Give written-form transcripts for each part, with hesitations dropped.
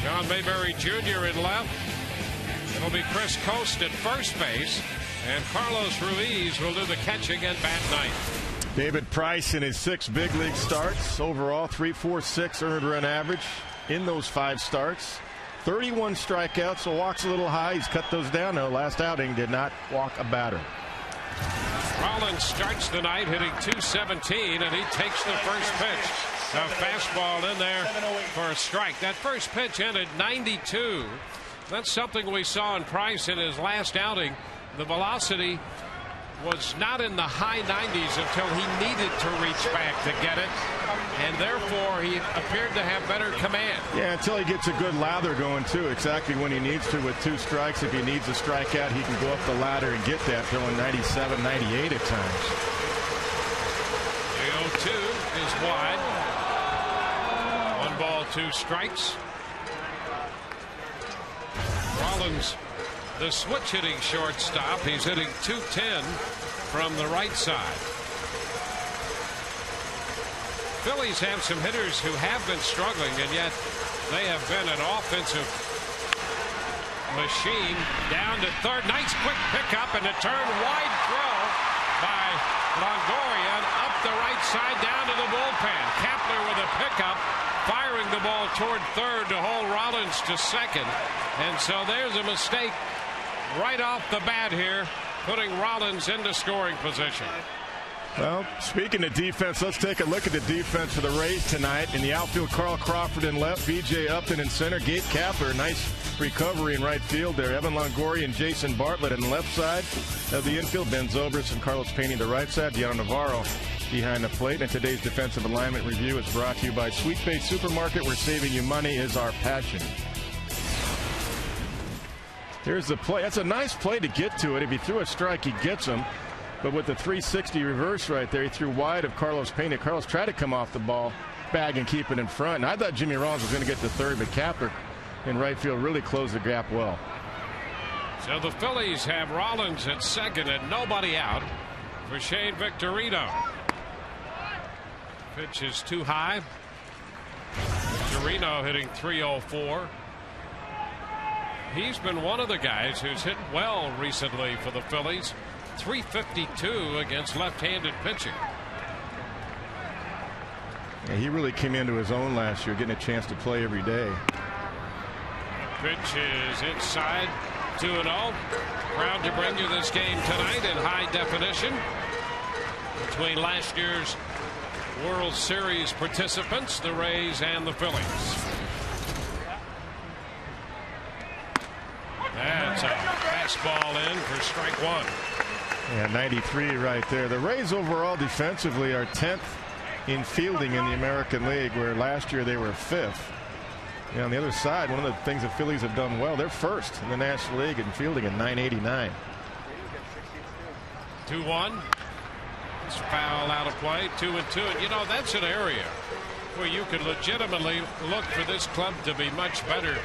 John Mayberry Jr. in left. It'll be Chris Coast at first base. And Carlos Ruiz will do the catching at bat ninth. David Price in his 6 big league starts. Overall, 3.46 earned run average in those 5 starts. 31 strikeouts, so walks a little high. He's cut those down, though. Last outing did not walk a batter. Rollins starts the night hitting .217, and he takes the first pitch. A fastball in there for a strike. That first pitch ended 92. That's something we saw in Price in his last outing. The velocity was not in the high 90s until he needed to reach back to get it, and therefore he appeared to have better command. Yeah, until he gets a good lather going too, exactly when he needs to with 2 strikes. If he needs a strikeout, he can go up the ladder and get that, throwing 97, 98 at times. The 0-2 is wide. 1 ball, 2 strikes. Rollins, the switch hitting shortstop. He's hitting .210 from the right side. Phillies have some hitters who have been struggling, and yet they have been an offensive machine. Down to third. Nice quick pickup and a turn wide throw by Longoria up the right side down to the bullpen. Kepler with a pickup, firing the ball toward third to hold Rollins to second. And so there's a mistake right off the bat here, putting Rollins into scoring position. Well, speaking of defense, let's take a look at the defense for the Rays tonight. In the outfield, Carl Crawford in left, B.J. Upton in center, Gabe Kapler, nice recovery in right field there. Evan Longoria and Jason Bartlett on the left side of the infield. Ben Zobrist and Carlos Pena the right side. Deanna Navarro behind the plate. And today's defensive alignment review is brought to you by Sweet Bay Supermarket, where saving you money is our passion. Here's the play. That's a nice play to get to it. If he threw a strike, he gets him. But with the 360 reverse right there, he threw wide of Carlos Pena. Carlos tried to come off the ball, bag, and keep it in front. And I thought Jimmy Rollins was going to get to third, but Kapler in right field really closed the gap well. So the Phillies have Rollins at second and nobody out for Shane Victorino. Pitch is too high. Victorino hitting .304. He's been one of the guys who's hit well recently for the Phillies. .352 against left-handed pitching. Yeah, he really came into his own last year, getting a chance to play every day. Pitch is inside, 2-0. Proud to bring you this game tonight in high definition between last year's World Series participants, the Rays and the Phillies. That's a fastball in for strike 1. Yeah, 93 right there. The Rays overall defensively are 10th in fielding in the American League, where last year they were 5th. Yeah, on the other side, one of the things the Phillies have done well, they're first in the National League in fielding at .989. 2-1. It's foul out of play. 2-2. And you know, that's an area where you could legitimately look for this club to be much better,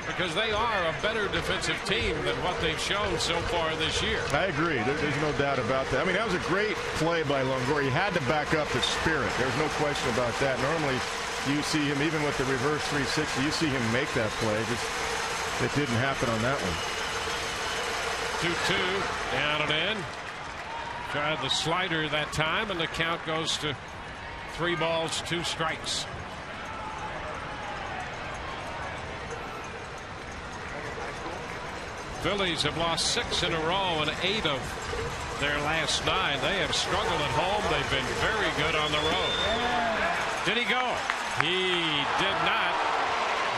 because they are a better defensive team than what they've shown so far this year. I agree. There's no doubt about that. I mean, that was a great play by Longoria. He had to back up the spirit. There's no question about that. Normally, you see him, even with the reverse 360, you see him make that play. Just, it didn't happen on that one. 2-2, down and in. Tried the slider that time, and the count goes to 3 balls, 2 strikes. Phillies have lost 6 in a row and 8 of their last 9. They have struggled at home. They've been very good on the road. Did he go? He did not.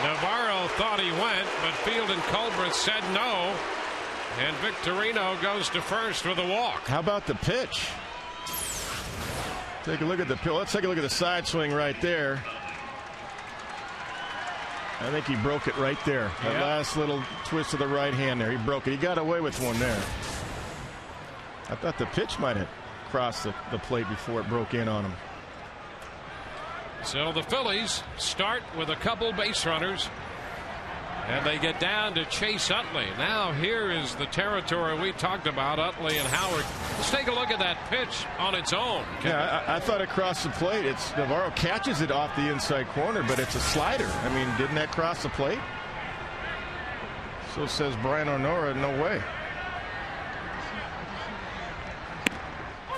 Navarro thought he went, but Field and Culbreth said no. And Victorino goes to first with a walk. How about the pitch? Take a look at the pitch. Let's take a look at the side swing right there. I think he broke it right there. That last little twist of the right hand there. He broke it. He got away with one there. I thought the pitch might have crossed the plate before it broke in on him. So the Phillies start with a couple base runners, and they get down to Chase Utley. Now here is the territory we talked about, Utley and Howard. Let's take a look at that pitch on its own. Yeah, I thought it crossed the plate. Navarro catches it off the inside corner, but it's a slider. I mean, didn't that cross the plate? So says Brian O'Nora. No way.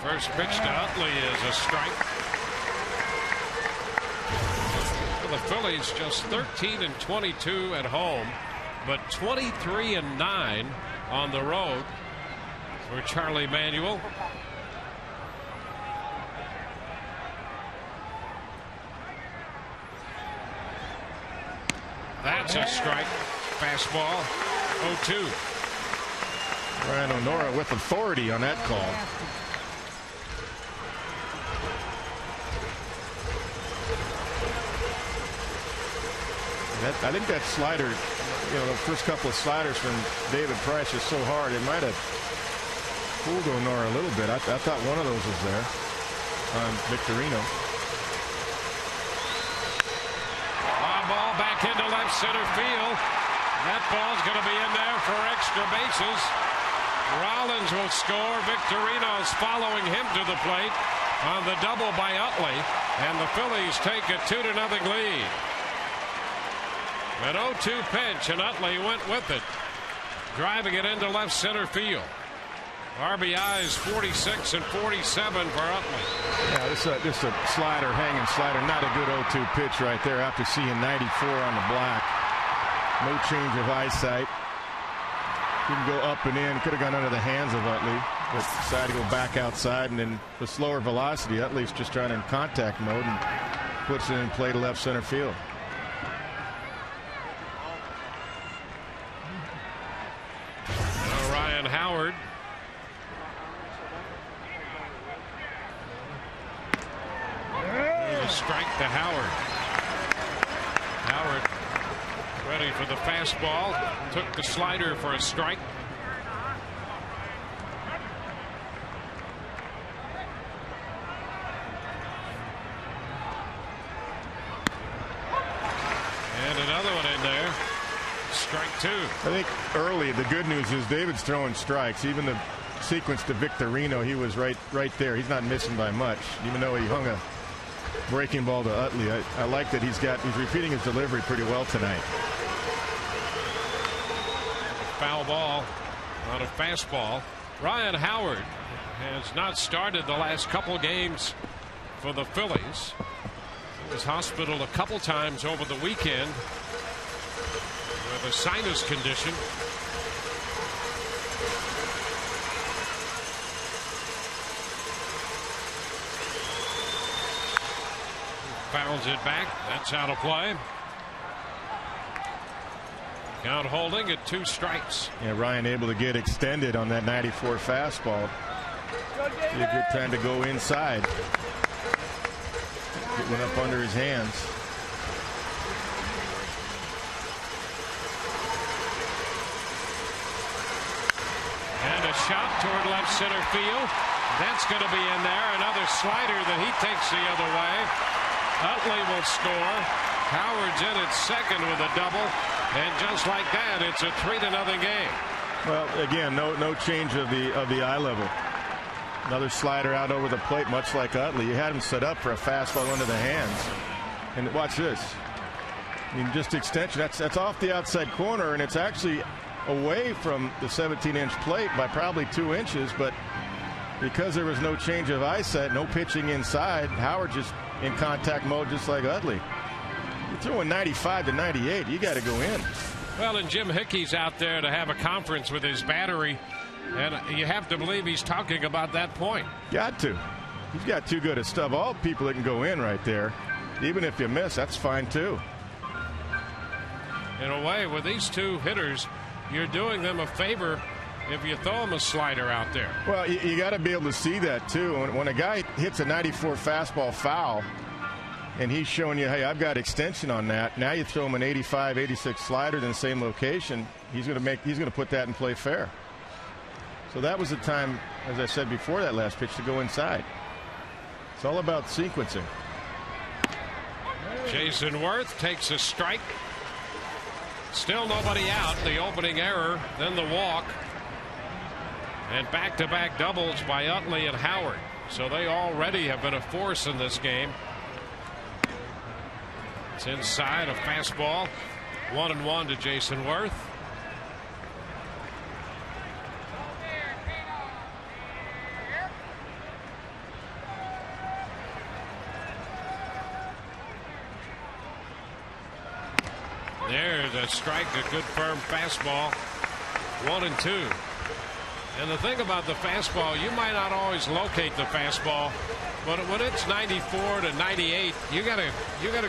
First pitch to Utley is a strike. For the Phillies, just 13-22 at home, but 23-9 on the road for Charlie Manuel. That's a strike. Fastball. 0-2. Brian O'Nora with authority on that call. I think that slider, the first couple of sliders from David Price is so hard, it might have fooled O'Nora a little bit. I thought one of those was there on Victorino. Ball back into left center field. That ball's going to be in there for extra bases. Rollins will score. Victorino's following him to the plate on the double by Utley, and the Phillies take a 2-0 lead. An 0-2 pitch, and Utley went with it, driving it into left center field. RBIs 46 and 47 for Utley. Yeah, this a slider, hanging slider. Not a good 0-2 pitch right there after seeing 94 on the black. No change of eyesight. Didn't go up and in. Could have gone under the hands of Utley, but decided to go back outside, and then with slower velocity, Utley's just trying in contact mode and puts it in play to left center field. Ryan Howard. A strike to Howard. Howard ready for the fastball. Took the slider for a strike. And another one in there. Strike 2. I think early the good news is David's throwing strikes. Even the sequence to Victorino, he was right there. He's not missing by much, even though he hung a breaking ball to Utley. I like that he's repeating his delivery pretty well tonight. Foul ball on a fastball. Ryan Howard has not started the last couple games for the Phillies. He was hospitaled a couple times over the weekend with a sinus condition. Fouls it back. That's out of play. Count holding at 2 strikes. Yeah, Ryan able to get extended on that 94 fastball. Be a good time to go inside. It went up under his hands. And a shot toward left center field. That's going to be in there. Another slider that he takes the other way. Utley will score. Howard's in at second with a double. And just like that, it's a 3-0 game. Well, again, no change of the eye level. Another slider out over the plate, much like Utley. You had him set up for a fastball under the hands. And watch this. I mean, just extension. That's off the outside corner, and it's actually away from the 17-inch plate by probably 2 inches. But because there was no change of eyesight, no pitching inside, Howard just in contact mode, just like Utley. You're throwing 95 to 98. You got to go in. Well, and Jim Hickey's out there to have a conference with his battery, and you have to believe he's talking about that point. Got to. He's got too good a stuff. All people that can go in right there, even if you miss, that's fine too. In a way, with these two hitters, you're doing them a favor if you throw them a slider out there. Well, you got to be able to see that too. When a guy hits a 94 fastball foul, and he's showing you, hey, I've got extension on that. Now you throw him an 85, 86 slider in the same location. He's going to put that in play fair. So that was the time, as I said before that last pitch, to go inside. It's all about sequencing. Jason Worth takes a strike. Still nobody out. The opening error, then the walk. And back-to-back doubles by Utley and Howard. So they already have been a force in this game. It's inside, a fastball. 1-1 to Jason Worth. There's a strike, a good firm fastball. 1-2. And the thing about the fastball, you might not always locate the fastball, but when it's 94 to 98, you got a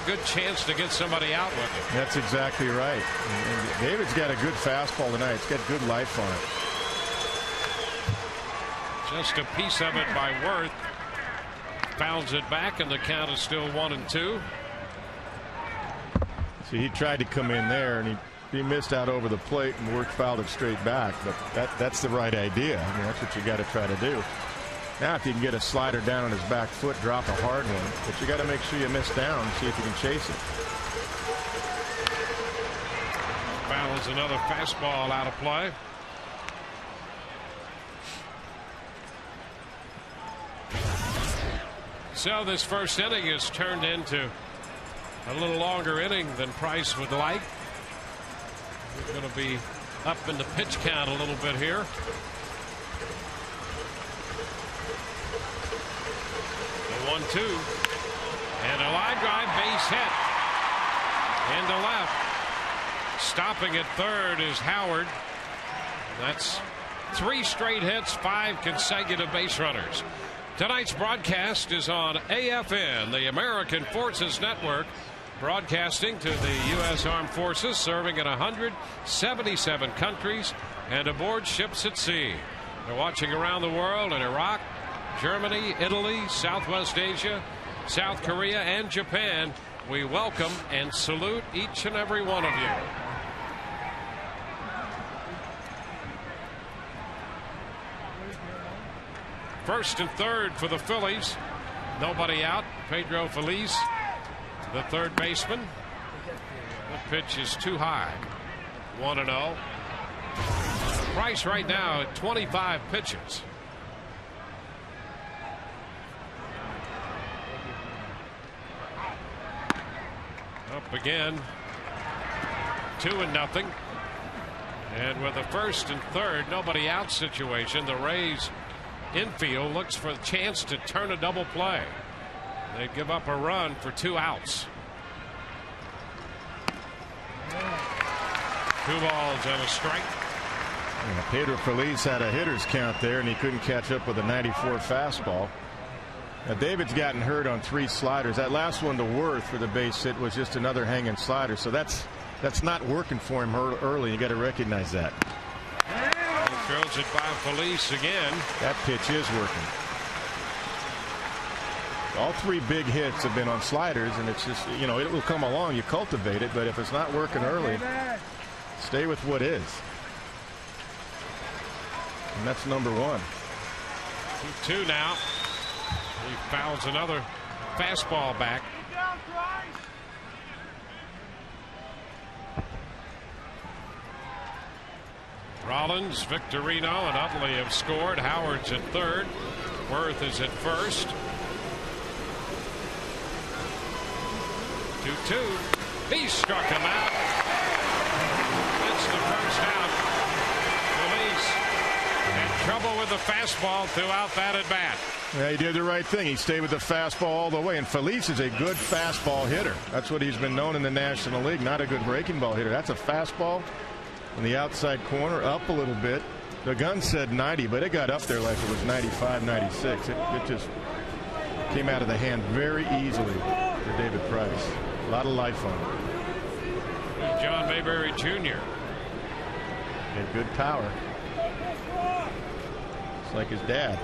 good chance to get somebody out with it. That's exactly right. And David's got a good fastball tonight. It's got good life on it. Just a piece of it by Worth. Fouls it back, and the count is still 1-2. See, he tried to come in there, and he missed out over the plate, and Worth fouled it straight back. But that's the right idea. I mean, that's what you got to try to do. Now, if you can get a slider down on his back foot, drop a hard one, but you got to make sure you miss down and see if you can chase it. Fouls another fastball out of play. So this first inning is turned into a little longer inning than Price would like. We're going to be up in the pitch count a little bit here. The 1-2 and a line drive, base hit into left. Stopping at third is Howard. That's 3 straight hits, 5 consecutive base runners. Tonight's broadcast is on AFN, the American Forces Network, broadcasting to the U.S. Armed Forces, serving in 177 countries and aboard ships at sea. They're watching around the world in Iraq, Germany, Italy, Southwest Asia, South Korea, and Japan. We welcome and salute each and every one of you. First and third for the Phillies. Nobody out. Pedro Feliz, the third baseman. The pitch is too high. 1-0. Price right now at 25 pitches. Up again. 2-0. And with the first and third, nobody out situation, the Rays infield looks for a chance to turn a double play. They give up a run for 2 outs. 2 balls and a strike. Yeah, Pedro Feliz had a hitter's count there, and he couldn't catch up with a 94 fastball. Now, David's gotten hurt on 3 sliders. That last one to Worth for the base hit was just another hanging slider, so that's not working for him early. You got to recognize that. Throws it by Feliz again. That pitch is working. All 3 big hits have been on sliders, and it's just, you know, it will come along. You cultivate it, but if it's not working early, stay with what is. And that's number 1. 2-2 now. He fouls another fastball back. Rollins, Victorino, and Utley have scored. Howard's at third. Worth is at first. 2-2. He struck him out. That's the first out. Feliz had trouble with the fastball throughout that at bat. Yeah, he did the right thing. He stayed with the fastball all the way. And Feliz is a good fastball hitter. That's what he's been known in the National League. Not a good breaking ball hitter. That's a fastball in the outside corner, up a little bit. The gun said 90, but it got up there like it was 95, 96. It just came out of the hand very easily for David Price. A lot of life on it. John Mayberry Jr. Had good power. It's like his dad.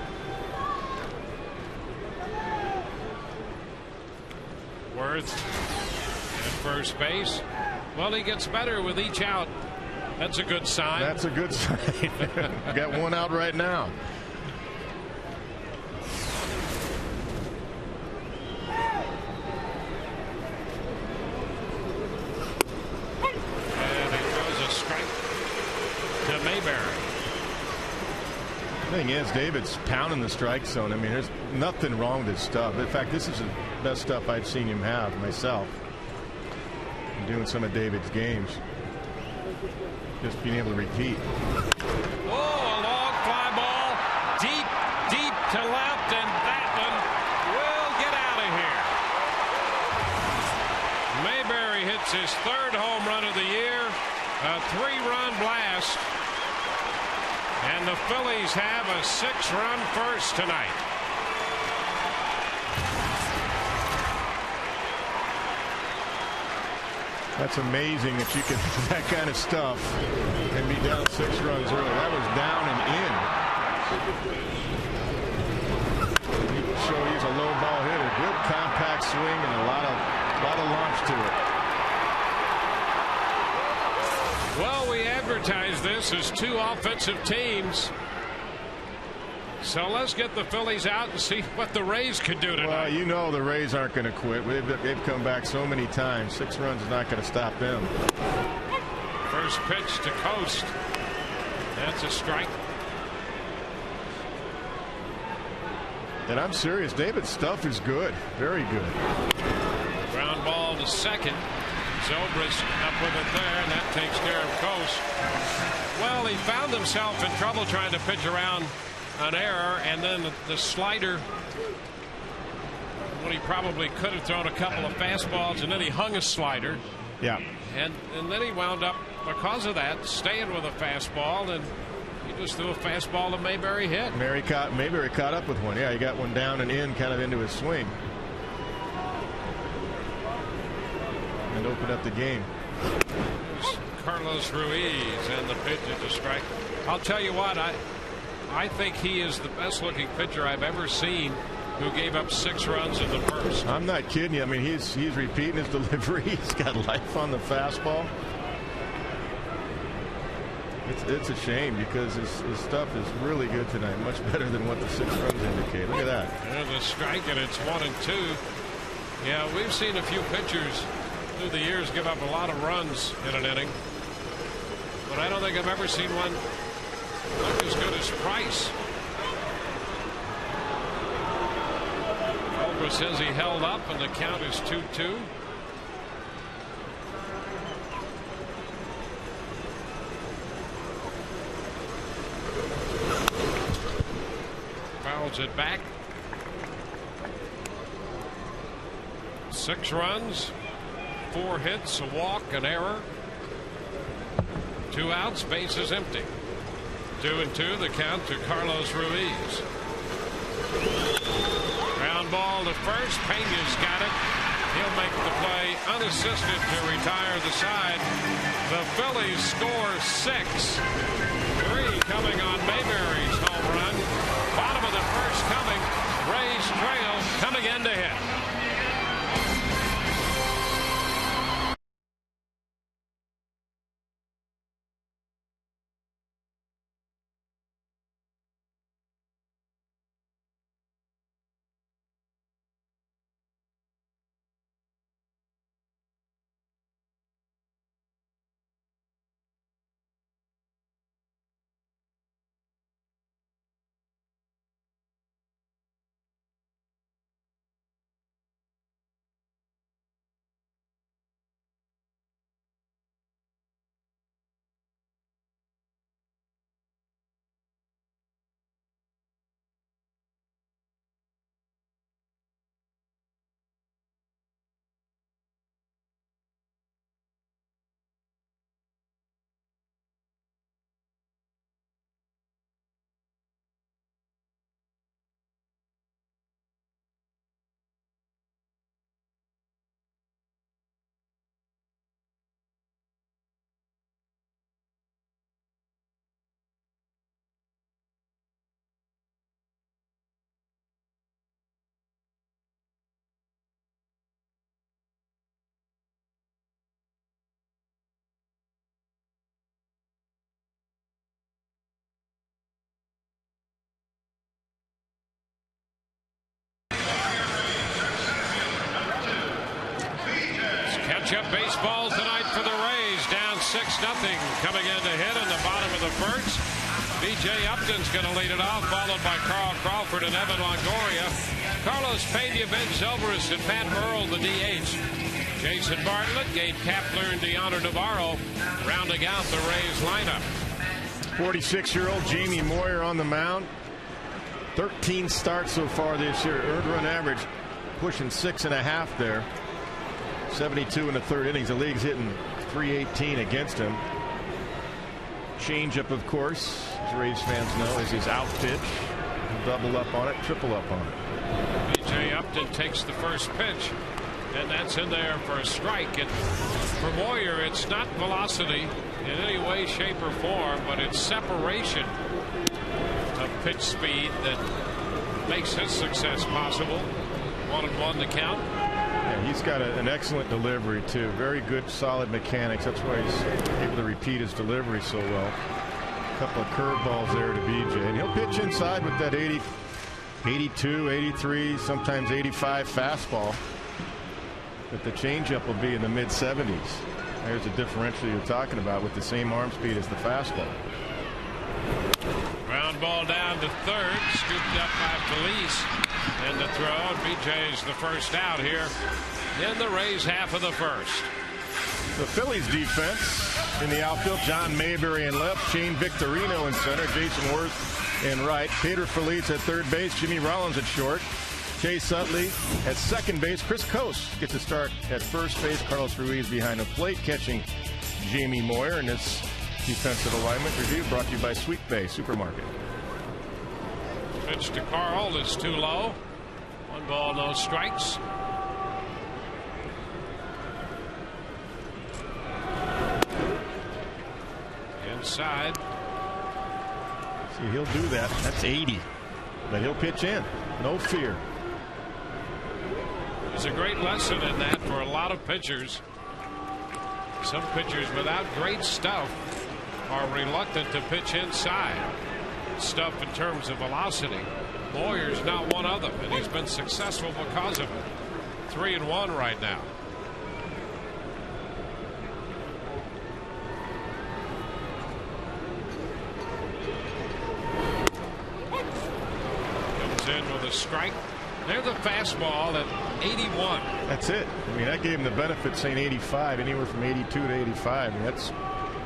Worth at first base. Well, he gets better with each out. That's a good sign. That's a good sign. Got 1 out right now. And he throws a strike to Mayberry. The thing is, David's pounding the strike zone. I mean, there's nothing wrong with his stuff. In fact, this is the best stuff I've seen him have myself. I'm doing some of David's games. Just being able to repeat. Oh, a long fly ball. Deep, deep to left, and that one will get out of here. Mayberry hits his third home run of the year, a 3-run blast. And the Phillies have a 6-run first tonight. That's amazing that you can do that kind of stuff and be down 6 runs early. That was down and in. So he's a low ball hitter. Good compact swing and a lot of launch to it. Well, we advertise this as 2 offensive teams. So let's get the Phillies out and see what the Rays could do tonight. Well, you know the Rays aren't going to quit. They've come back so many times. 6 runs is not going to stop them. First pitch to Coast. That's a strike. And I'm serious. David's stuff is good. Very good. Ground ball to second. Zobrist up with it there, and that takes care of Coast. Well, he found himself in trouble trying to pitch around an error, and then the slider, when he probably could have thrown a couple of fastballs, and then he hung a slider. Yeah. And then he wound up, because of that, staying with a fastball, and he just threw a fastball to Mayberry hit. Mayberry caught up with one. Yeah, he got one down and in, kind of into his swing. And opened up the game. Carlos Ruiz, and the pitch is a strike. I'll tell you what, I think he is the best looking pitcher I've ever seen who gave up 6 runs in the first. I'm not kidding you. I mean, he's repeating his delivery. He's got life on the fastball. It's a shame because his stuff is really good tonight. Much better than what the 6 runs indicate. Look at that. There's a strike, and it's 1-2. Yeah, we've seen a few pitchers through the years give up a lot of runs in an inning. But I don't think I've ever seen one look as good as Price. Culver says he held up, and the count is 2-2. Fouls it back. 6 runs, 4 hits, a walk, an error. 2 outs, bases empty. 2-2, the count to Carlos Ruiz. Ground ball to first. Pena's got it. He'll make the play unassisted to retire the side. The Phillies score 6. 3 coming on Mayberry's home run. Bottom of the first coming. Rays trail coming in to hit. Catch-up baseball tonight for the Rays. Down 6-0. Coming in to hit in the bottom of the first. B.J. Upton's going to lead it off, followed by Carl Crawford and Evan Longoria. Carlos Pena, Ben Zobrist, and Pat Burrell, the DH. Jason Bartlett, Gabe Kapler, and Deontay Navarro rounding out the Rays lineup. 46-year-old Jamie Moyer on the mound. 13 starts so far this year. Earned run average pushing 6.5 there. 72 in the third innings. The league's hitting .318 against him. Changeup, of course, as Rays fans know, is his out pitch. Double up on it, triple up on it. B.J. Upton takes the first pitch, and that's in there for a strike. And for Moyer, it's not velocity in any way, shape, or form, but it's separation of pitch speed that makes his success possible. 1-1 to count. Yeah, he's got an excellent delivery too. Very good, solid mechanics. That's why he's able to repeat his delivery so well. A couple of curveballs there to BJ, and he'll pitch inside with that 80, 82, 83, sometimes 85 fastball. But the changeup will be in the mid-70s. There's the differential you're talking about with the same arm speed as the fastball. Ground ball down to third, scooped up by Felice. And the throw, and BJ's the first out here in the Rays half of the first. The Phillies defense in the outfield: John Mayberry in left, Shane Victorino in center, Jason Worth in right, Peter Felice at third base, Jimmy Rollins at short, Chase Utley at second base, Chris Coase gets a start at first base, Carlos Ruiz behind the plate catching Jamie Moyer. And this defensive alignment review brought to you by Sweet Bay Supermarket. Pitch to Carl is too low. 1 ball, no strikes. Inside. See, he'll do that. That's 80. But he'll pitch in. No fear. There's a great lesson in that for a lot of pitchers. Some pitchers without great stuff are reluctant to pitch inside. Stuff in terms of velocity. Moyer's not one of them, and he's been successful because of it. 3-1 right now. Comes in with a strike. There's a fastball at 81. That's it. I mean, that gave him the benefit saying 85, anywhere from 82 to 85. I mean, that's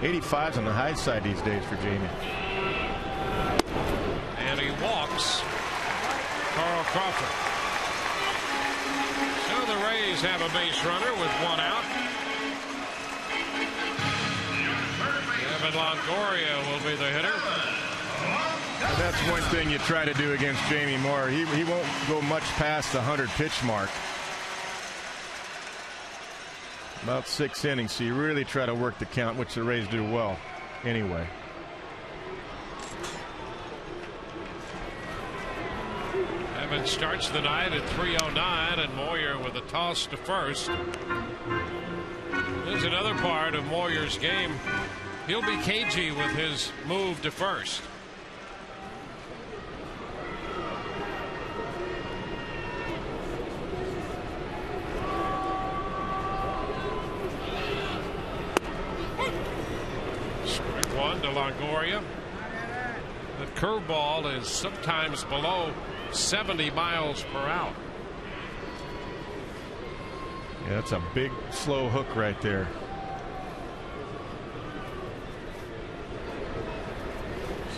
85's on the high side these days for Jamie. And he walks Carl Crawford. So the Rays have a base runner with 1 out. Evan Longoria will be the hitter. And that's one thing you try to do against Jamie Moyer. He won't go much past the 100 pitch mark. About 6 innings, so you really try to work the count, which the Rays do well anyway. Evans starts the night at 3:09, and Moyer with a toss to first. There's another part of Moyer's game. He'll be cagey with his move to first. Strike 1 to Longoria. The curveball is sometimes below 70 miles per hour. Yeah, that's a big, slow hook right there.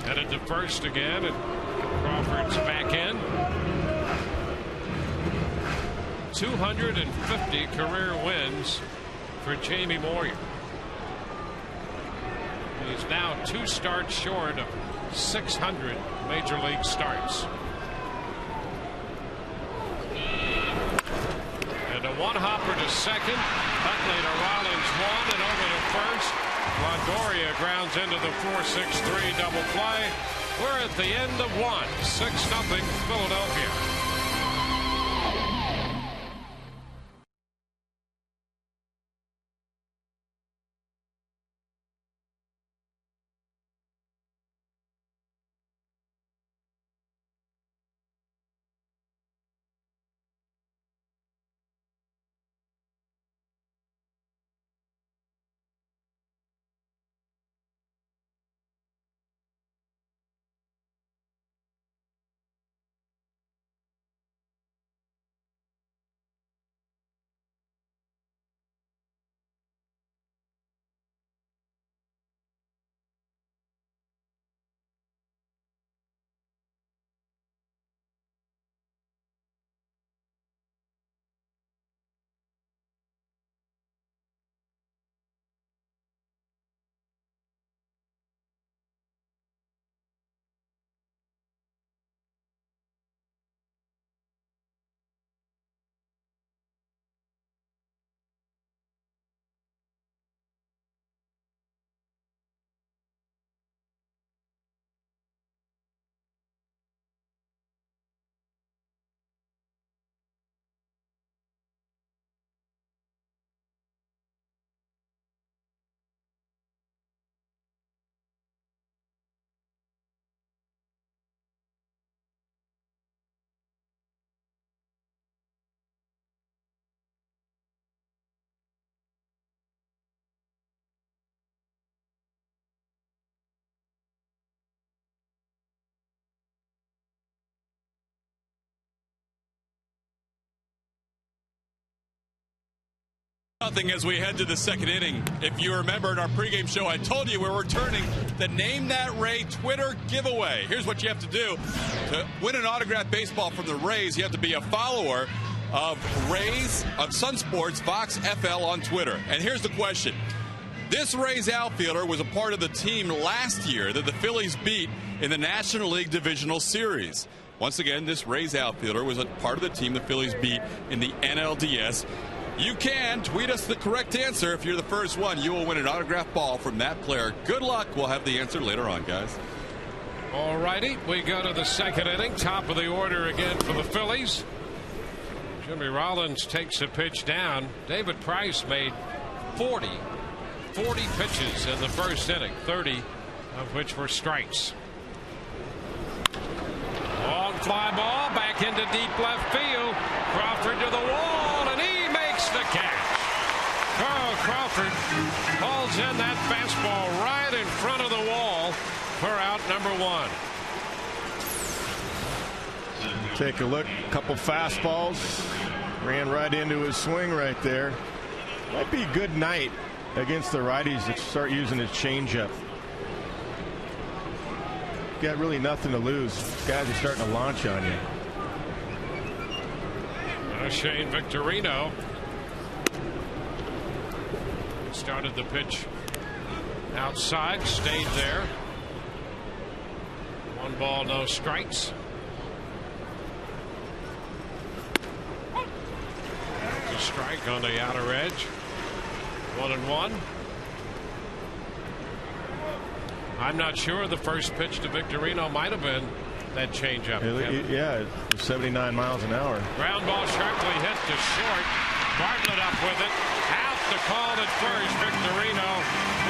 Headed to first again, and Crawford's back in. 250 career wins for Jamie Moyer. He's now 2 starts short of 600 major league starts. And a 1-hopper to second. Utley to Rollins 1 and over to first. Longoria grounds into the 4-6-3 double play. We're at the end of 1. 6-0 Philadelphia. Nothing as we head to the second inning. If you remember in our pregame show, I told you we're returning the Name That Ray Twitter giveaway. Here's what you have to do. To win an autographed baseball from the Rays, you have to be a follower of Sun Sports Fox FL on Twitter. And here's the question. This Rays outfielder was a part of the team last year that the Phillies beat in the National League Divisional Series. Once again, this Rays outfielder was a part of the team the Phillies beat in the NLDS. You can tweet us the correct answer. If you're the first one, you will win an autographed ball from that player. Good luck. We'll have the answer later on, guys. All righty, we go to the second inning. Top of the order again for the Phillies. Jimmy Rollins takes a pitch down. David Price made 40 pitches in the first inning, 30 of which were strikes. Long fly ball back into deep left field. Crawford to the wall, and he makes the catch. Carl Crawford hauls in that fastball right in front of the wall for out number one. Take a look, couple fastballs, ran right into his swing right there. Might be a good night against the righties that start using his changeup. Got really nothing to lose. Guys are starting to launch on you. Shane Victorino started the pitch outside, stayed there. 1 ball, no strikes. A strike on the outer edge. 1-1. I'm not sure. The first pitch to Victorino might have been that changeup. Yeah, 79 miles an hour. Ground ball sharply hit to short. Bartlett up with it. Out to call at first. Victorino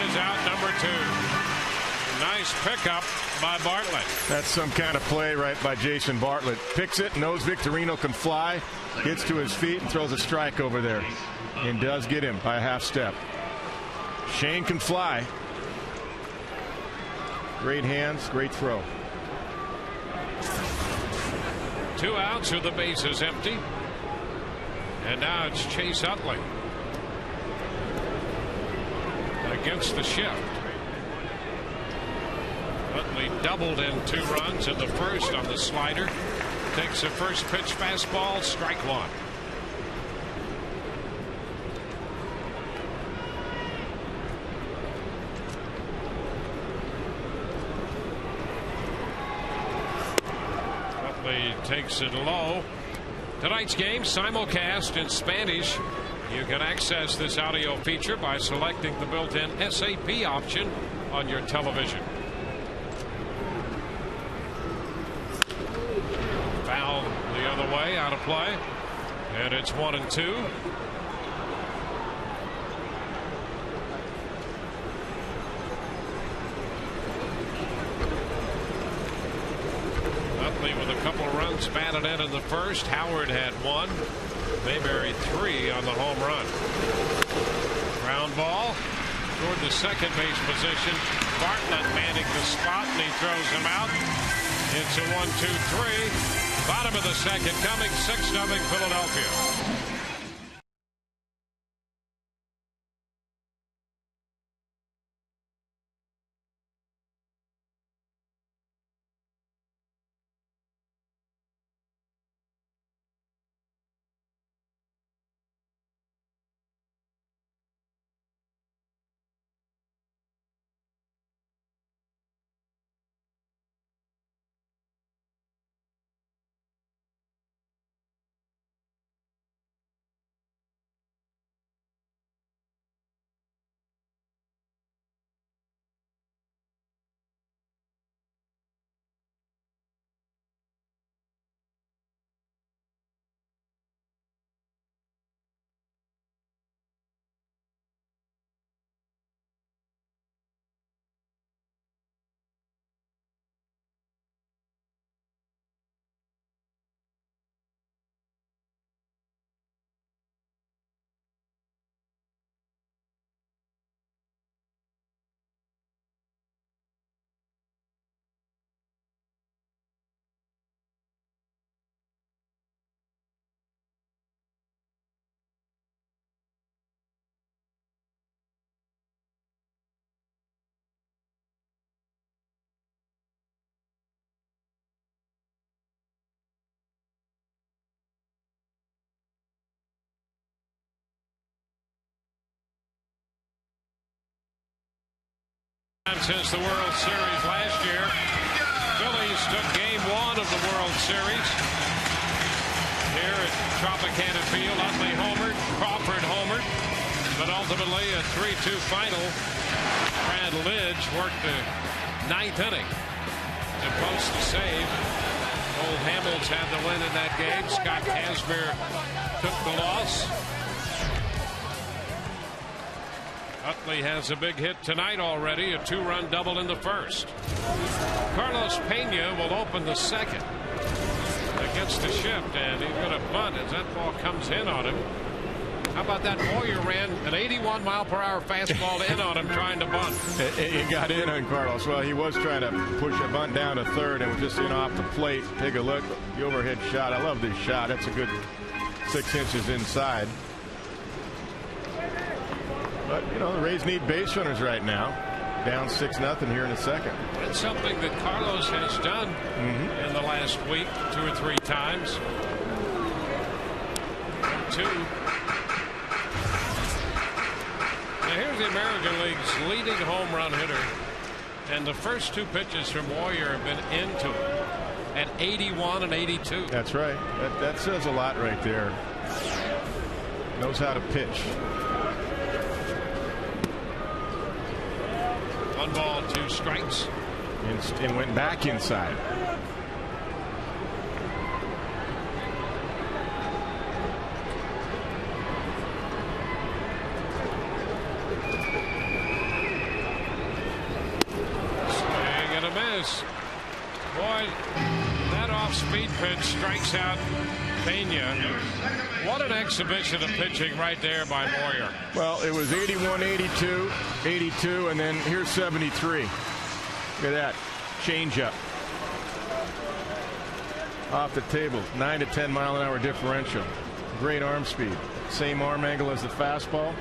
is out number 2. Nice pickup by Bartlett. That's some kind of play right by Jason Bartlett. Picks it, knows Victorino can fly, gets to his feet and throws a strike over there. And does get him by a half step. Shane can fly. Great hands, great throw. 2 outs with the bases empty. And now it's Chase Utley against the shift. Utley doubled in 2 runs in the first on the slider. Takes a first pitch fastball, strike 1. Takes it low. Tonight's game simulcast in Spanish. You can access this audio feature by selecting the built-in SAP option on your television. Foul the other way, out of play, and it's 1-2. With a couple of runs batted in the first. Howard had 1. Mayberry 3 on the home run. Ground ball toward the second base position. Bartlett manning the spot, and he throws him out. It's a 1-2-3. Bottom of the second coming. 6-0 Philadelphia. Since the World Series last year, Phillies took Game 1 of the World Series here at Tropicana Field. Utley homered, Crawford homered, but ultimately a 3-2 final. Brad Lidge worked the ninth inning to post the save. Old Hamels had the win in that game. Scott Kazmir took the loss. Utley has a big hit tonight already, a 2-run double in the first. Carlos Pena will open the second against the shift, and he's going to bunt as that ball comes in on him. How about that? Moyer ran an 81-mile-per-hour fastball in on him trying to bunt. It got in on Carlos. Well, he was trying to push a bunt down to third and was just off the plate. Take a look. The overhead shot. I love this shot. That's a good 6 inches inside. But, you know, the Rays need base runners right now. Down 6-0 here in the second. It's something that Carlos has done in the last week 2 or 3 times. 2. Now here's the American League's leading home run hitter. And the first 2 pitches from Moyer have been into him at 81 and 82. That's right. That says a lot right there. Knows how to pitch. 1 ball, 2 strikes. And went back inside. Swing and a miss. Boy, that off-speed pitch strikes out Pena. What an exhibition of pitching right there by Moyer. Well, it was 81, 82, 82, and then here's 73. Look at that. Changeup. Off the table. 9 to 10 mile an hour differential. Great arm speed. Same arm angle as the fastball.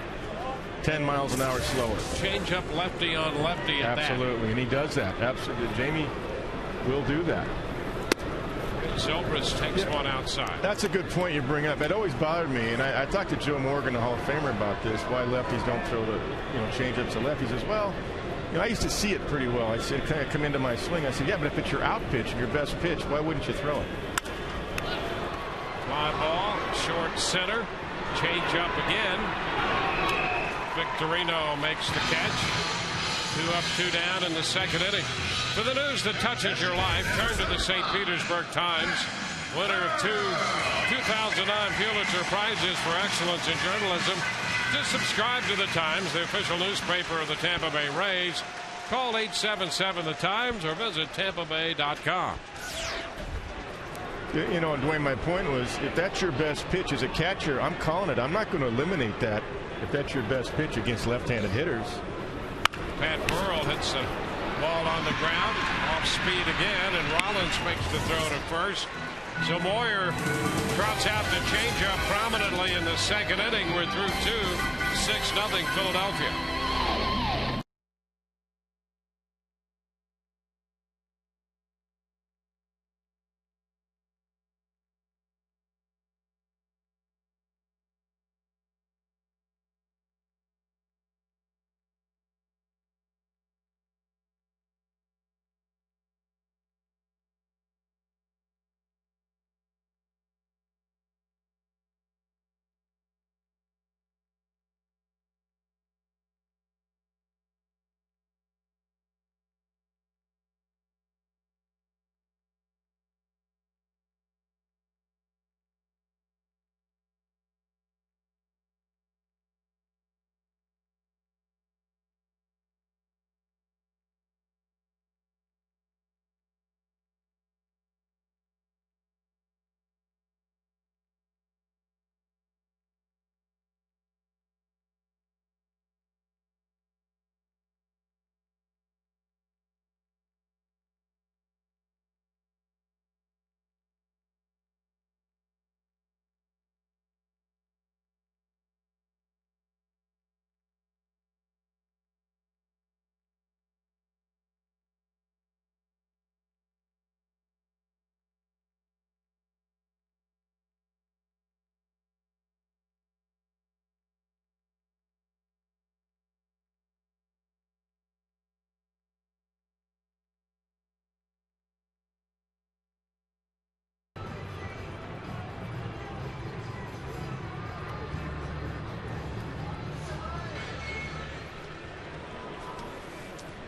10 miles an hour slower. Changeup lefty on lefty at Absolutely, and he does that. Absolutely. Jamie will do that. Zobrist takes one outside. That's a good point you bring up. That always bothered me, and I talked to Joe Morgan, the Hall of Famer, about this. Why lefties don't throw the change ups to left. He says, well, I used to see it pretty well. I said, kind of come into my swing. I said, yeah, but if it's your out pitch and your best pitch, why wouldn't you throw it? Fly ball, short center, change up again. Victorino makes the catch. 2 up, 2 down in the second inning. For the news that touches your life, turn to the St. Petersburg Times, winner of 2 2009 Pulitzer Prizes for excellence in journalism. To subscribe to the Times, the official newspaper of the Tampa Bay Rays, call 877 The Times or visit tampabay.com. Dwayne, my point was, if that's your best pitch as a catcher, I'm calling it. I'm not going to eliminate that if that's your best pitch against left-handed hitters. Pat Burrell hits the ball on the ground, off speed again, and Rollins makes the throw to first. So Moyer trots out the changeup prominently in the second inning. We're through 2, 6-0 Philadelphia.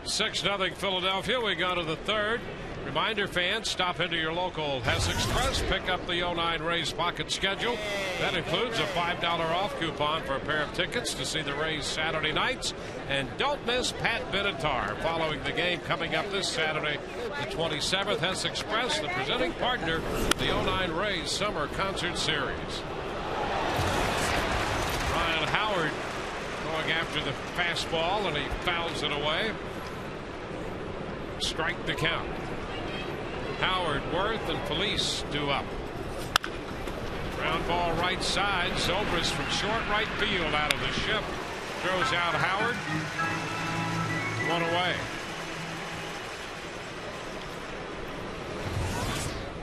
6-0 Philadelphia. We go to the third. Reminder, fans, stop into your local Hess Express. Pick up the 09 Rays pocket schedule. That includes a $5 off coupon for a pair of tickets to see the Rays Saturday nights. And don't miss Pat Benatar following the game coming up this Saturday, the 27th. Hess Express, the presenting partner of the 09 Rays Summer Concert Series. Ryan Howard going after the fastball, and he fouls it away. Strike the count. Howard, Worth, and Felice due up. Ground ball right side. Zobrist from short right field out of the ship. Throws out Howard. One away.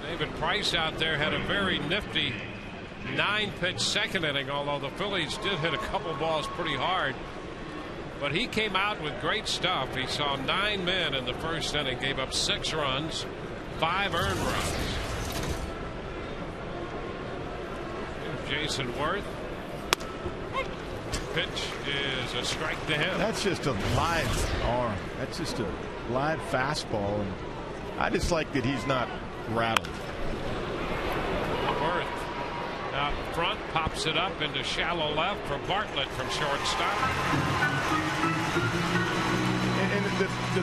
David Price out there had a very nifty 9-pitch second inning, although the Phillies did hit a couple balls pretty hard. But he came out with great stuff. He saw 9 men in the first inning, gave up 6 runs, 5 earned runs. Jason Worth. Pitch is a strike to him. That's just a live arm. That's just a live fastball. And I just like that he's not rattled. Worth out front, pops it up into shallow left for Bartlett from shortstop. And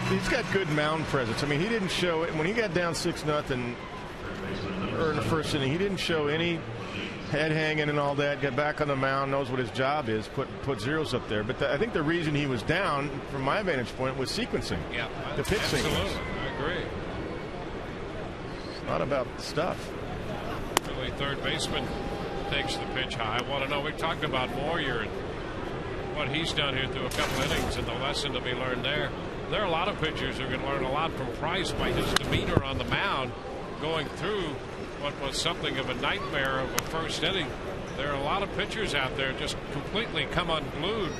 he's got good mound presence. I mean, he didn't show it when he got down 6-0 or in the first inning. He didn't show any head hanging and all that. Got back on the mound, knows what his job is. Put zeros up there. But I think the reason he was down, from my vantage point, was sequencing. Yeah, the pitch sequence. Absolutely, I agree. It's not about the stuff. Philly third baseman takes the pitch high. I want to know, we talked about Moyer and what he's done here through a couple innings and the lesson to be learned there. There are a lot of pitchers who are going to learn a lot from Price by his demeanor on the mound, going through what was something of a nightmare of a first inning. There are a lot of pitchers out there just completely come unglued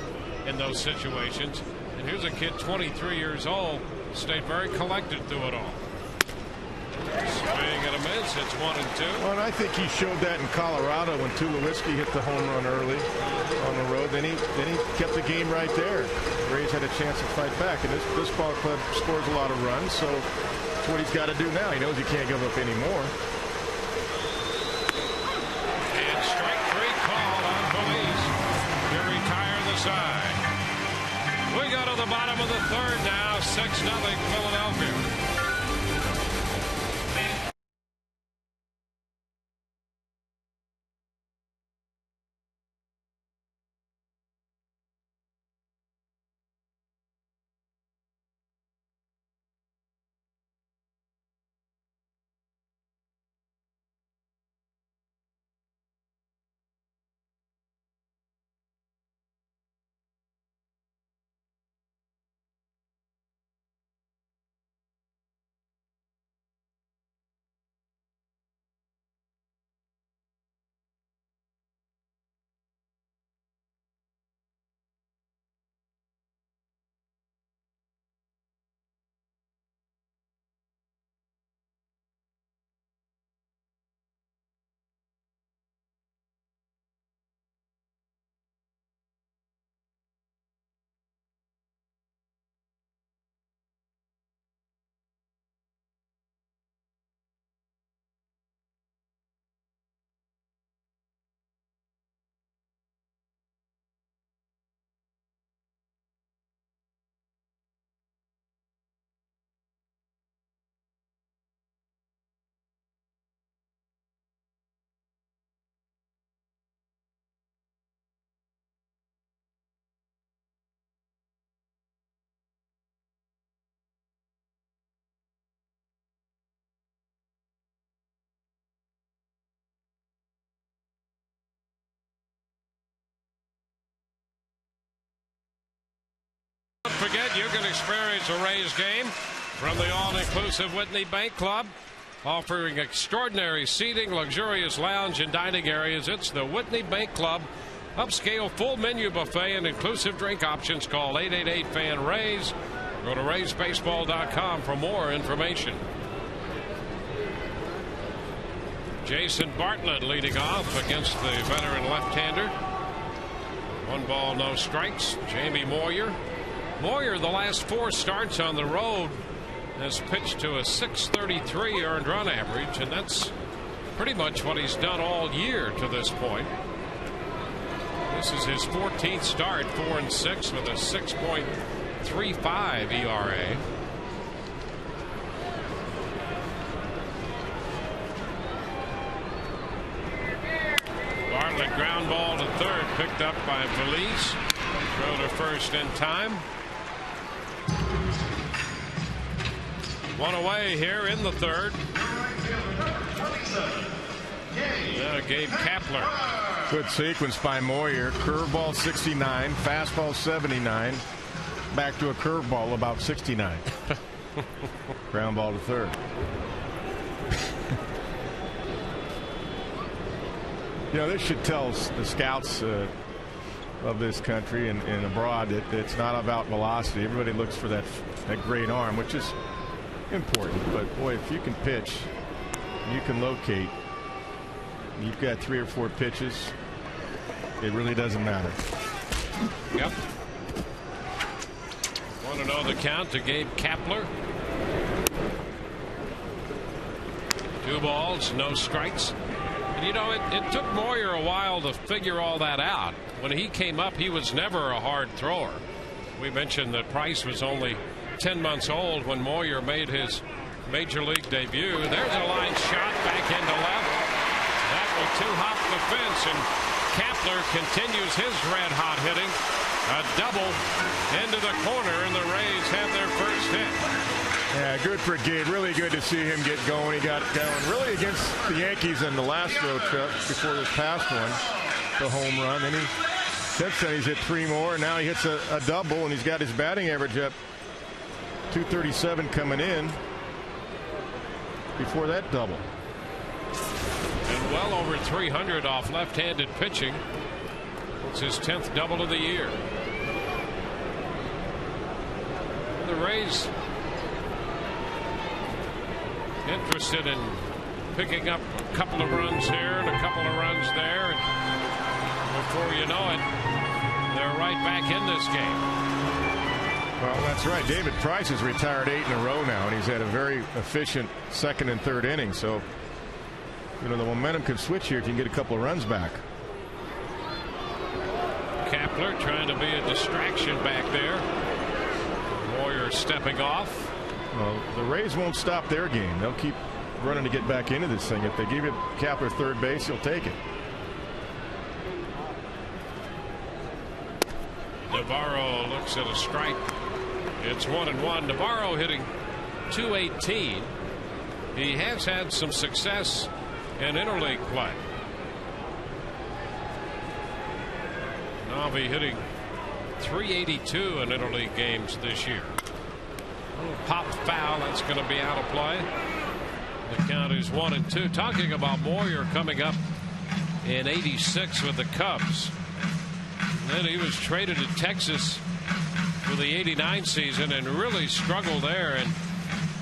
in those situations. And here's a kid, 23 years old, stayed very collected through it all. Swing and a miss. It's 1-2. Well, and I think he showed that in Colorado when Tulowitzki hit the home run early on the road. Then he kept the game right there. The Rays had a chance to fight back, and this ball club scores a lot of runs, so that's what he's got to do now. He knows he can't give up any more. And strike 3 called on Felice to retire the side. We go to the bottom of the third now. 6-0 Philadelphia. Don't forget, you can experience a Rays game from the all-inclusive Whitney Bank Club, offering extraordinary seating, luxurious lounge and dining areas. It's the Whitney Bank Club. Upscale full menu buffet and inclusive drink options. Call 888-FAN-RAYS. Go to RaysBaseball.com for more information. Jason Bartlett leading off against the veteran left-hander. 1 ball, no strikes. Jamie Moyer Moyer, the last 4 starts on the road, has pitched to a .633 earned run average, and that's pretty much what he's done all year to this point. This is his 14th start, 4-6 with a 6.35 ERA. Bartlett ground ball to third, picked up by Valise. Throw to first in time. 1 away here in the third. Gabe Kapler. Good sequence by Moyer. Curveball 69, fastball 79, back to a curveball about 69. Ground ball to third. This should tell the scouts of this country and abroad that it's not about velocity. Everybody looks for that great arm, which is important. But boy, if you can pitch, you can locate. You've got 3 or 4 pitches. It really doesn't matter. Yep. 1-0 the count to Gabe Kapler. 2 balls, no strikes. And it took Moyer a while to figure all that out. When he came up, he was never a hard thrower. We mentioned that Price was only 10 months old when Moyer made his major league debut. There's a line shot back into left. That will two-hop the fence, and Kapler continues his red-hot hitting. A double into the corner, and the Rays have their first hit. Yeah, good for Gabe. Really good to see him get going. He got going really against the Yankees in the last road trip before this past one, the home run. And since then he's hit 3 more, and now he hits a double, and he's got his batting average up 237 coming in before that double. And well over 300 off left-handed pitching. It's his 10th double of the year. The Rays interested in picking up a couple of runs here and a couple of runs there, and before you know it, they're right back in this game. Well, that's right. David Price has retired 8 in a row now, and he's had a very efficient second and third inning. So, the momentum could switch here if you can get a couple of runs back. Kapler trying to be a distraction back there. Moyer stepping off. Well, the Rays won't stop their game. They'll keep running to get back into this thing. If they give it Kapler third base, he'll take it. Navarro looks at a strike. It's 1-1. Navarro hitting .218. He has had some success in interleague play. Navi hitting .382 in interleague games this year. A little pop foul, that's going to be out of play. The count is 1-2. Talking about Moyer coming up in '86 with the Cubs. And then he was traded to Texas for the '89 season and really struggled there. And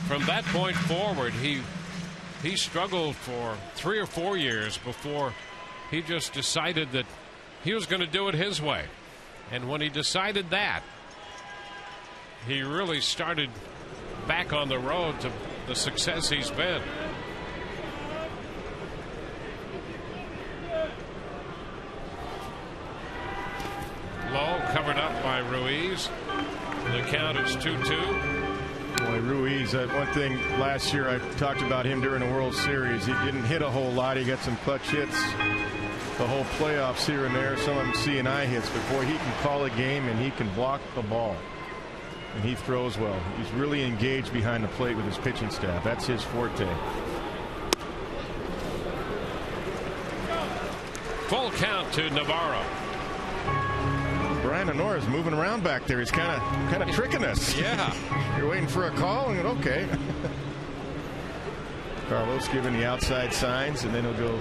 from that point forward, he struggled for 3 or 4 years before he just decided that he was going to do it his way. And when he decided that, he really started back on the road to the success he's been. Low covered up by Ruiz. The count is 2-2. Boy, Ruiz, one thing last year I talked about him during the World Series. He didn't hit a whole lot. He got some clutch hits the whole playoffs here and there. Some of them C&I hits, but boy, he can call a game and he can block the ball. And he throws well. He's really engaged behind the plate with his pitching staff. That's his forte. Full count to Navarro. Brian Honora's moving around back there. He's kind of tricking us. Yeah. You're waiting for a call, and okay. Carlos giving the outside signs, and then he'll go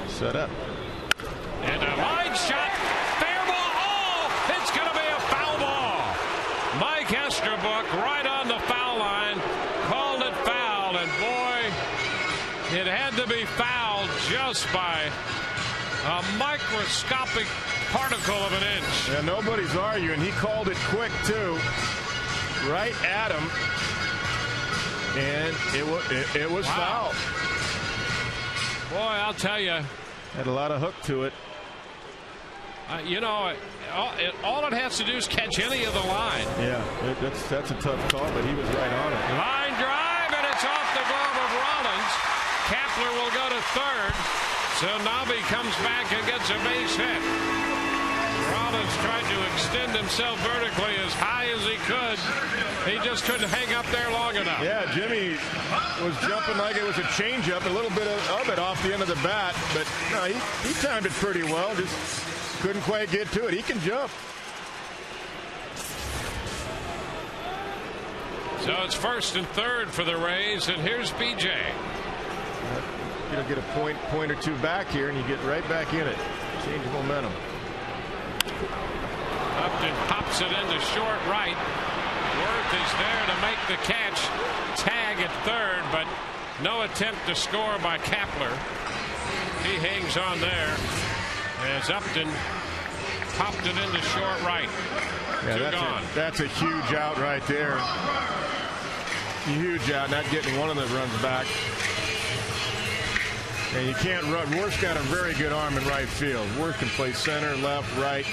set up. And a line shot. Fair ball. Oh, it's going to be a foul ball. Mike Esterbrook right on the foul line. Called it foul, and boy, it had to be fouled just by a microscopic particle of an inch. Yeah, nobody's arguing. He called it quick, too. Right at him. And it was foul. Boy, I'll tell you. Had a lot of hook to it. You know, all it has to do is catch any of the line. Yeah, that's a tough call, but he was right on it. Line drive, and it's off the glove of Rollins. Kapler will go to third. So Nobby comes back and gets a base hit. Rollins tried to extend himself vertically as high as he could. He just couldn't hang up there long enough. Yeah, Jimmy was jumping like it was a changeup, a little bit of it off the end of the bat, but no, he timed it pretty well. Just couldn't quite get to it. He can jump. So it's first and third for the Rays, and here's BJ. You'll get a point or two back here, and you get right back in it. Change momentum. Upton pops it into short right. Worth is there to make the catch. Tag at third, but no attempt to score by Kapler. He hangs on there as Upton popped it into short right. Yeah, that's a huge out right there. Huge out, not getting one of the runs back. And you can't run. Worth's got a very good arm in right field. Worth can play center, left, right.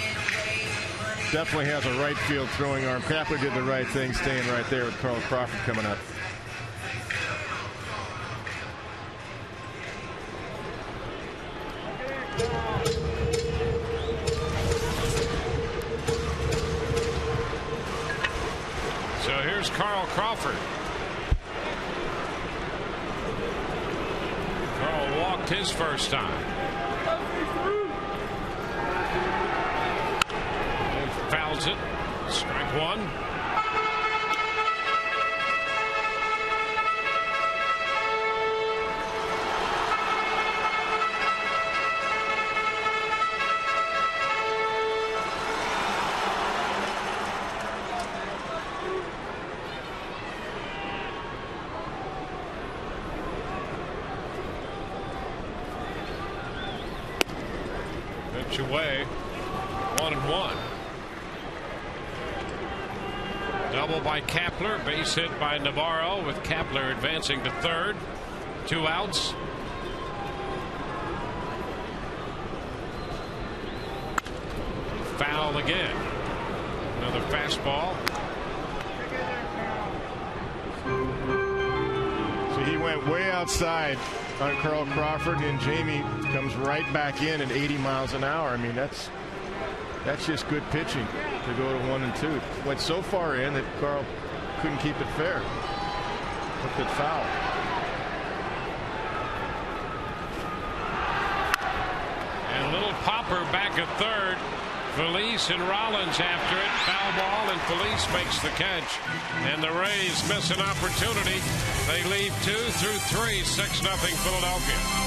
Definitely has a right field throwing arm. Kapler did the right thing, staying right there with Carl Crawford coming up. So here's Carl Crawford. Carl walked his first time. Fouls it. Strike one. Pitch away. 1-1. Double by Kapler, base hit by Navarro, with Kapler advancing to third. 2 outs. Foul again. Another fastball. So he went way outside on Carl Crawford, and Jamie comes right back in at 80 miles an hour. I mean, that's just good pitching to go to 1 and 2. Went so far in that Carl couldn't keep it fair. Looked at foul. And a little popper back at third. Felice and Rollins after it. Foul ball, and Felice makes the catch. And the Rays miss an opportunity. They lead 2 through 3, 6-0 Philadelphia.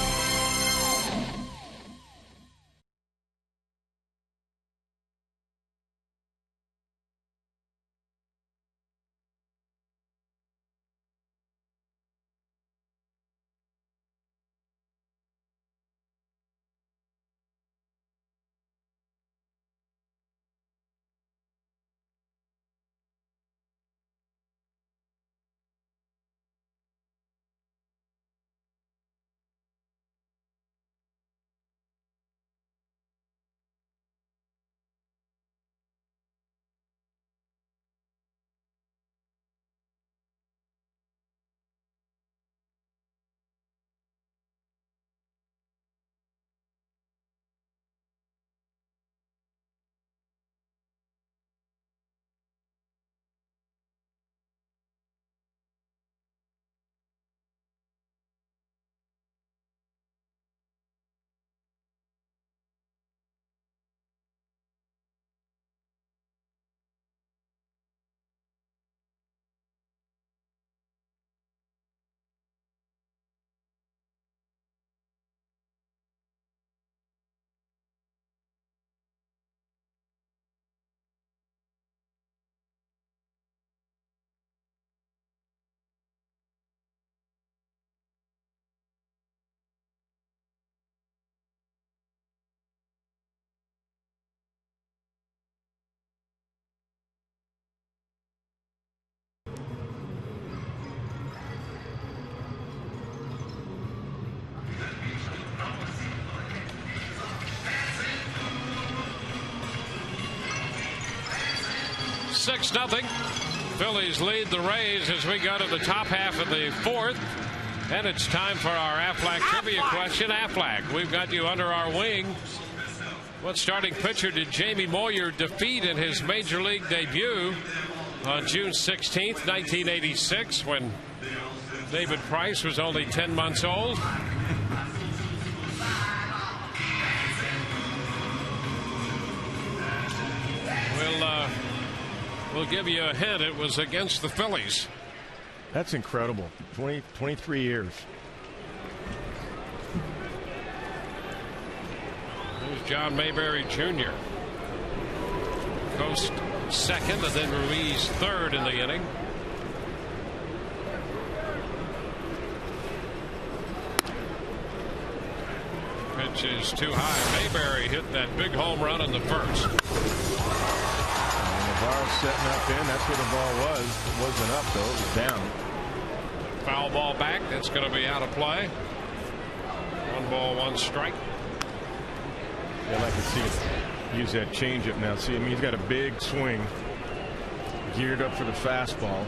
6-0. Phillies lead the Rays as we go to the top half of the fourth. And it's time for our Aflac trivia question. Aflac, we've got you under our wing. What starting pitcher did Jamie Moyer defeat in his major league debut on June 16th, 1986, when David Price was only 10 months old? We'll give you a hint. It was against the Phillies. That's incredible. 23 years. There's John Mayberry Jr. Coast second, and then Ruiz third in the inning. Pitch is too high. Mayberry hit that big home run in the first. Navarro setting up in. That's where the ball was. It wasn't up, though. It was down. Foul ball back. That's going to be out of play. 1 ball, 1 strike. Yeah, I'd like to see him use that changeup now. See, I mean, he's got a big swing. Geared up for the fastball.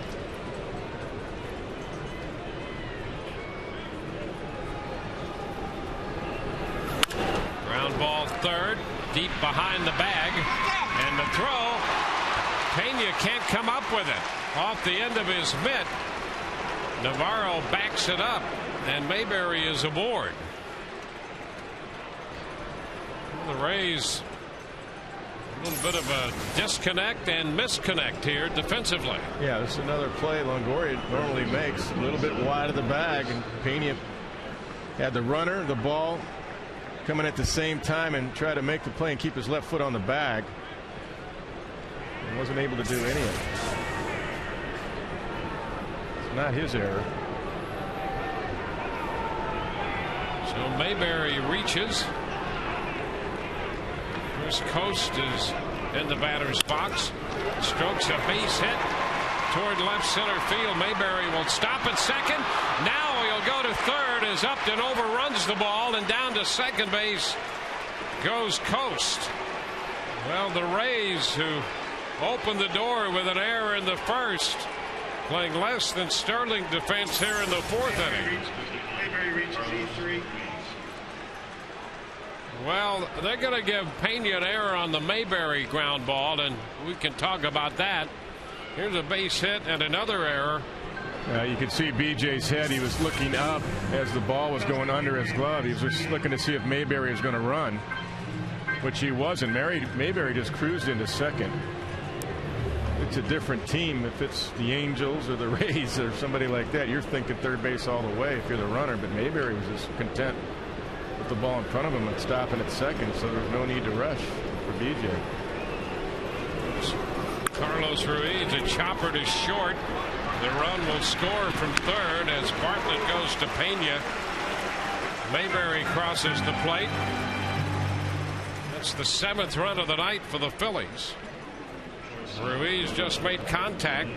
Ground ball third. Deep behind the bag. And the throw. Pena can't come up with it. Off the end of his mitt. Navarro backs it up, and Mayberry is aboard. The Rays, a little bit of a disconnect and misconnect here defensively. Yeah, this is another play Longoria normally makes. A little bit wide of the bag, and Pena had the runner, the ball coming at the same time, and try to make the play and keep his left foot on the bag. He wasn't able to do any of it. Not his error. So Mayberry reaches. Chris Coast is in the batter's box. Strokes a base hit toward left center field. Mayberry will stop at second. Now he'll go to third as Upton overruns the ball, and down to second base goes Coast. Well, the Rays, who opened the door with an error in the first, playing less than sterling defense here in the fourth inning. Well, they're going to give Pena an error on the Mayberry ground ball, and we can talk about that. Here's a base hit and another error. You could see BJ's head. He was looking up as the ball was going under his glove. He was just looking to see if Mayberry was going to run, which he wasn't. Mayberry just cruised into second. It's a different team. If it's the Angels or the Rays or somebody like that, you're thinking third base all the way if you're the runner. But Mayberry was just content with the ball in front of him and stopping at second, so there was no need to rush for BJ. Carlos Ruiz, a chopper to short. The run will score from third as Bartlett goes to Pena. Mayberry crosses the plate. That's the 7th run of the night for the Phillies. Ruiz just made contact.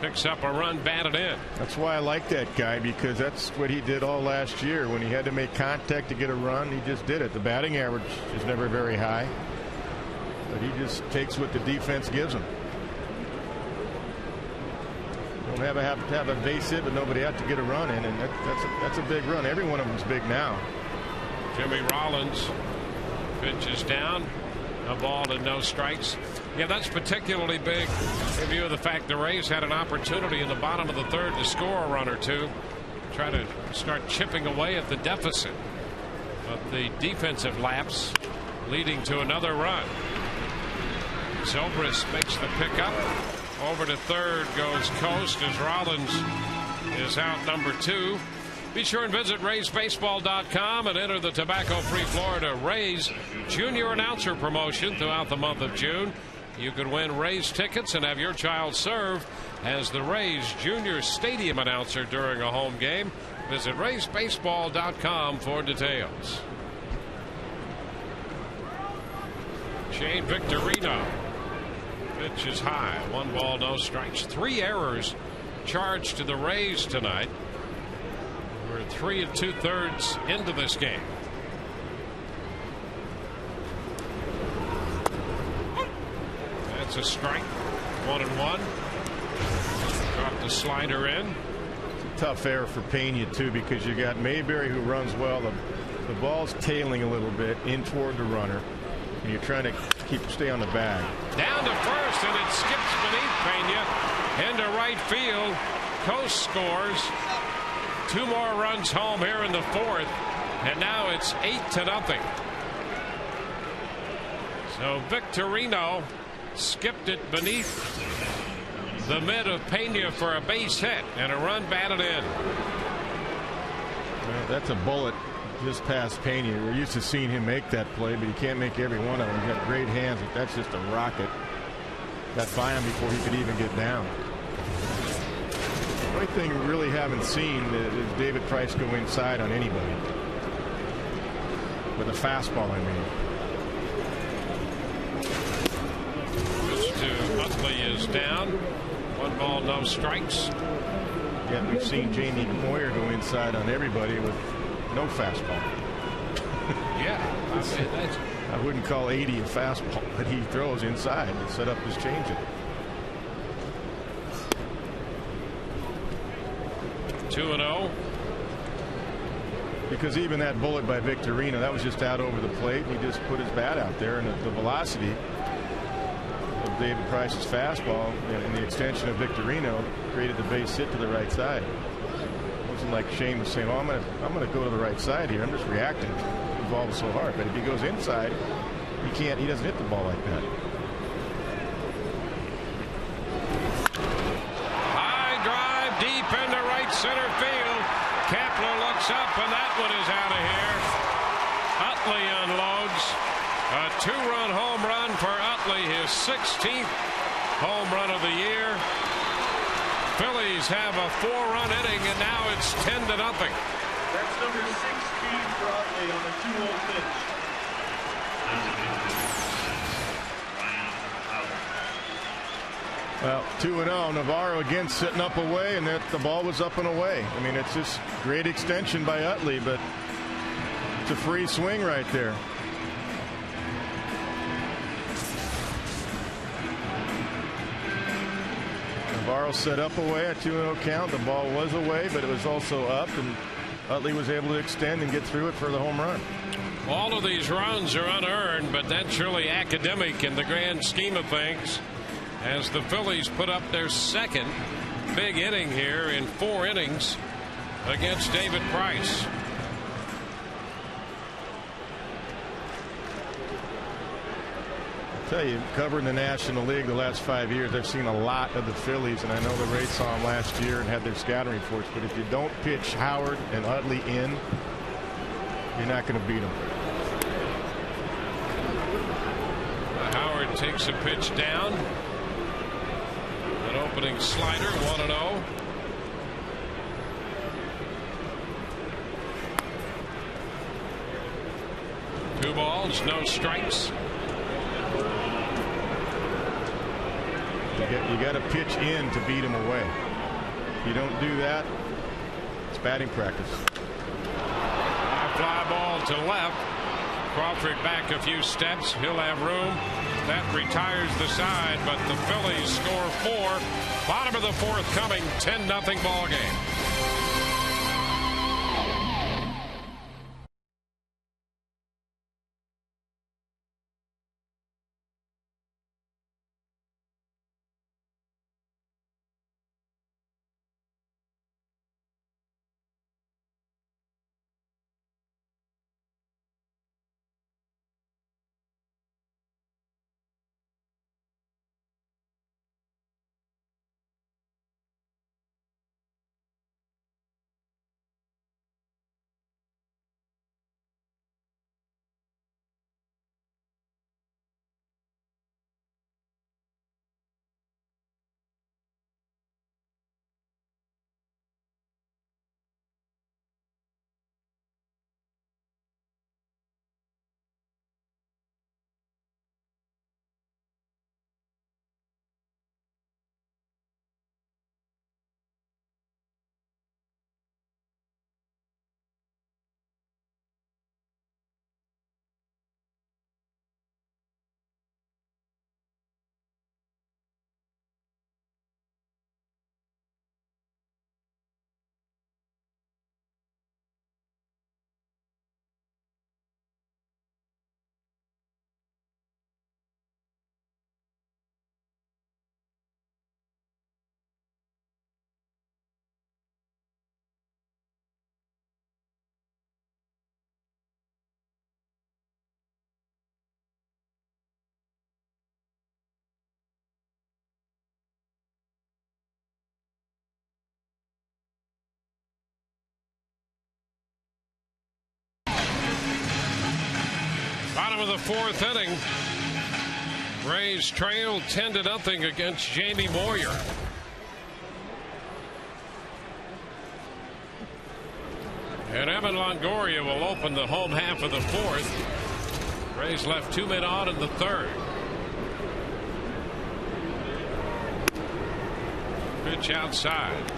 Picks up a run batted in. That's why I like that guy, because that's what he did all last year. When he had to make contact to get a run, he just did it. The batting average is never very high, but he just takes what the defense gives him. Don't have to have a base hit, but nobody out to get a run in, and that's a big run. Every one of them's big now. Jimmy Rollins pitches down. A ball and no strikes. Yeah, that's particularly big in view of the fact the Rays had an opportunity in the bottom of the third to score a run or two, try to start chipping away at the deficit. But the defensive lapse leading to another run. Zobrist makes the pickup. Over to third goes Coast as Rollins is out number 2. Be sure and visit RaysBaseball.com and enter the tobacco-free Florida Rays Junior Announcer promotion throughout the month of June. You could win Rays tickets and have your child serve as the Rays Junior Stadium announcer during a home game. Visit RaysBaseball.com for details. Shane Victorino. Pitch is high. 1 ball, no strikes. 3 errors charged to the Rays tonight. We're 3 2/3 into this game. That's a strike. 1-1. Drop the slider in. Tough error for Pena too, because you got Mayberry who runs well. The ball's tailing a little bit in toward the runner, and you're trying to stay on the bag. Down to first, and it skips beneath Pena into right field. Coast scores. 2 more runs home here in the 4th, and now it's 8-0. So Victorino skipped it beneath the mid of Pena for a base hit and a run batted in. Well, that's a bullet just past Pena. We're used to seeing him make that play, but he can't make every one of them. He's got great hands, but that's just a rocket. Got by him before he could even get down. The only thing we really haven't seen is David Price go inside on anybody. With a fastball, I mean. Pitch to Utley is down. 1 ball, no strikes. Yeah, we've seen Jamie Moyer go inside on everybody with no fastball. Yeah, I wouldn't call 80 a fastball, but he throws inside to set up his changeup. 2-0. Because even that bullet by Victorino, that was just out over the plate. He just put his bat out there, and the velocity of David Price's fastball and the extension of Victorino created the base hit to the right side. It wasn't like Shane was saying, "Oh, I'm gonna go to the right side here. I'm just reacting." The ball was so hard, but if he goes inside, he doesn't hit the ball like that. High drive deep into right center field. Kepler looks up, and that one is out of here. Utley unloads. A 2-run home run for Utley, his 16th home run of the year. Phillies have a 4-run inning, and now it's 10-0. That's number 16 for Utley on the 2-0 pitch. Well, 2-0. Navarro again sitting up away, and the ball was up and away. I mean, it's just great extension by Utley, but it's a free swing right there. Navarro set up away at 2-0 count. The ball was away, but it was also up, and Utley was able to extend and get through it for the home run. All of these runs are unearned, but that's really academic in the grand scheme of things, as the Phillies put up their 2nd big inning here in 4 innings against David Price. I'll tell you, covering the National League the last 5 years, I've seen a lot of the Phillies, and I know the Rays saw them last year and had their scouting reports, but if you don't pitch Howard and Utley in, you're not going to beat them. Howard takes a pitch down. An opening slider, 1-0. Two balls, no strikes. You got to pitch in to beat him away. If you don't do that, it's batting practice. Fly ball to left. Crawford back a few steps. He'll have room. That retires the side, but the Phillies score 4. Bottom of the 4th coming. 10-0 ball game. Bottom of the fourth inning. Rays trail 10-0 against Jamie Moyer. And Evan Longoria will open the home half of the fourth. Rays left 2 men on in the third. Pitch outside.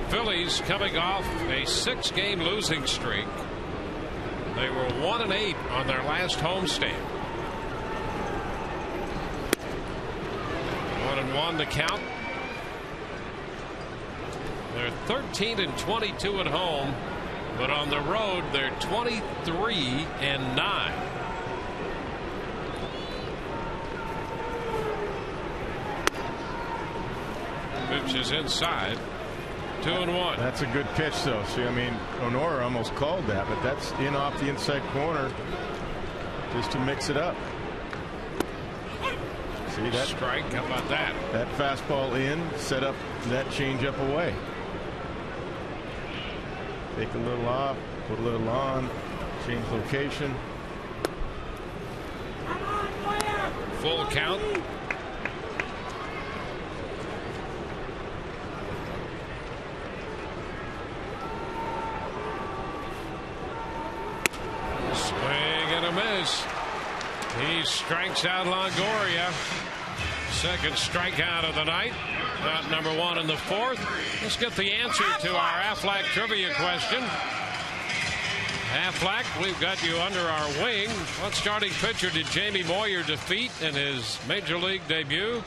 Phillies coming off a 6-game losing streak. They were 1-8 on their last homestand. 1-1 the count. They're 13-22 at home, but on the road they're 23-9. Pitch is inside. 2-1. That's a good pitch, though. See, I mean, Honora almost called that, but that's in off the inside corner just to mix it up. See that strike? How about that? That fastball in, set up that changeup away. Take a little off, put a little on, change location. Full count. He strikes out Longoria. Second strikeout of the night. Out number 1 in the fourth. Let's get the answer to our Aflac trivia question. Aflac, we've got you under our wing. What starting pitcher did Jamie Moyer defeat in his major league debut?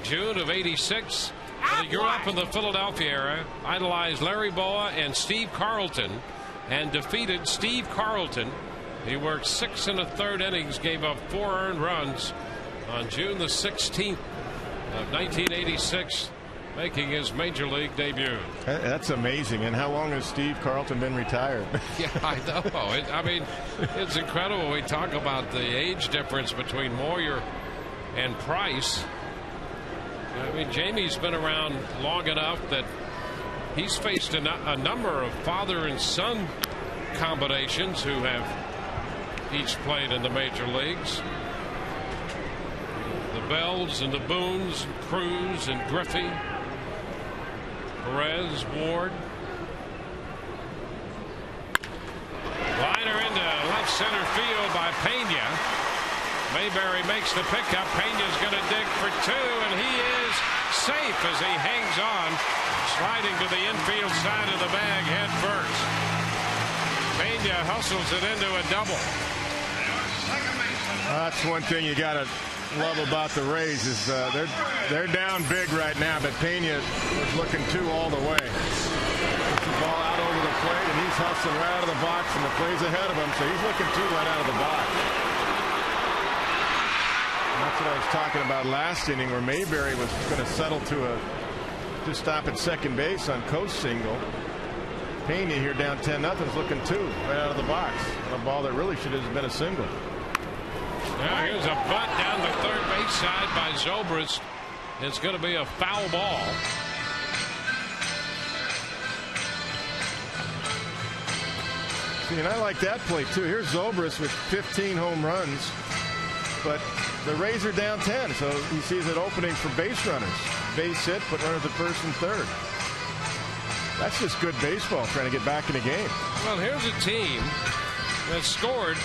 June of '86. He grew up in the Philadelphia area, idolized Larry Bowa and Steve Carlton, and defeated Steve Carlton. He worked 6 1/3 innings, gave up 4 earned runs on June the 16th of 1986, making his major league debut. That's amazing. And how long has Steve Carlton been retired? Yeah, I know. I mean, it's incredible. We talk about the age difference between Moyer and Price. I mean, Jamie's been around long enough that he's faced a number of father and son combinations who have each played in the major leagues. The Bells and the Boones, and Cruz and Griffey, Perez, Ward. Liner into left center field by Pena. Mayberry makes the pickup. Pena's going to dig for 2, and he is safe as he hangs on, sliding to the infield side of the bag head first. Pena hustles it into a double. That's one thing you got to love about the Rays is they're down big right now, but Pena was looking 2 all the way. Puts the ball out over the plate, and he's hustling right out of the box, and the play's ahead of him, so he's looking 2 right out of the box. And that's what I was talking about last inning, where Mayberry was going to settle to stop at second base on coast single. Pena here down 10-0 is looking 2 right out of the box on a ball that really should have been a single. Now here's a bunt down the third base side by Zobrist. It's going to be a foul ball. See, and I like that play too. Here's Zobrist with 15 home runs, but the Rays are down 10, so he sees an opening for base runners. Base hit, put runners at first and third. That's just good baseball, trying to get back in the game. Well, here's a team that scored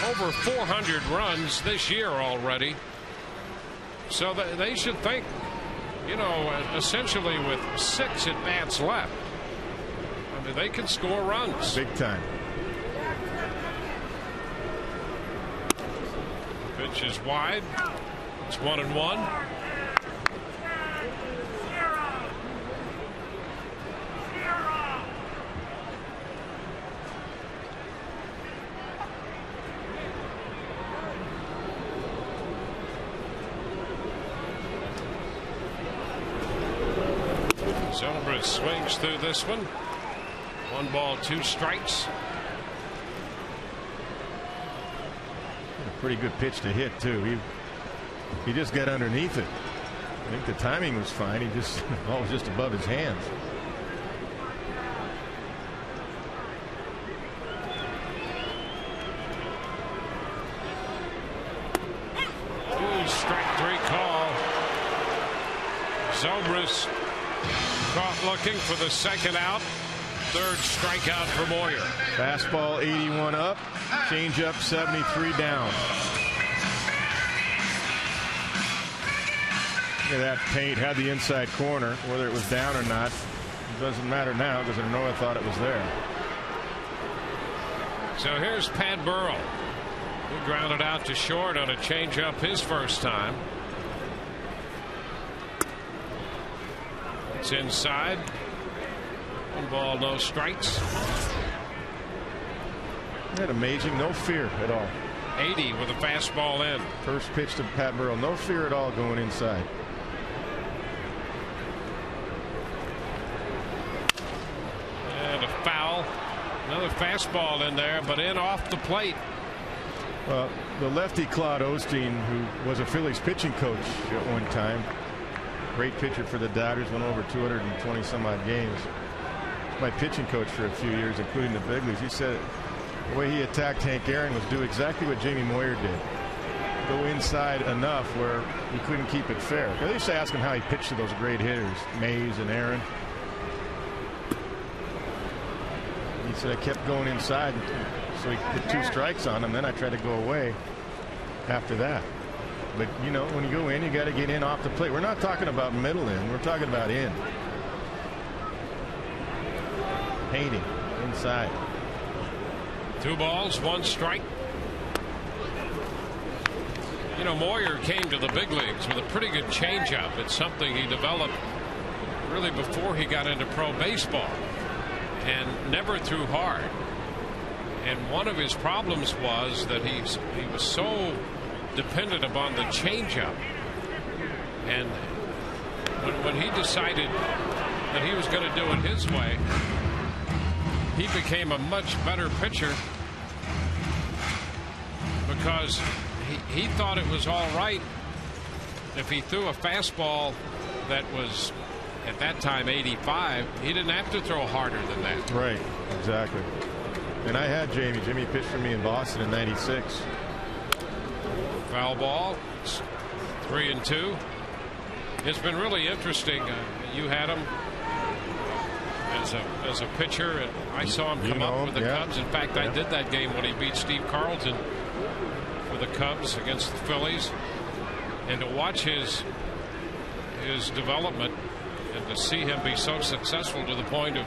over 400 runs this year already. So they should think, you know, essentially with 6 at-bats left, I mean, they can score runs. Big time. Pitch is wide. It's 1-1. Zobrist swings through this one. 1 ball, 2 strikes. A pretty good pitch to hit too. He just got underneath it. I think the timing was fine. The ball was just above his hands. caught looking for the second out. Third strikeout for Moyer. Fastball 81 up, changeup 73 down. Look at that paint, had the inside corner. Whether it was down or not, it doesn't matter now because Noah thought it was there. So here's Pat Burrell. He grounded out to short on a changeup his first time. It's inside. 1 ball, no strikes. Isn't that amazing? No fear at all. 80 with a fastball in. First pitch to Pat Burrell. No fear at all going inside. And a foul. Another fastball in there, but in off the plate. Well, the lefty Claude Osteen, who was a Phillies pitching coach at one time, great pitcher for the Dodgers, went over 220 some odd games. My pitching coach for a few years, including the big leagues. He said the way he attacked Hank Aaron was do exactly what Jamie Moyer did. Go inside enough where he couldn't keep it fair. They used to ask him how he pitched to those great hitters, Mays and Aaron. He said, I kept going inside, so he put 2 strikes on him. Then I tried to go away after that. But, you know, when you go in, you got to get in off the plate. We're not talking about middle in. We're talking about in. Painting inside. 2 balls, 1 strike. You know, Moyer came to the big leagues with a pretty good changeup. It's something he developed really before he got into pro baseball, and never threw hard. And one of his problems was that he was so dependent upon the changeup. And when he decided that he was going to do it his way, he became a much better pitcher because he thought it was all right if he threw a fastball that was at that time 85. He didn't have to throw harder than that. Right, exactly. And I had Jamie. Jimmy pitched for me in Boston in '96. Foul ball. It's 3-2. It's been really interesting. You had him as a pitcher, and I saw him come up with the Cubs. In fact, I did that game when he beat Steve Carlton for the Cubs against the Phillies. And to watch his development and to see him be so successful to the point of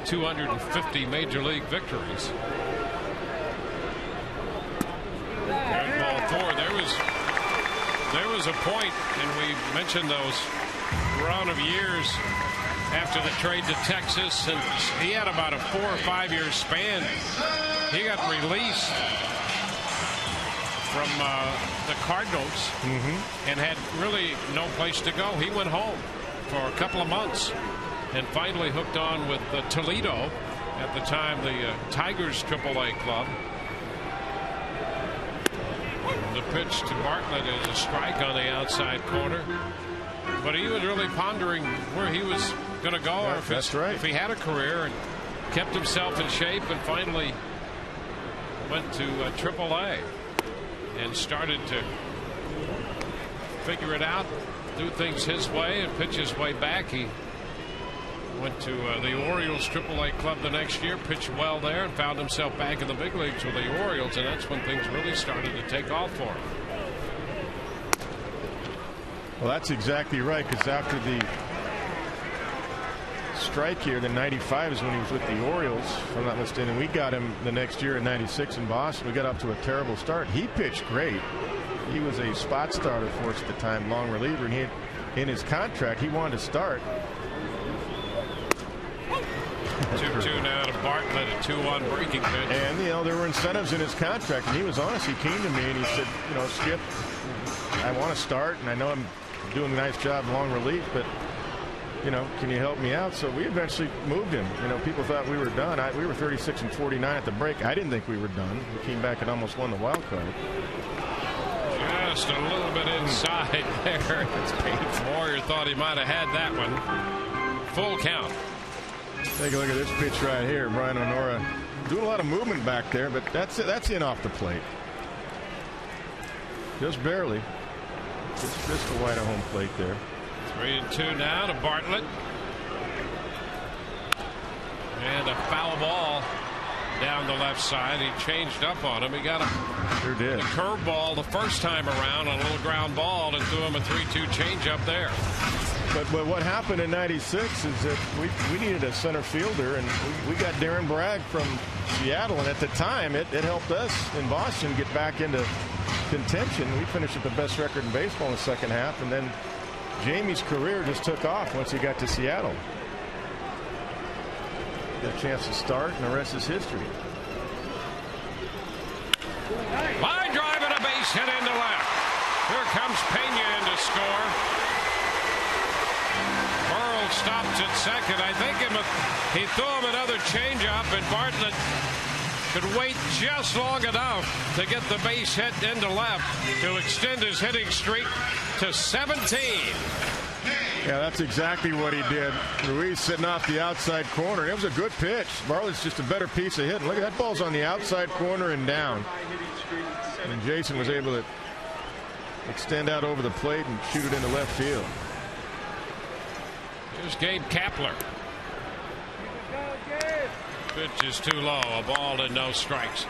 250 major league victories. And ball 4. There was a point, and we mentioned those run of years after the trade to Texas, and he had about a 4 or 5 year span. He got released from the Cardinals and had really no place to go. He went home for a couple of months and finally hooked on with Toledo, at the time the Tigers AAA club. The pitch to Bartlett is a strike on the outside corner, but he was really pondering where he was going to go, or if he had a career, and kept himself in shape and finally went to AAA and started to figure it out, do things his way, and pitch his way back. He went to the Orioles AAA club the next year, pitched well there, and found himself back in the big leagues with the Orioles, and that's when things really started to take off for him. Well, that's exactly right, because after the strike year, the '95 is when he was with the Orioles, if I'm not mistaken. We got him the next year in '96 in Boston. We got up to a terrible start. He pitched great. He was a spot starter for us at the time, long reliever, and he had, in his contract, he wanted to start. 2-2 now to Bartlett, a 2-1 breaking pitch. And, you know, there were incentives in his contract, and he was honest. He came to me and he said, you know, Skip, I want to start, and I know I'm doing a nice job long relief, but, you know, can you help me out? So we eventually moved him. You know, people thought we were done. We were 36-49 at the break. I didn't think we were done. We came back and almost won the wild card. Just a little bit inside there. Moyer thought he might have had that one. Full count. Take a look at this pitch right here. Brian Honora doing a lot of movement back there, but that's in off the plate. Just barely. Just wide of home plate there. 3-2 now to Bartlett. And a foul ball down the left side. He changed up on him. He got a curveball the first time around on a little ground ball and threw him a 3-2 changeup there. But what happened in '96 is that we needed a center fielder, and we got Darren Bragg from Seattle, and at the time it helped us in Boston get back into contention. We finished with the best record in baseball in the second half, and then Jamie's career just took off once he got to Seattle. Got a chance to start, and the rest is history. Line drive and a base hit into left. Here comes Pena in to score. Burrell stops at second. I think he threw him another changeup, and Bartlett could wait just long enough to get the base hit into left to extend his hitting streak to 17. Yeah, that's exactly what he did. Ruiz sitting off the outside corner. It was a good pitch. Bartlett's just a better piece of hitting. Look at that, ball's on the outside corner and down. And Jason was able to extend out over the plate and shoot it into left field. Here's Gabe Kapler. Pitch is too low. A ball and no strikes.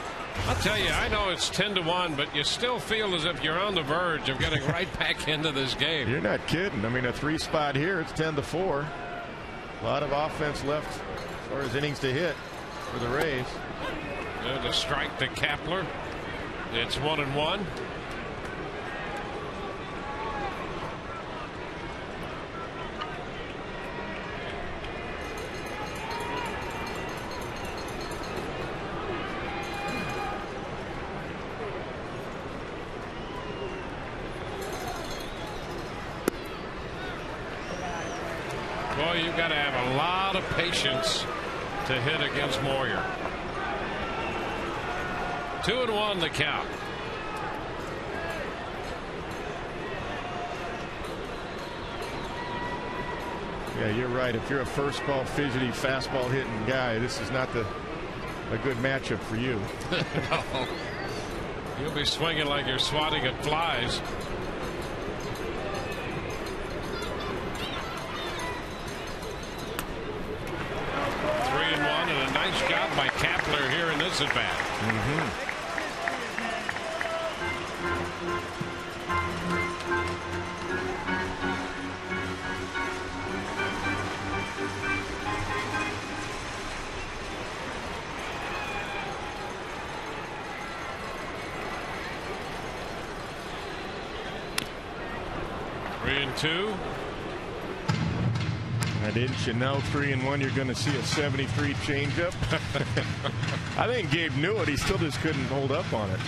I'll tell you, I know it's 10-1, but you still feel as if you're on the verge of getting right back into this game. You're not kidding. I mean, a 3-spot here, it's 10-4. A lot of offense left as far as innings to hit for the Rays. There's a strike to Kapler. It's 1-1. Boy, you've got to have a lot of patience to hit against Moyer. 2-1 the count. Yeah, you're right. If you're a first ball fidgety fastball hitting guy, this is not a good matchup for you. No. You'll be swinging like you're swatting at flies. Nice job by Kapler here in this at bat. 3-2. Now, didn't you know 3-1 you're going to see a 73 changeup? I think Gabe knew it. He still just couldn't hold up on it.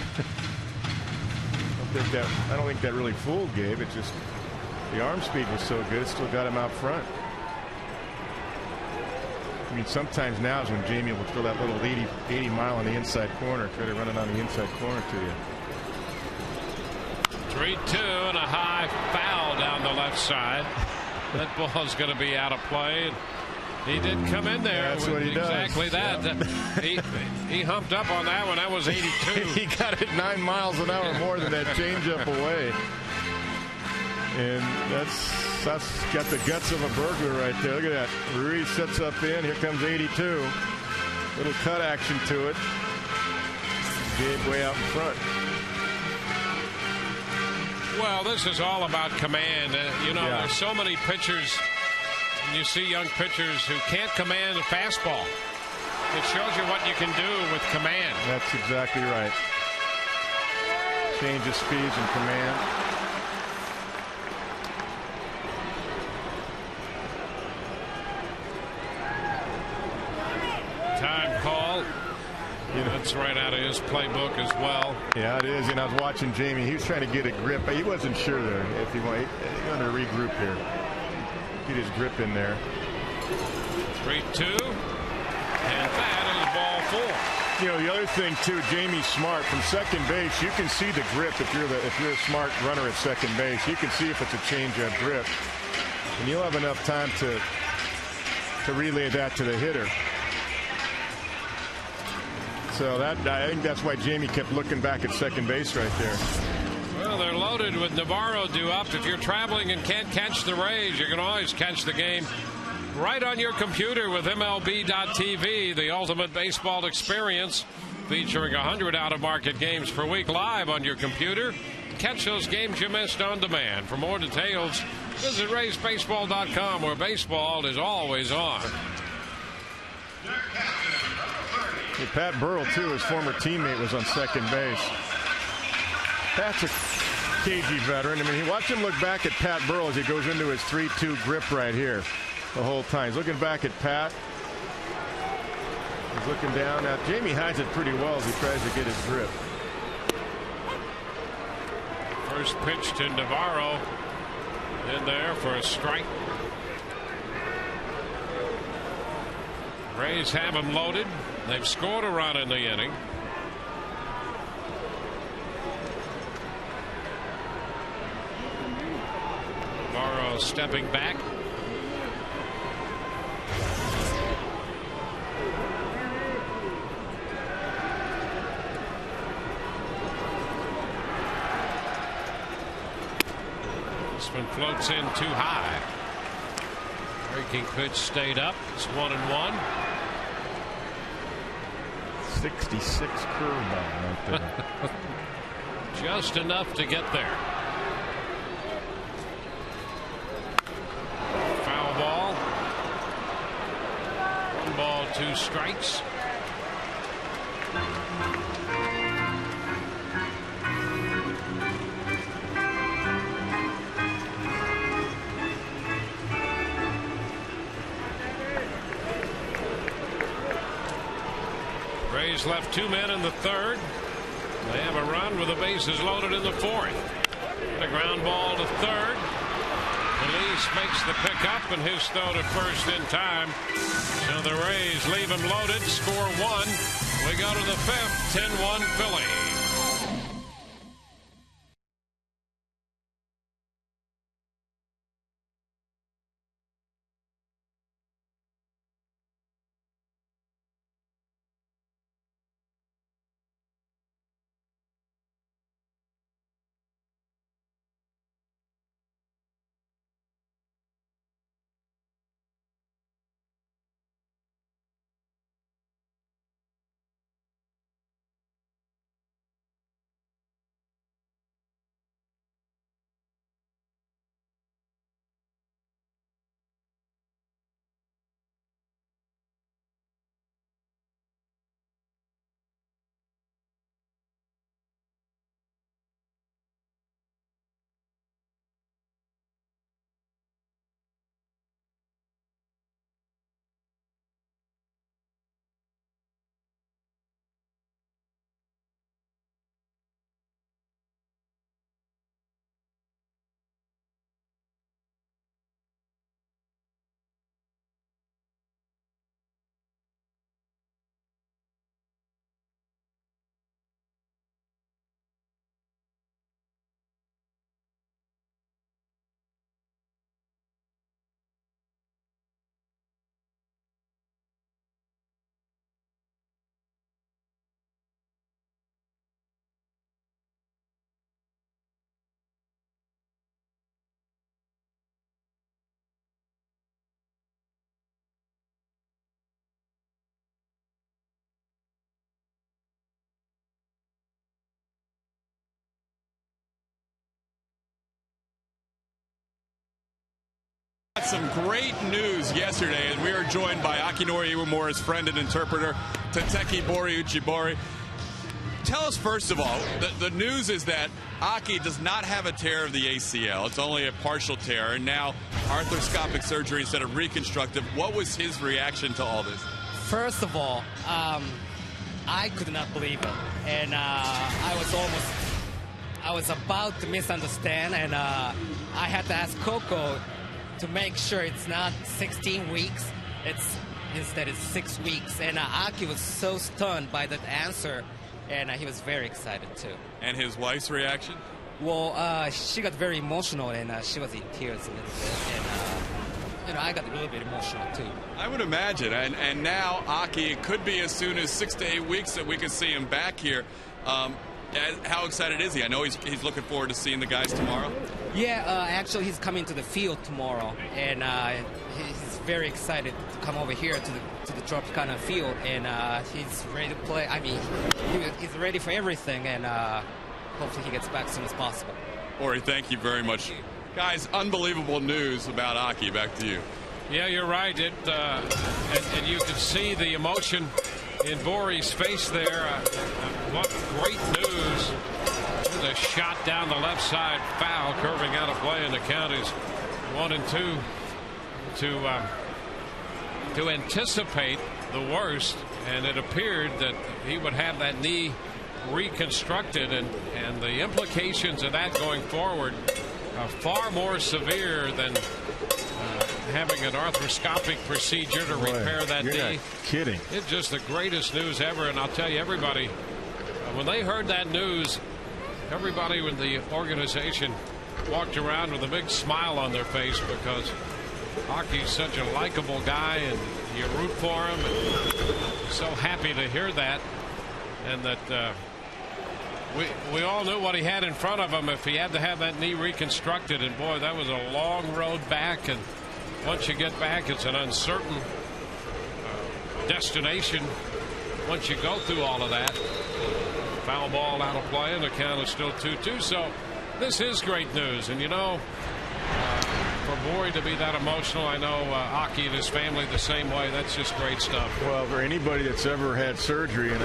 I don't think that really fooled Gabe. It's just the arm speed was so good, it still got him out front. I mean, sometimes now is when Jamie will throw that little 80 mile on the inside corner, try to run it on the inside corner to you. 3-2 and a high foul down the left side. That ball's going to be out of play. He did come in there. That's what he exactly does. That. Yeah. He humped up on that one. That was 82. He got it 9 miles an hour more than that changeup away. And that's got the guts of a burglar right there. Look at that. Ruiz sets up in. Here comes 82. Little cut action to it. Gabe way out in front. Well, this is all about command. There's so many pitchers, and you see young pitchers who can't command a fastball. It shows you what you can do with command. That's exactly right. Change of speeds and command. Time call. That's right out of his playbook as well. Yeah, it is. And I was watching Jamie. He was trying to get a grip. He wasn't sure there if he wanted to regroup here. Get his grip in there. 3-2. And that is ball 4. The other thing too, Jamie's smart from second base. You can see the grip if you're a smart runner at second base. You can see if it's a change-up grip, and you'll have enough time to relay that to the hitter. So I think that's why Jamie kept looking back at second base right there. Well, they're loaded with Navarro due up. If you're traveling and can't catch the Rays, you can always catch the game right on your computer with MLB.TV, the ultimate baseball experience, featuring 100 out-of-market games per week live on your computer. Catch those games you missed on demand. For more details, visit RaysBaseball.com, where baseball is always on. Hey, Pat Burrell, too, his former teammate, was on second base. Pat's a cagey veteran. I mean, watch him look back at Pat Burrell as he goes into his 3-2 grip right here the whole time. He's looking back at Pat. He's looking down. Now, Jamie hides it pretty well as he tries to get his grip. First pitch to Navarro. In there for a strike. Rays have him loaded. They've scored a run in the inning. Navarro stepping back. This one floats in too high. Breaking pitch stayed up. It's 1-1. 66 curveball right there. Just enough to get there. Foul ball. 1 ball, 2 strikes. Rays left 2 men in the third. They have a run with the bases loaded in the fourth. The ground ball to third. Feliz makes the pickup, and his throw to first in time. So the Rays leave him loaded, score 1. We go to the fifth, 10-1 Philly. Some great news yesterday as we were joined by Akinori Iwamora's friend and interpreter, Tateki Bori. Tell us, first of all, the news is that Aki does not have a tear of the ACL. It's only a partial tear, and now arthroscopic surgery instead of reconstructive. What was his reaction to all this? First of all, I could not believe it, and I was about to misunderstand, and I had to ask Coco to make sure it's not 16 weeks. Instead it's 6 weeks. And Aki was so stunned by that answer, and he was very excited too. And his wife's reaction? Well, she got very emotional, and she was in tears a little bit. And I got a little bit emotional too. I would imagine. And now Aki, it could be as soon as 6 to 8 weeks that we can see him back here. How excited is he? I know he's looking forward to seeing the guys tomorrow. Yeah, actually he's coming to the field tomorrow, and he's very excited to come over here to the Tropicana field, and he's ready to play. I mean, he's ready for everything, and hopefully he gets back as soon as possible. Ori, thank you very much. Guys, unbelievable news about Aki. Back to you. Yeah, you're right. And you can see the emotion in Bori's face there. What great news. There's a shot down the left side, foul, curving out of play, and the count is 1-2 to anticipate the worst, and it appeared that he would have that knee reconstructed, and the implications of that going forward are far more severe than having an arthroscopic procedure to repair that knee. You're not kidding. It's just the greatest news ever, and I'll tell you, everybody, when they heard that news, everybody in the organization walked around with a big smile on their face, because Aki's such a likable guy, and you root for him, and so happy to hear that, and that we all knew what he had in front of him if he had to have that knee reconstructed, and boy, that was a long road back, and once you get back, it's an uncertain destination once you go through all of that. Foul ball out of play, and the count is still 2-2. So this is great news, and you know, for Bori to be that emotional, I know Aki and his family the same way. That's just great stuff. Well, for anybody that's ever had surgery, and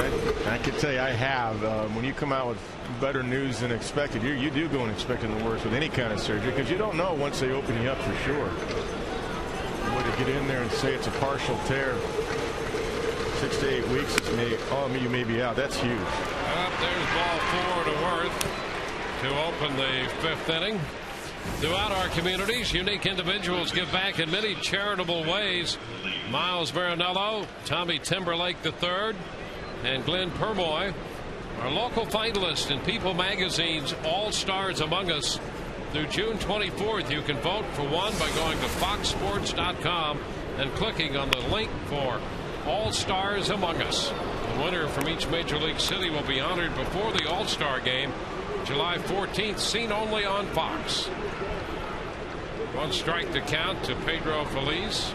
I can tell you I have, when you come out with better news than expected, you do go and expecting the worst with any kind of surgery, because you don't know once they open you up for sure. To get in there and say it's a partial tear, 6 to 8 weeks, you may be out. That's huge. There's ball 4 to Worth to open the 5th inning. Throughout our communities, unique individuals give back in many charitable ways. Miles Marinello, Tommy Timberlake III, and Glenn Permoy are local finalists in People Magazine's All Stars Among Us. Through June 24th, you can vote for one by going to foxsports.com and clicking on the link for All Stars Among Us. The winner from each Major League city will be honored before the All-Star Game, July 14th, seen only on Fox. One strike to count to Pedro Feliz.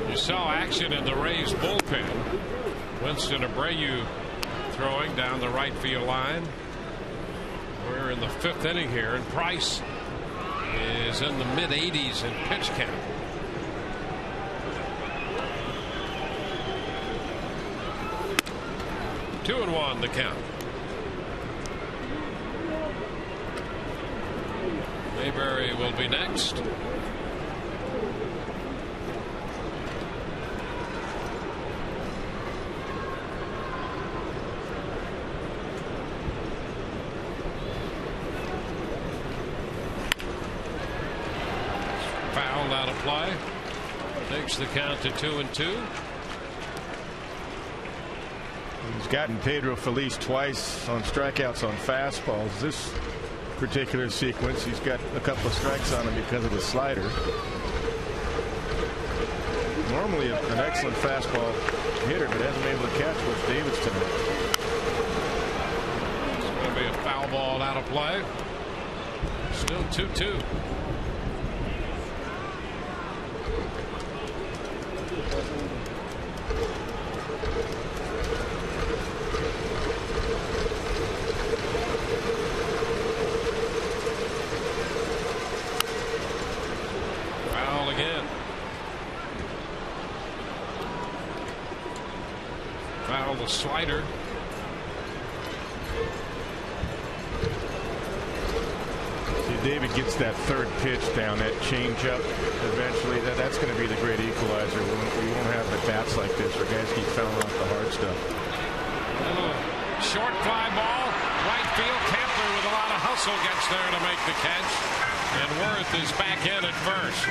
You saw action in the Rays bullpen. Winston Abreu throwing down the right field line. We're in the 5th inning here, and Price is in the mid-80s in pitch count. Two and one the count. Mayberry will be next. Fouled out of play. Takes the count to 2-2. He's gotten Pedro Feliz twice on strikeouts on fastballs. This particular sequence, he's got a couple of strikes on him because of the slider. Normally an excellent fastball hitter, but hasn't been able to catch with Davids tonight. It's going to be a foul ball out of play. Still 2-2. The slider. See, David gets that third pitch down, that changeup. Eventually, that's going to be the great equalizer. We won't have the bats like this where guys keep fouling off the hard stuff. Short fly ball, right field. Kepler with a lot of hustle gets there to make the catch, and Worth is back in at first.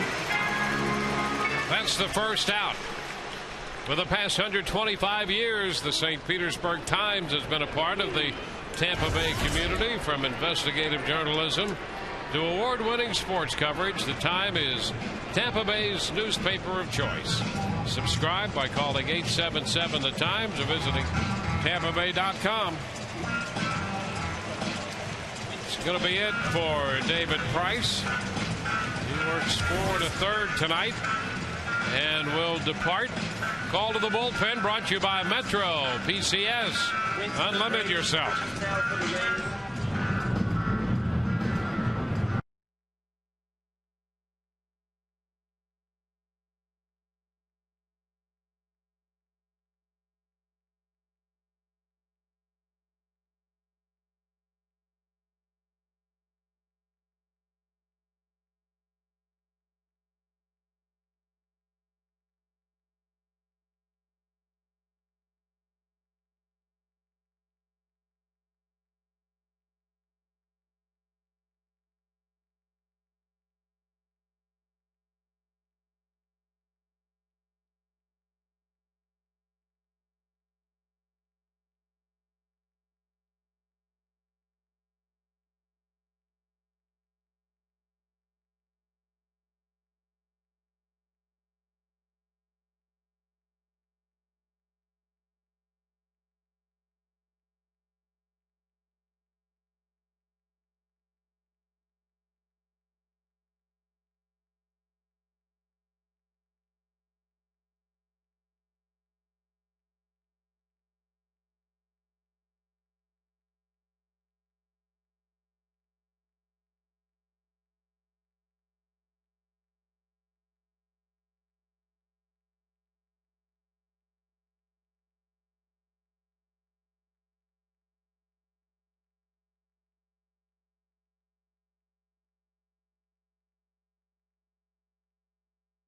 That's the first out. For the past 125 years, the St. Petersburg Times has been a part of the Tampa Bay community. From investigative journalism to award-winning sports coverage, the Time is Tampa Bay's newspaper of choice. Subscribe by calling 877 The Times or visiting TampaBay.com. going to be it for David Price. He works 4 1/3 tonight and will depart. Call to the bullpen brought to you by Metro PCS. Unlimit yourself.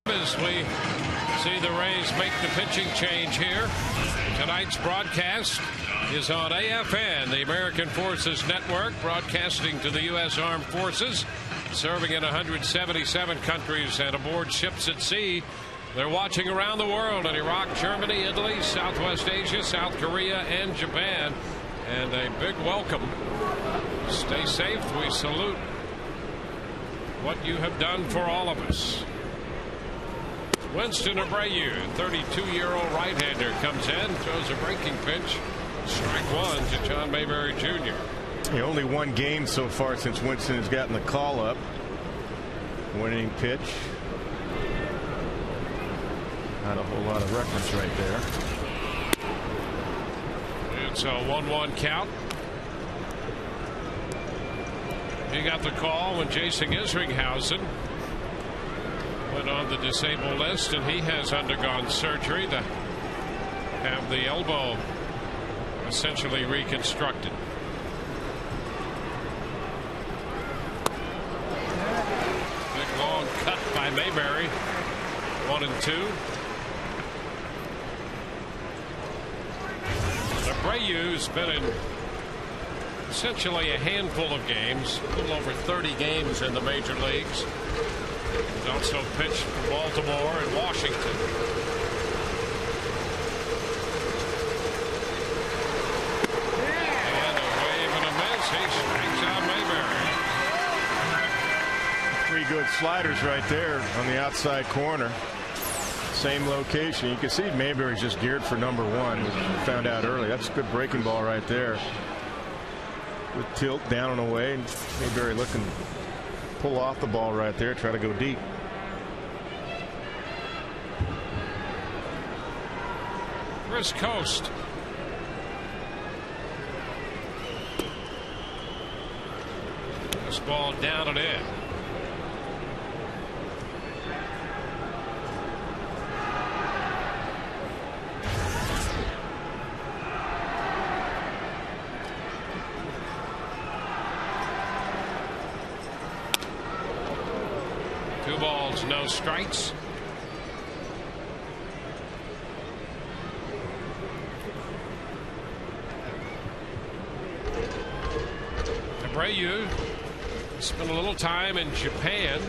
As we see the Rays make the pitching change here, tonight's broadcast is on AFN, the American Forces Network, broadcasting to the U.S. Armed Forces, serving in 177 countries and aboard ships at sea. They're watching around the world in Iraq, Germany, Italy, Southwest Asia, South Korea, and Japan. And a big welcome. Stay safe. We salute what you have done for all of us. Winston Abreu, 32-year-old right-hander, comes in, throws a breaking pitch. Strike one to John Mayberry Jr. Only one game so far since Winston has gotten the call up. Winning pitch. Not a whole lot of reference right there. It's a 1-1 count. He got the call when Jason Isringhausen went on the disabled list, and he has undergone surgery to have the elbow essentially reconstructed. Big long cut by Mayberry. 1-2. Abreu's been in essentially a handful of games, a little over 30 games in the major leagues. He's also pitched for Baltimore and Washington. And a wave and a miss. He strikes out Mayberry. 3 good sliders right there on the outside corner. Same location. You can see Mayberry's just geared for number 1. We found out early. That's a good breaking ball right there. With tilt down and away. And Mayberry looking to pull off the ball right there, try to go deep. Chris Coast. This ball down and in. Two balls, no strikes. Abreu spent a little time in Japan.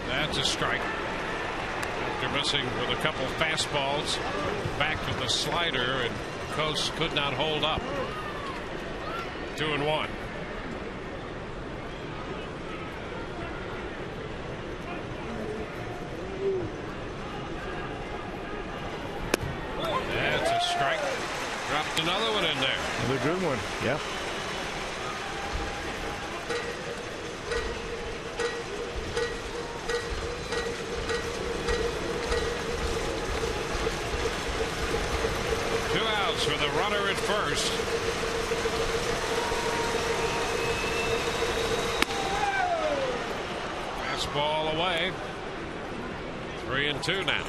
That's a strike. After missing with a couple fastballs, back to the slider, and Coast could not hold up. 2-1. Dropped another one in there. Another good one. Yep. For the runner at first. Fastball away. 3-2 now.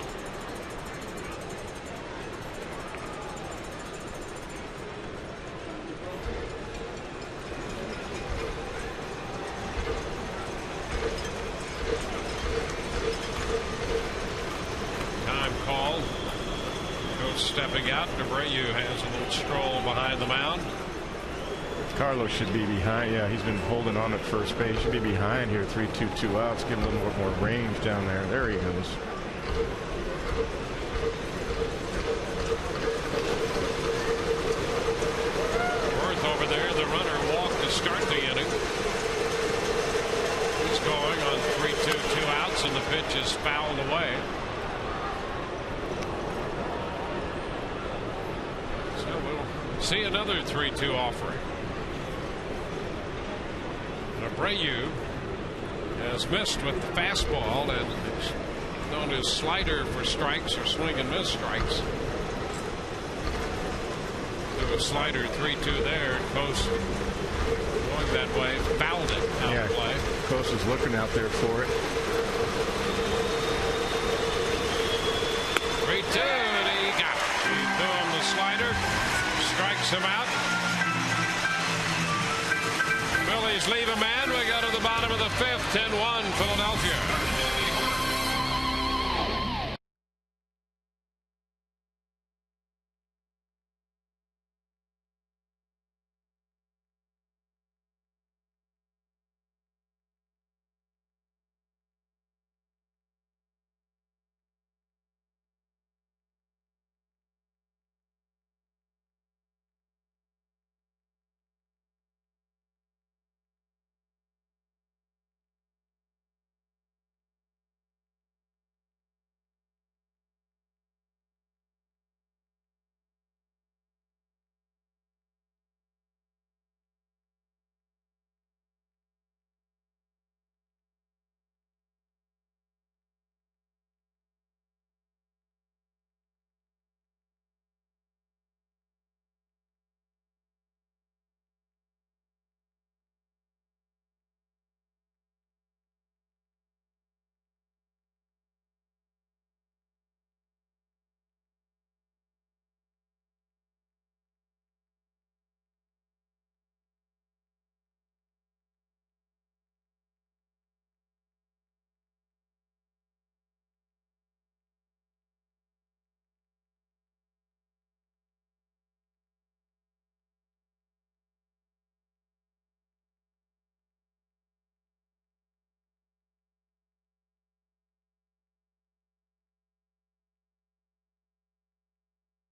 Time called. Stepping out, Abreu has a little stroll behind the mound. Carlos should be behind. Yeah, he's been holding on at first base. Should be behind here. 3-2, 2 outs. Give him a little more range down there. There he goes. Worth over there. The runner walked to start the inning. He's going on 3-2, 2 outs, and the pitch is fouled away. See another 3-2 offering. Abreu has missed with the fastball and it's known as slider for strikes or swing and miss strikes. So a slider 3-2 there. Coast going that way, fouled it out of play. Coast is looking out there for it. 3-2 and he got it. He threw him the slider. Strikes him out. Phillies leave a man. We go to the bottom of the fifth. 10-1 Philadelphia.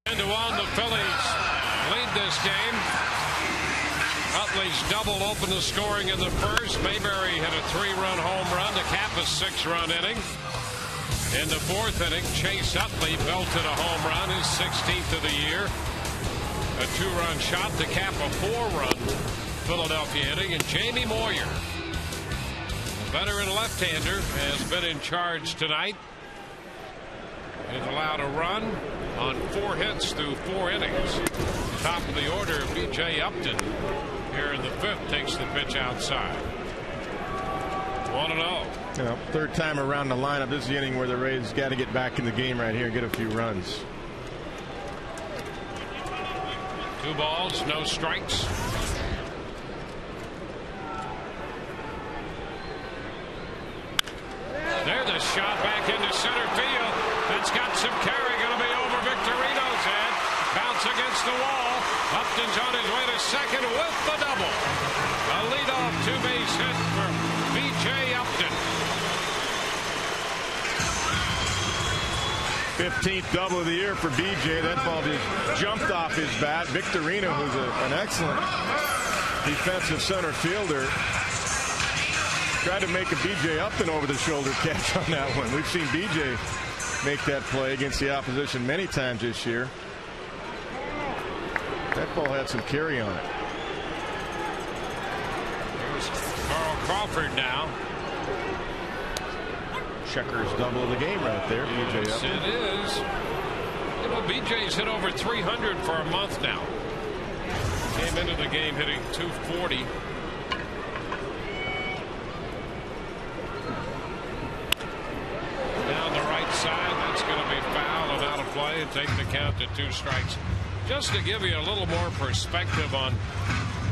To one, the Phillies lead this game. Utley's double opened the scoring in the first. Mayberry hit a 3-run home run to cap a 6-run inning. In the fourth inning, Chase Utley belted a home run, his 16th of the year. A 2-run shot to cap a 4-run Philadelphia inning. And Jamie Moyer, the veteran left-hander, has been in charge tonight. He's allowed a run on 4 hits through 4 innings. Top of the order, B.J. Upton here in the 5th takes the pitch outside. 1-0. Third time around the lineup. This is the inning where the Rays got to get back in the game right here and get a few runs. 2 balls, no strikes. There's a shot back into center field. That's got some carry. Going to be over Victorino's head. Bounce against the wall. Upton's on his way to second with the double. A leadoff 2-base hit for B.J. Upton. 15th double of the year for B.J. That ball just jumped off his bat. Victorino, who's an excellent defensive center fielder, tried to make a B.J. Upton over-the-shoulder catch on that one. We've seen B.J. make that play against the opposition many times this year. That ball had some carry on it. Here's Carl Crawford now. Checkers double of the game right there. BJ Yes, Upton. it is. You know, BJ's hit over 300 for a month now. Came into the game hitting 240. Down the right side, that's going to be foul and out of play and take the count to 2 strikes. Just to give you a little more perspective on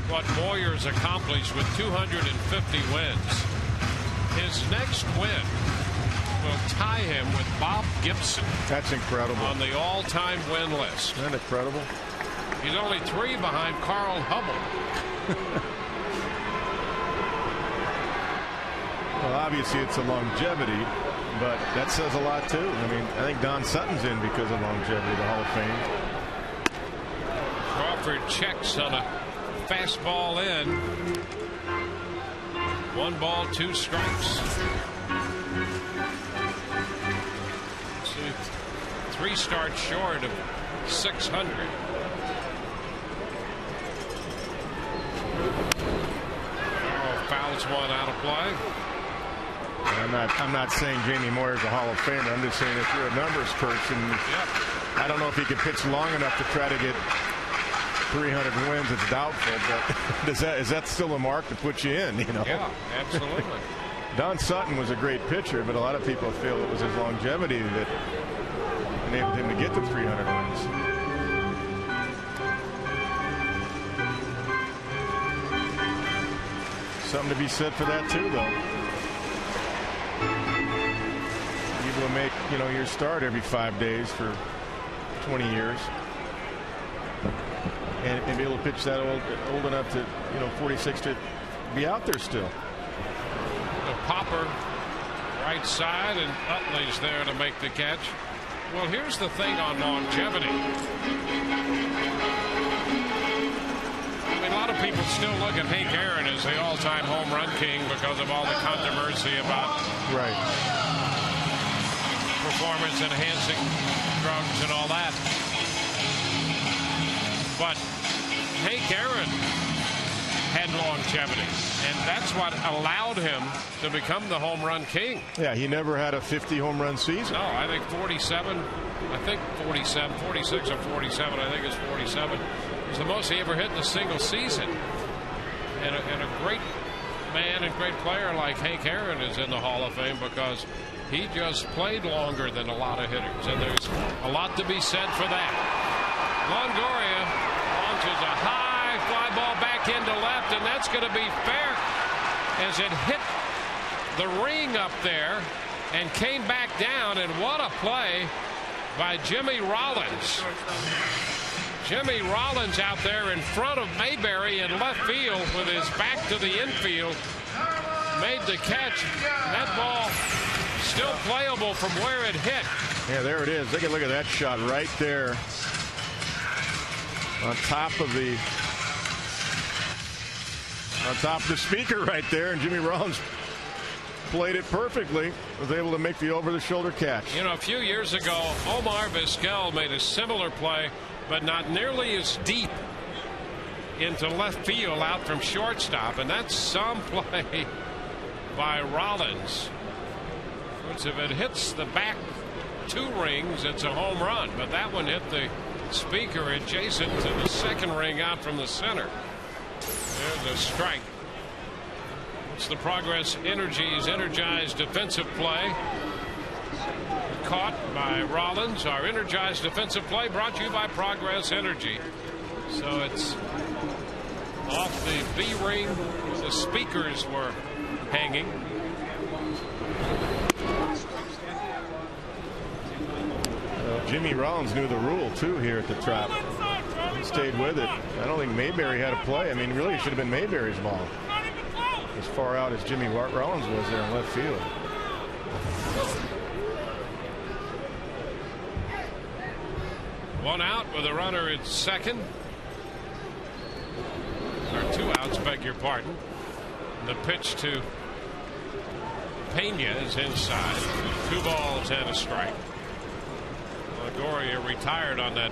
what Moyer's accomplished with 250 wins. His next win will tie him with Bob Gibson. That's incredible. On the all-time win list. Isn't that incredible? He's only 3 behind Carl Hubble. Well, obviously it's a longevity, but that says a lot too. I mean, I think Don Sutton's in because of longevity, the Hall of Fame. Crawford checks on a fastball in. 1 ball, 2 strikes. See, 3 starts short of 600. Fouls 1 out of play. I'm not saying Jamie Moyer's a Hall of Famer. I'm just saying if you're a numbers person, I don't know if he can pitch long enough to try to get 300 wins. It's doubtful, but is that still a mark to put you in? You know? Yeah, absolutely. Don Sutton was a great pitcher, but a lot of people feel it was his longevity that enabled him to get to 300 wins. Something to be said for that too, though. Able to make, you know, your start every 5 days for 20 years, and be able to pitch that old enough to, you know, 46 to be out there still. The popper right side, and Utley's there to make the catch. Well, here's the thing on longevity. I mean, a lot of people still look at Hank Aaron as the all-time home run king because of all the controversy about performance-enhancing drugs and all that. But Hank Aaron had longevity, and that's what allowed him to become the home run king. Yeah, he never had a 50 home run season. No, I think 47. I think 47, 46 or 47. I think it's 47. It's the most he ever hit in a single season. And a great man and great player like Hank Aaron is in the Hall of Fame because he just played longer than a lot of hitters, and there's a lot to be said for that. Longoria launches a high fly ball back into left, and that's going to be fair as it hit the ring up there and came back down. And what a play by Jimmy Rollins. Jimmy Rollins out there in front of Mayberry in left field with his back to the infield made the catch. That ball still playable from where it hit. Yeah, there it is. Take a look at that shot right there on top of the speaker right there, and Jimmy Rollins played it perfectly, was able to make the over-the-shoulder catch. You know, a few years ago, Omar Vizquel made a similar play, but not nearly as deep into left field out from shortstop, and that's some play by Rollins, which if it hits the back 2 rings, it's a home run, but that one hit the speaker adjacent to the second ring out from the center. There's a strike. It's the Progress Energy's energized defensive play. Caught by Rollins. Our energized defensive play brought to you by Progress Energy. So it's off the B ring. The speakers were hanging. Jimmy Rollins knew the rule too here at the Trop. He stayed with it. I don't think Mayberry had a play. I mean, really, it should have been Mayberry's ball. As far out as Jimmy Rollins was there in left field. One out with a runner at second. Or 2 outs, beg your pardon. The pitch to Pena is inside. 2 balls and a strike. Longoria retired on that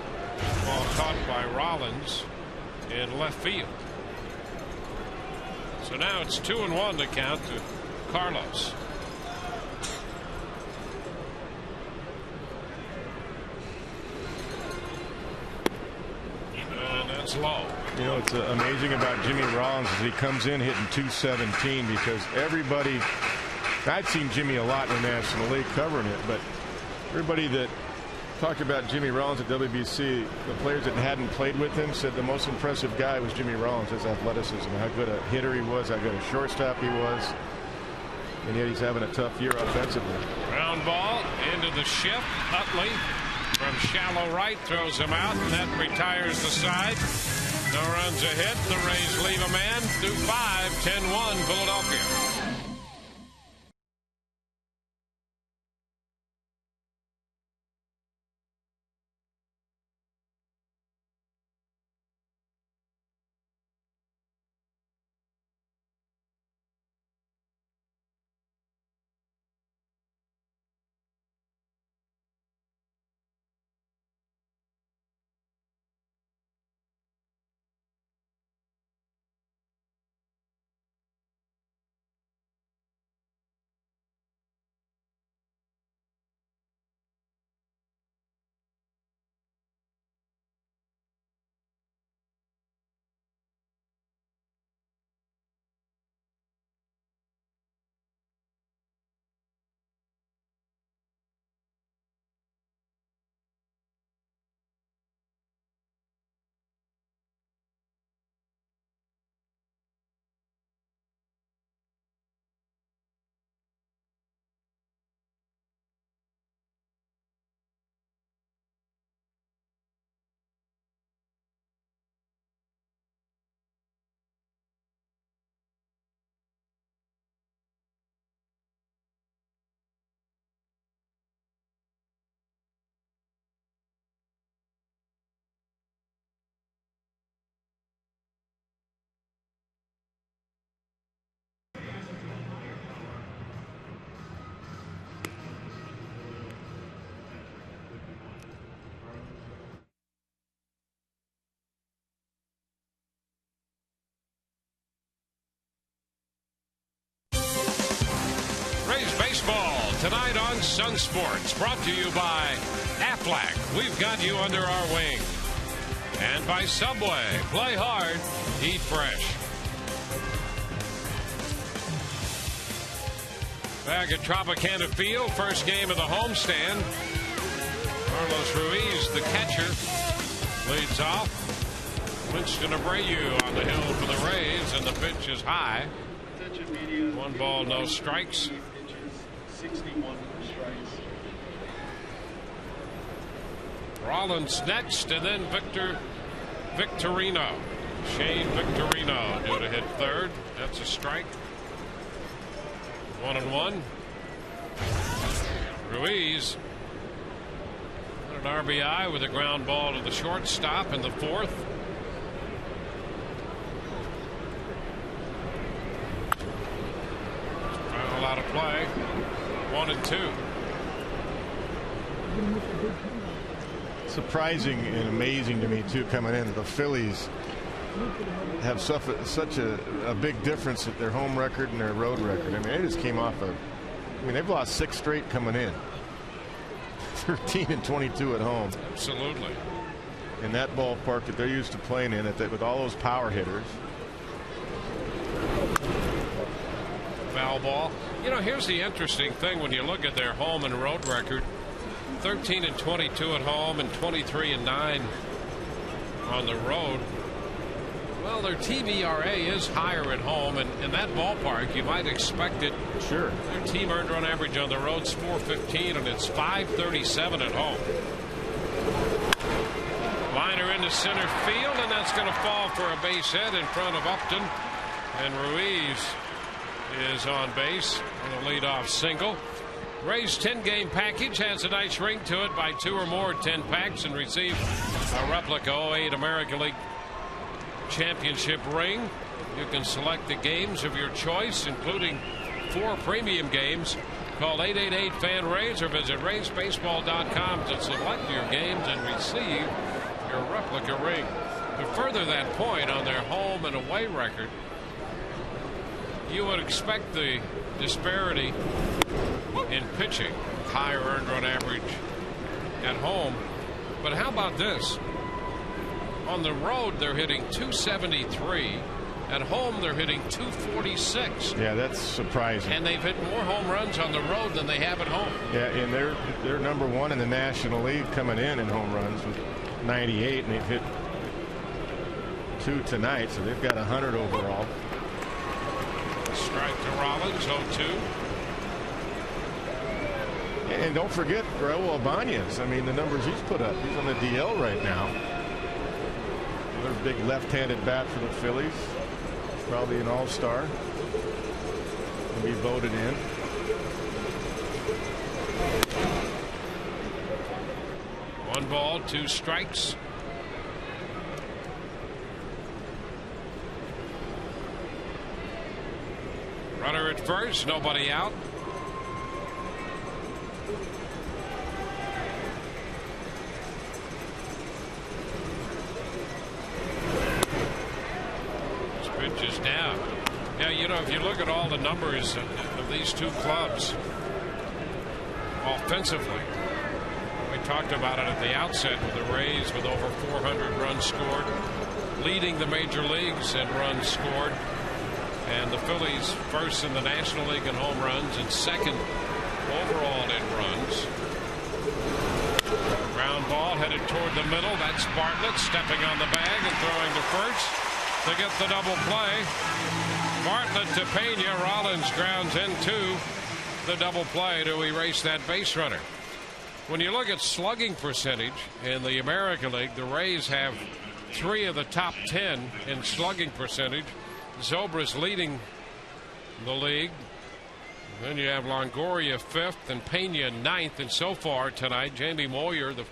ball caught by Rollins. in left field. So now it's 2-1 to count to Carlos. And that's low. You know, it's amazing about Jimmy Rollins is he comes in hitting 217 because everybody, I've seen Jimmy a lot in the National League covering it, but everybody that talked about Jimmy Rollins at WBC, the players that hadn't played with him said the most impressive guy was Jimmy Rollins, his athleticism, how good a hitter he was, how good a shortstop he was, and yet he's having a tough year offensively. Ground ball into the shift. Utley from shallow right throws him out, and that retires the side. No runs a hit. The Rays leave a man through 5, 10-1 Philadelphia. Baseball tonight on Sun Sports, brought to you by Aflac. We've got you under our wing. And by Subway. Play hard, eat fresh. Back at Tropicana Field, first game of the homestand. Carlos Ruiz, the catcher, leads off. Winston Abreu on the hill for the Rays, and the pitch is high. 1 ball, no strikes. 61 strikes. Rollins next, and then Victorino. Shane Victorino due to hit third. That's a strike. 1-1. Ruiz an RBI with a ground ball to the shortstop in the fourth. Foul out of play. 1-2. Surprising and amazing to me too coming in. The Phillies have suffered such a big difference at their home record and their road record. I mean, they just came off they've lost 6 straight coming in. 13-22 at home. Absolutely. In that ballpark that they're used to playing in, with all those power hitters. Foul ball. You know, here's the interesting thing when you look at their home and road record. 13-22 at home and 23-9 on the road. Well, their TVRA is higher at home, and in that ballpark, you might expect it. Sure. Their team earned run average on the road's 415, and it's 537 at home. Liner into center field, and that's going to fall for a base hit in front of Upton. And Ruiz is on base on a leadoff single. Rays 10-game package has a nice ring to it. Buy 2 or more 10 packs and receive a replica 08 American League Championship ring. You can select the games of your choice, including 4 premium games. Call 888-FAN-RAYS or visit RaysBaseball.com to select your games and receive your replica ring. to further that point on their home and away record, you would expect the disparity in pitching, higher earned run average at home. But how about this? On the road, they're hitting .273. At home, they're hitting .246. Yeah, that's surprising. And they've hit more home runs on the road than they have at home. Yeah, and they're number one in the National League coming in home runs with 98, and they've hit 2 tonight, so they've got 100 overall. Strike to Rollins, 0-2. And don't forget Raul Ibanez. I mean, the numbers he's put up. He's on the DL right now. Another big left-handed bat for the Phillies. Probably an all-star. Will be voted in. One ball, 2 strikes. Runner at first, nobody out. This pitch is down. Yeah, you know, if you look at all the numbers of these two clubs offensively, we talked about it at the outset with the Rays with over 400 runs scored, leading the major leagues in runs scored. And the Phillies first in the National League in home runs and second overall in runs. Ground ball headed toward the middle. That's Bartlett stepping on the bag and throwing to first to get the double play. Bartlett to Pena. Rollins grounds into the double play to erase that base runner. When you look at slugging percentage in the American League, the Rays have 3 of the top 10 in slugging percentage. Zobra's leading the league. Then you have Longoria 5th and Pena 9th. And so far tonight, Jamie Moyer, the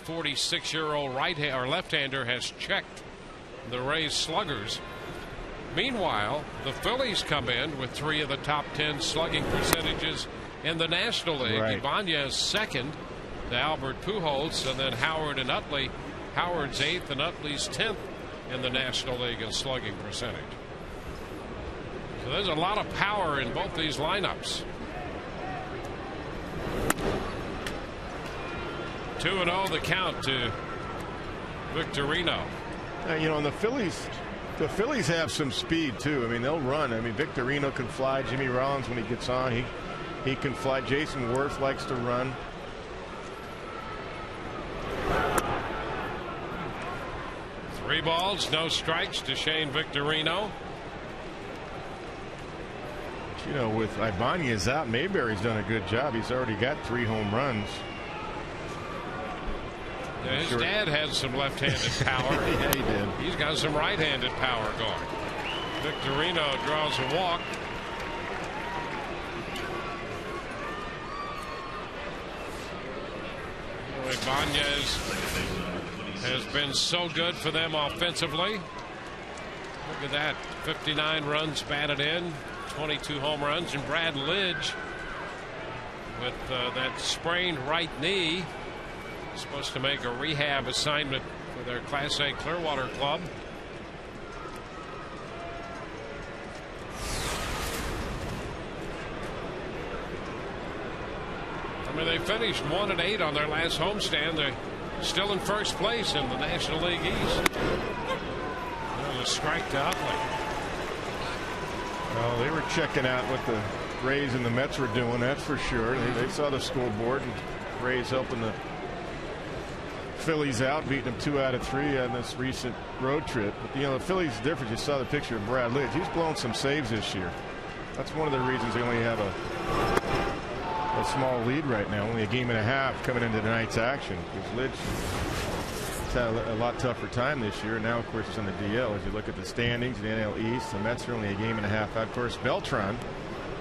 46-year-old left-hander, has checked the Rays sluggers. Meanwhile, the Phillies come in with 3 of the top 10 slugging percentages in the National League. Right. Ibanez second to Albert Pujols, and then Howard and Utley. Howard's 8th and Utley's 10th in the National League in slugging percentage. So there's a lot of power in both these lineups. 2-0 the count to Victorino. You know, and the Phillies have some speed too. I mean, they'll run. I mean, Victorino can fly. Jimmy Rollins, when he gets on, he can fly. Jason Worth likes to run. Three balls, no strikes to Shane Victorino. You know, with Ibanez out, Mayberry's done a good job. He's already got 3 home runs. Yeah, his dad had some left-handed power. Yeah, he did. He's got some right-handed power going. Victorino draws a walk. Ibanez has been so good for them offensively. Look at that, 59 runs batted in, 22 home runs. And Brad Lidge, with that sprained right knee, is supposed to make a rehab assignment for their Class A Clearwater club. I mean, they finished 1-8 on their last homestand. They're still in first place in the National League East. A strike to Utley. Well, they were checking out what the Rays and the Mets were doing, that's for sure. They saw the scoreboard, and Rays helping the Phillies out, beating them 2 out of 3 on this recent road trip. But, you know, the Phillies different. You saw the picture of Brad Lidge. He's blown some saves this year. That's one of the reasons they only have a small lead right now, only a game and a half coming into tonight's action, because Lidge had a lot tougher time this year. Now, of course, it's on the DL. As you look at the standings, the NL East, the Mets are only a game and a half out. Of course, Beltran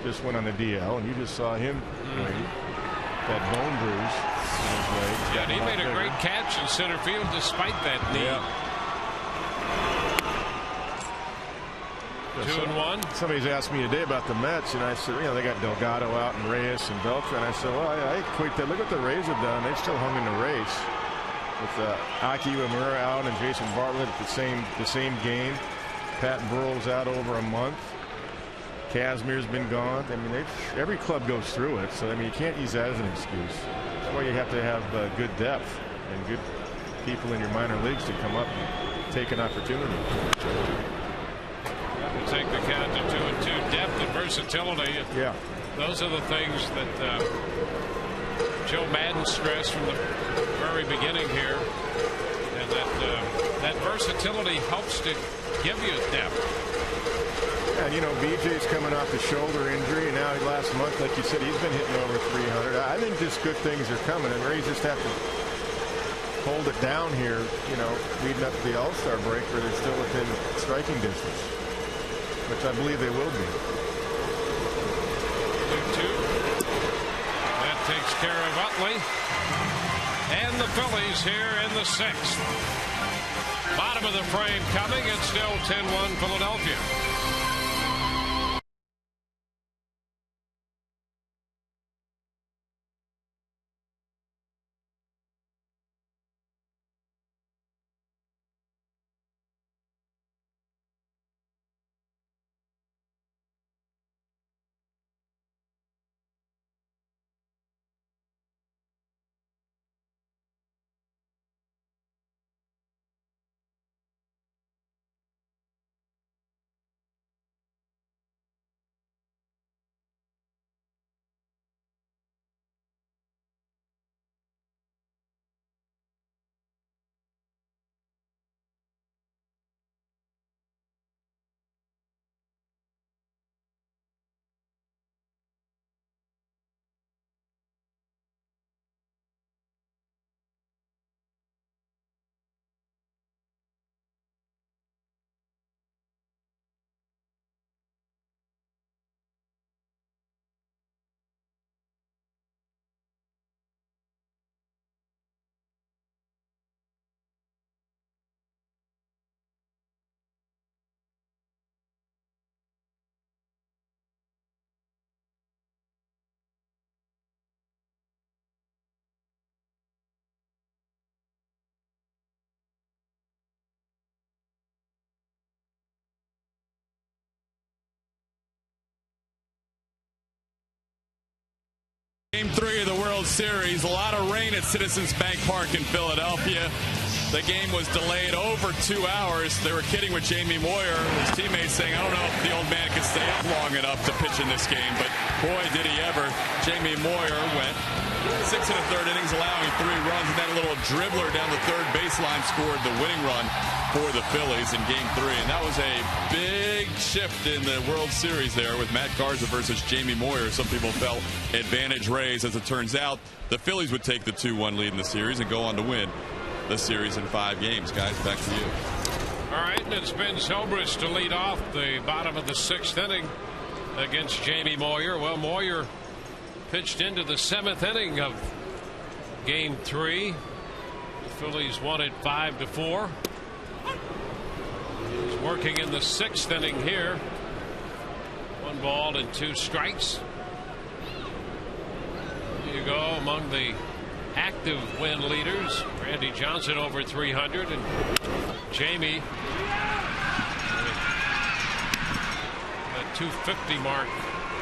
just went on the DL, and you just saw him that bone bruise in his leg. Yeah, and he made a great catch in center field despite that knee. Yeah. 2-1. Somebody's asked me today about the Mets, and I said, you know, they got Delgado out and Reyes and Beltran. I said, well, I equate that. Look what the Rays have done. They've still hung in the race. with Aki Uemura out and Jason Bartlett at the same game. Pat Burrell's out over a month. Casimir's been gone. I mean, every club goes through it, so I mean, you can't use that as an excuse. That's why you have to have good depth and good people in your minor leagues to come up and take an opportunity. We'll take the count to 2-2. Depth and versatility. Yeah. Those are the things that Joe Madden stressed from the very beginning here, and that versatility helps to give you depth. And you know, BJ's coming off the shoulder injury, and now last month, like you said, he's been hitting over 300. I think just good things are coming, and Rays just have to hold it down here, you know, leading up to the All-Star break where they're still within striking distance, which I believe they will be. 2-2. That takes care of Utley. And the Phillies here in the 6th. Bottom of the frame coming. It's still 10-1 Philadelphia. Game 3 of the World Series. A lot of rain at Citizens Bank Park in Philadelphia. The game was delayed over 2 hours. They were kidding with Jamie Moyer, his teammates, saying, I don't know if the old man can stay up long enough to pitch in this game, but boy, did he ever. Jamie Moyer went 6 1/3 innings, allowing 3 runs, and then a little dribbler down the third baseline scored the winning run for the Phillies in Game 3. And that was a big shift in the World Series there with Matt Garza versus Jamie Moyer. Some people felt advantage Rays. As it turns out, the Phillies would take the 2-1 lead in the series and go on to win the series in 5 games. Guys, back to you. All right, and it's Ben Zobrist to lead off the bottom of the 6th inning against Jamie Moyer. Well, Moyer pitched into the 7th inning of Game 3. The Phillies won it 5-4. He's working in the 6th inning here. 1 ball and 2 strikes. There you go, among the active win leaders. Randy Johnson over 300, and Jamie the 250 mark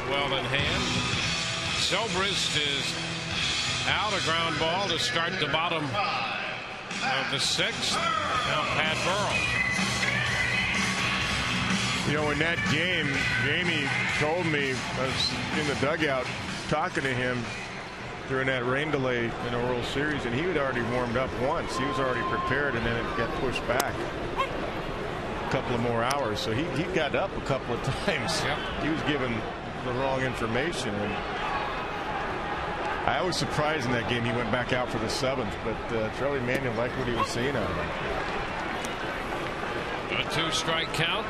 well in hand. Zobrist is out, a ground ball to start the bottom of the 6th. Now Pat Burrell. You know, in that game, Jamie told me, I was in the dugout talking to him during that rain delay in the World Series, and he had already warmed up once. He was already prepared, and then it got pushed back a couple of more hours. So he got up a couple of times. Yep. He was given the wrong information. And I was surprised in that game he went back out for the 7th, but Charlie Manuel liked what he was seeing out of him. A 2-strike count.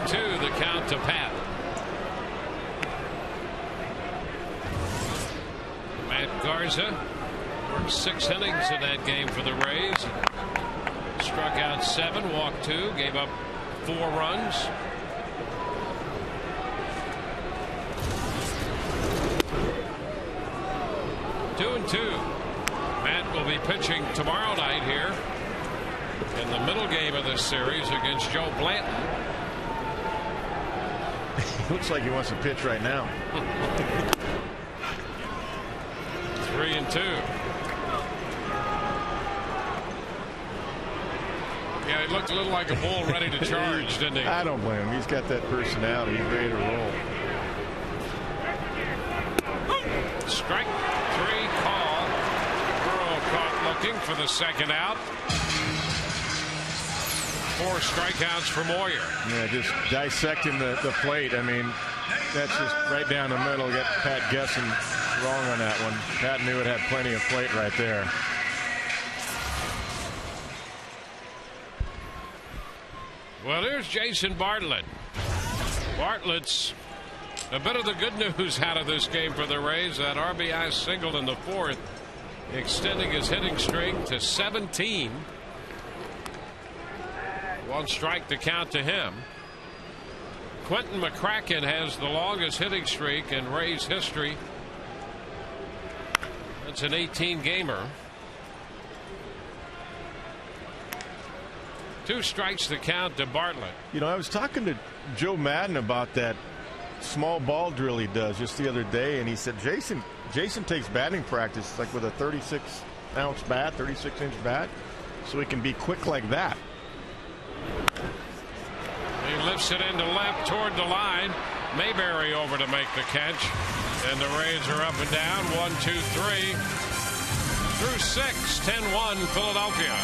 The count to Pat. Matt Garza worked 6 innings in that game for the Rays. Struck out 7, walked 2, gave up 4 runs. 2-2. Matt will be pitching tomorrow night here in the middle game of this series against Joe Blanton. Looks like he wants to pitch right now. 3-2. Yeah, he looked a little like a bull ready to charge, didn't he? I don't blame him. He's got that personality. He's ready to roll. Strike 3 call. Burrow caught looking for the second out. 4 strikeouts for Moyer. Yeah, just dissecting the plate. I mean, that's just right down the middle. Got Pat guessing wrong on that one. Pat knew it had plenty of plate right there. Well, here's Jason Bartlett. Bartlett's a bit of the good news out of this game for the Rays. That RBI single in the 4th, extending his hitting streak to 17. 1 strike to count to him. Quentin McCracken has the longest hitting streak in Rays history. That's an 18-gamer. 2 strikes to count to Bartlett. You know, I was talking to Joe Madden about that small ball drill he does just the other day, and he said Jason takes batting practice like with a 36-ounce bat, 36-inch bat, so he can be quick like that. He lifts it into left toward the line. Mayberry over to make the catch, and the Rays are up and down 1-2-3 through 6. 10-1 Philadelphia.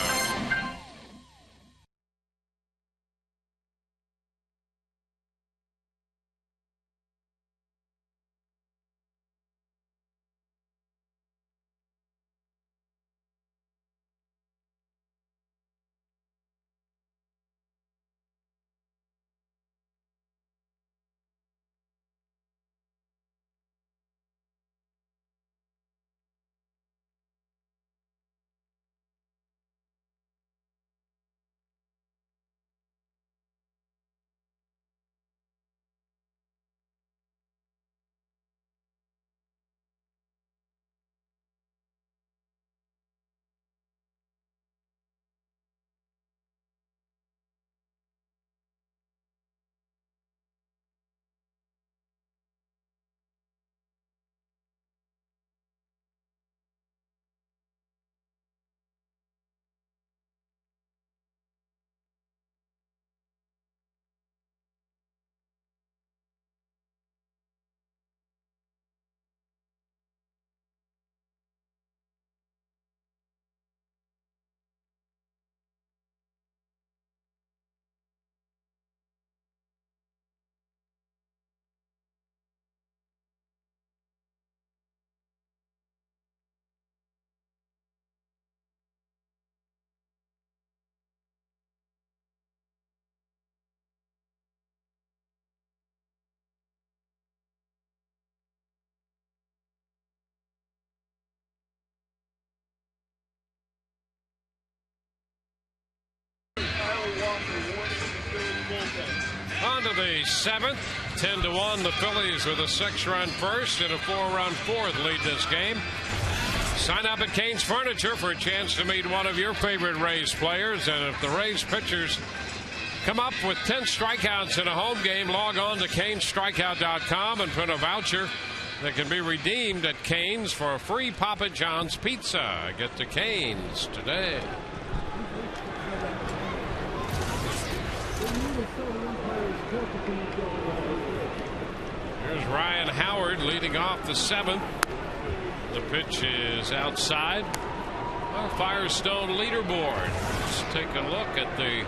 On to the 7th. 10-1 the Phillies with a 6-run first and a 4-run 4th lead this game. Sign up at Kane's Furniture for a chance to meet one of your favorite Rays players. And if the Rays pitchers come up with 10 strikeouts in a home game, log on to canestrikeout.com and print a voucher that can be redeemed at Kane's for a free Papa John's pizza. Get to Kane's today. Here's Ryan Howard leading off the 7th. The pitch is outside. Our Firestone leaderboard. Let's take a look at the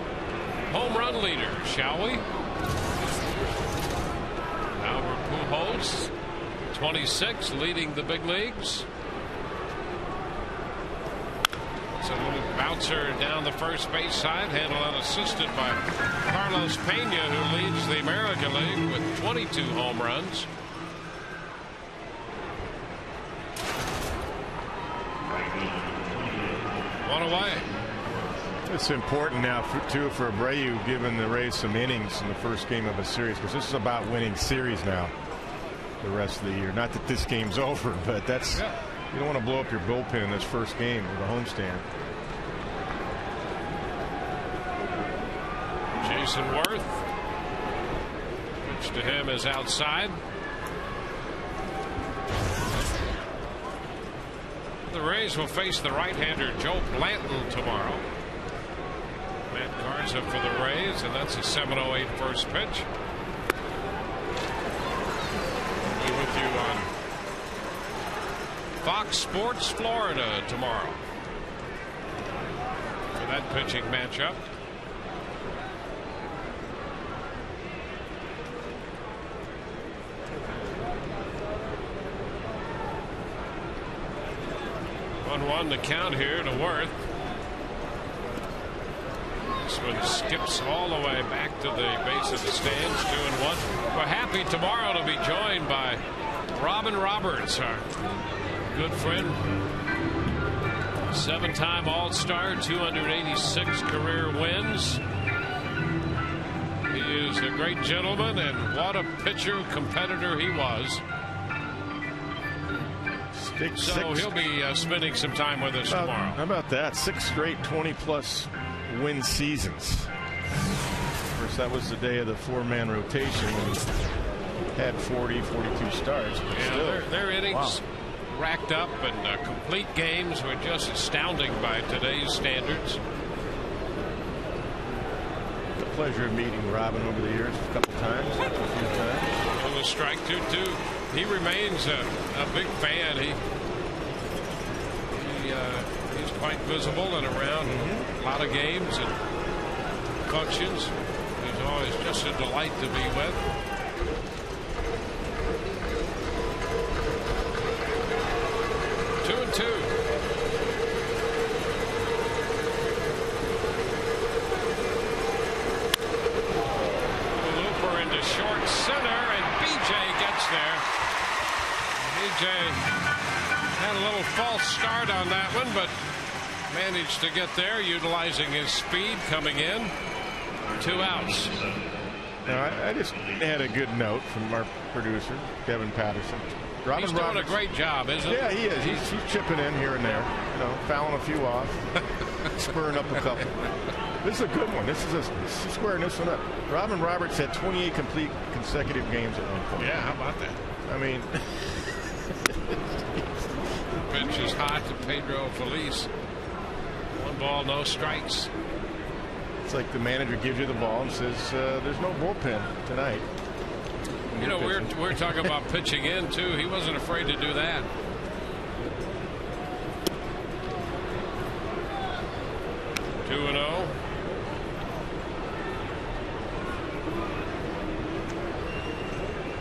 home run leader, shall we? Albert Pujols, 26, leading the big leagues. It's a little bouncer down the first base side, handled unassisted by Carlos Pena, who leads the American League with 22 home runs. One away. It's important now, for Abreu, giving the Rays some innings in the first game of a series, because this is about winning series now the rest of the year. Not that this game's over, but that's You don't want to blow up your bullpen in this first game with a homestand. Jason Worth. Pitch to him is outside. The Rays will face the right-hander Joe Blanton tomorrow. Matt Garza for the Rays, and that's a 7:08 first pitch. Be with you on Fox Sports Florida tomorrow for that pitching matchup. One to count here to Worth. This one skips all the way back to the base of the stands. 2-1. We're happy tomorrow to be joined by Robin Roberts, our good friend, 7-time All-Star, 286 career wins. He is a great gentleman, and what a pitcher competitor he was. So he'll be spending some time with us tomorrow. How about that? 6 straight 20-plus win seasons. Of course, that was the day of the 4-man rotation when he had 40, 42 starts. But yeah, still, their innings racked up and complete games were just astounding by today's standards. The pleasure of meeting Robin over the years a couple times, a few times. On the strike 2-2. He remains a big fan. He's quite visible and around a lot of games and functions. He's always just a delight to be with. Two and two. Looper into short center, and BJ gets there. BJ had a little false start on that one, but managed to get there, utilizing his speed coming in. 2 outs. Now, I just had a good note from our producer, Kevin Patterson. He's doing a great job, isn't he? Yeah, he is. He's chipping in here and there, fouling a few off, spurring up a couple. This is a good one. This is squaring this one up. Robin Roberts had 28 complete consecutive games at one point. Yeah, how about that? I mean, pitch is hot to Pedro Feliz. 1 ball, no strikes. It's like the manager gives you the ball and says, "There's no bullpen tonight." You know, we're talking about pitching in too. He wasn't afraid to do that. Two and 0.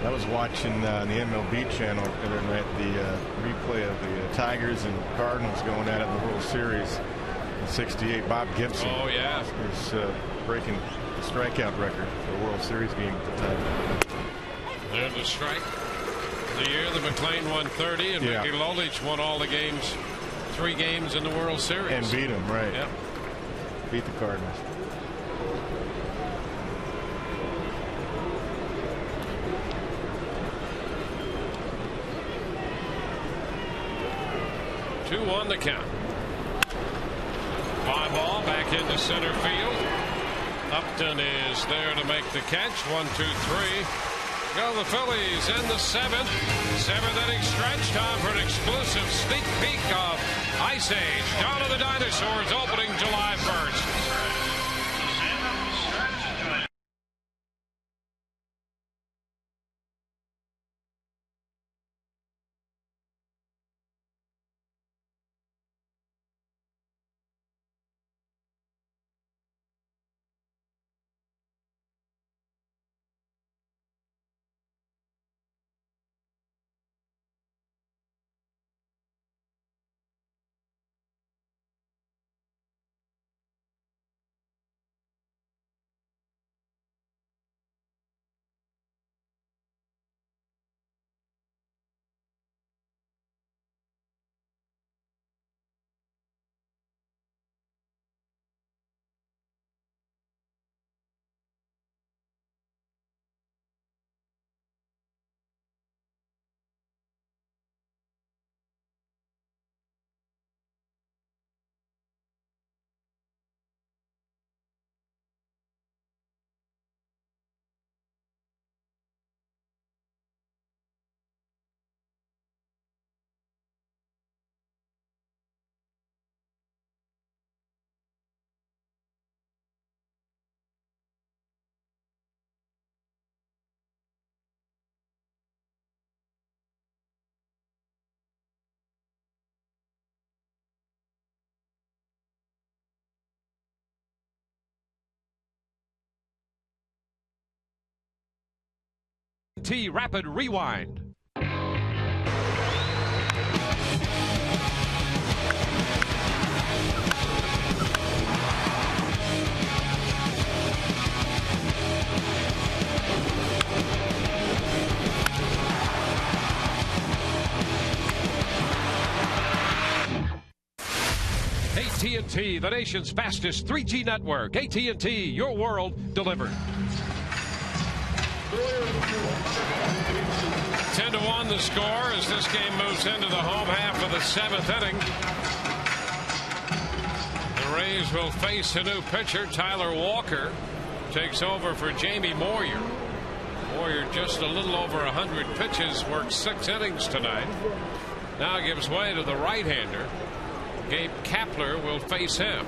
I was watching on the MLB channel the other night the replay of the Tigers and Cardinals going at it in the World Series in '68. Bob Gibson. Oh yeah, is breaking the strikeout record for a World Series game at the time. There's a strike. The year that McLean won 30 and Mickey Lolich won all the games, 3 games in the World Series. And beat them, right? Yep. Beat the Cardinals. On the count. Fly ball back into center field. Upton is there to make the catch. 1, 2, 3. Go the Phillies in the 7th. 7th inning stretch. Time for an exclusive sneak peek of Ice Age. Dawn of the Dinosaurs opening July 1st. AT Rapid Rewind. AT&T, the nation's fastest 3G network. AT&T, your world delivered. 10-1 the score as this game moves into the home half of the 7th inning. The Rays will face a new pitcher. Tyler Walker takes over for Jamie Moyer. Moyer just a little over 100 pitches, worked 6 innings tonight. Now gives way to the right-hander. Gabe Kapler will face him.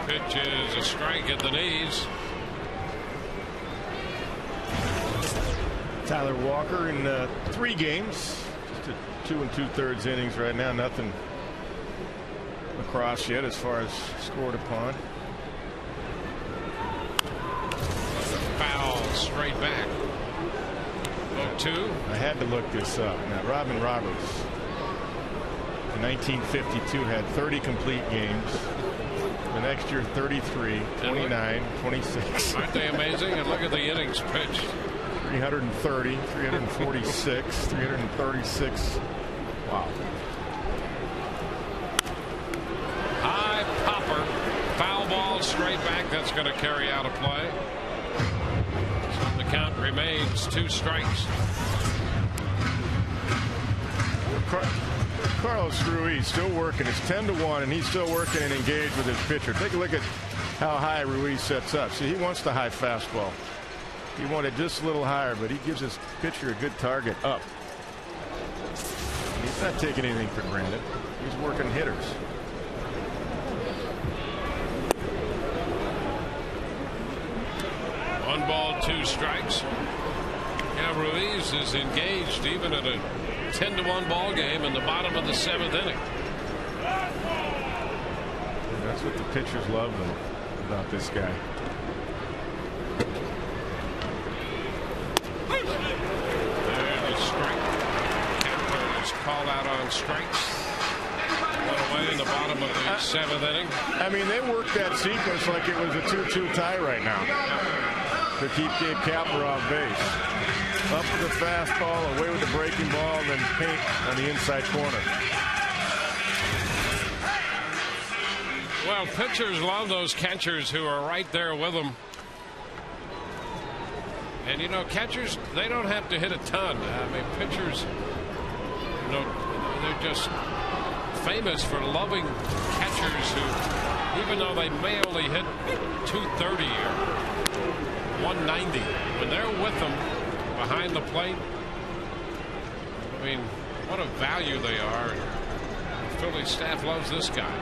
Pitch is a strike at the knees. Tyler Walker in 3 games, just a 2 2/3 innings right now. Nothing across yet as far as scored upon. Foul straight back. 0-2. I had to look this up. Now, Robin Roberts in 1952 had 30 complete games. The next year, 33, 29, 26. Aren't they amazing? And look at the innings pitched. 330, 346, 336. Wow. High popper. Foul ball straight back. That's going to carry out a play. So the count remains 2 strikes. Carlos Ruiz still working. It's 10-1, and he's still working and engaged with his pitcher. Take a look at how high Ruiz sets up. See, he wants the high fastball. He wanted just a little higher, but he gives his pitcher a good target up. He's not taking anything for granted. He's working hitters. One ball, 2 strikes. Yeah, Ruiz is engaged even at a 10-1 ball game in the bottom of the 7th inning. And that's what the pitchers love about this guy. There's a strike. Kapler is called out on strikes. One away in the bottom of the 7th inning. I mean, they worked that sequence like it was a 2-2 tie right now to keep Gabe Kapler off base. Up with the fastball, away with the breaking ball, and then paint on the inside corner. Well, pitchers love those catchers who are right there with them. And, you know, catchers, they don't have to hit a ton. I mean, pitchers, you know, they're just famous for loving catchers who, even though they may only hit 230 or 190, when they're with them behind the plate, I mean, what a value they are. The Philly staff loves this guy.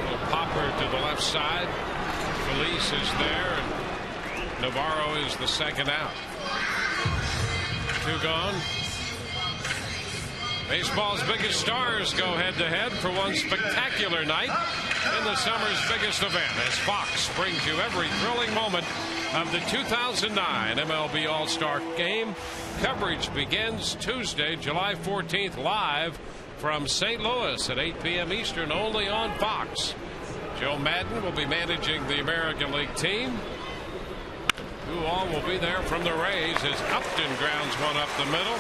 Little popper to the left side. Felice is there, and Navarro is the second out. 2 gone. Baseball's biggest stars go head-to-head for one spectacular night in the summer's biggest event, as Fox brings you every thrilling moment of the 2009 MLB All-Star Game. Coverage begins Tuesday, July 14th, live from St. Louis at 8 p.m. Eastern, only on Fox. Joe Madden will be managing the American League team. Who all will be there from the Rays as Upton grounds one up the middle.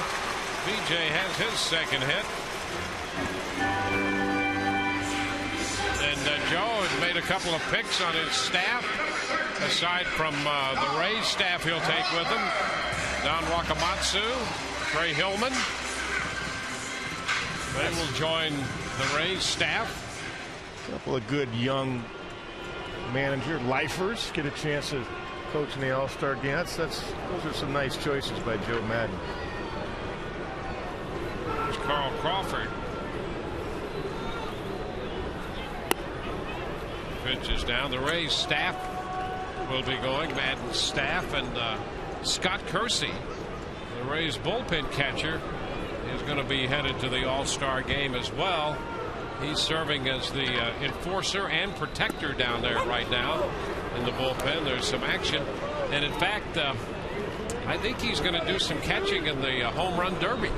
BJ has his second hit. And Joe had made a couple of picks on his staff. Aside from the Rays staff he'll take with him. Don Wakamatsu, Trey Hillman. They will join the Rays staff. A couple of good young manager lifers get a chance to coach in the All-Star game. Those are some nice choices by Joe Madden. There's Carl Crawford. Pitch is down. The Rays staff will be going. Madden's staff and Scott Kersey, the Rays bullpen catcher, is going to be headed to the All-Star game as well. He's serving as the enforcer and protector down there right now in the bullpen. There's some action. And in fact, I think he's going to do some catching in the home run derby.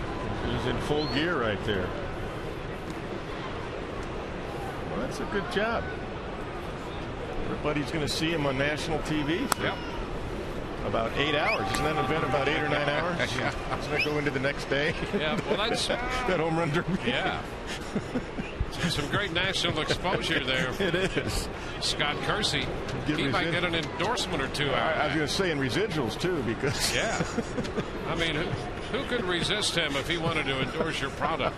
He's in full gear right there. Well, that's a good job. Everybody's going to see him on national TV for about 8 hours. Isn't that an event about 8 or 9 hours? Doesn't that go into the next day? Yeah, well, that's that home run derby. Yeah. Some great national exposure there. It is. Scott Kersey. He might get an endorsement or two out. I was going to say in residuals too, because I mean, who could resist him if he wanted to endorse your product?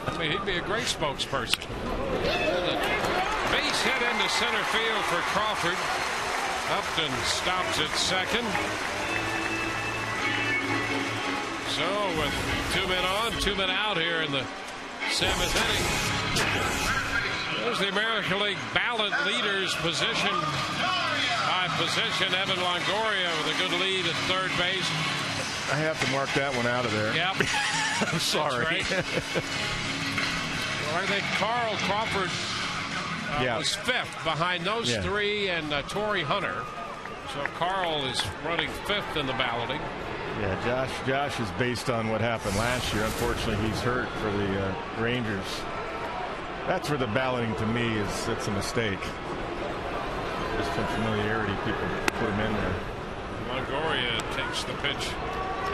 I mean, he'd be a great spokesperson. Base hit into center field for Crawford. Upton stops at second. So with 2 men on, 2 men out here in the 7th inning. There's the American League ballot leaders position by position. Evan Longoria with a good lead at third base. I have to mark that one out of there. Yep. I'm sorry. Right. Well, I think Carl Crawford was 5th behind those 3 and Torrey Hunter. So Carl is running 5th in the balloting. Yeah, Josh is based on what happened last year. Unfortunately, he's hurt for the Rangers. That's where the balloting to me it's a mistake. Just from familiarity, people put him in there. Longoria takes the pitch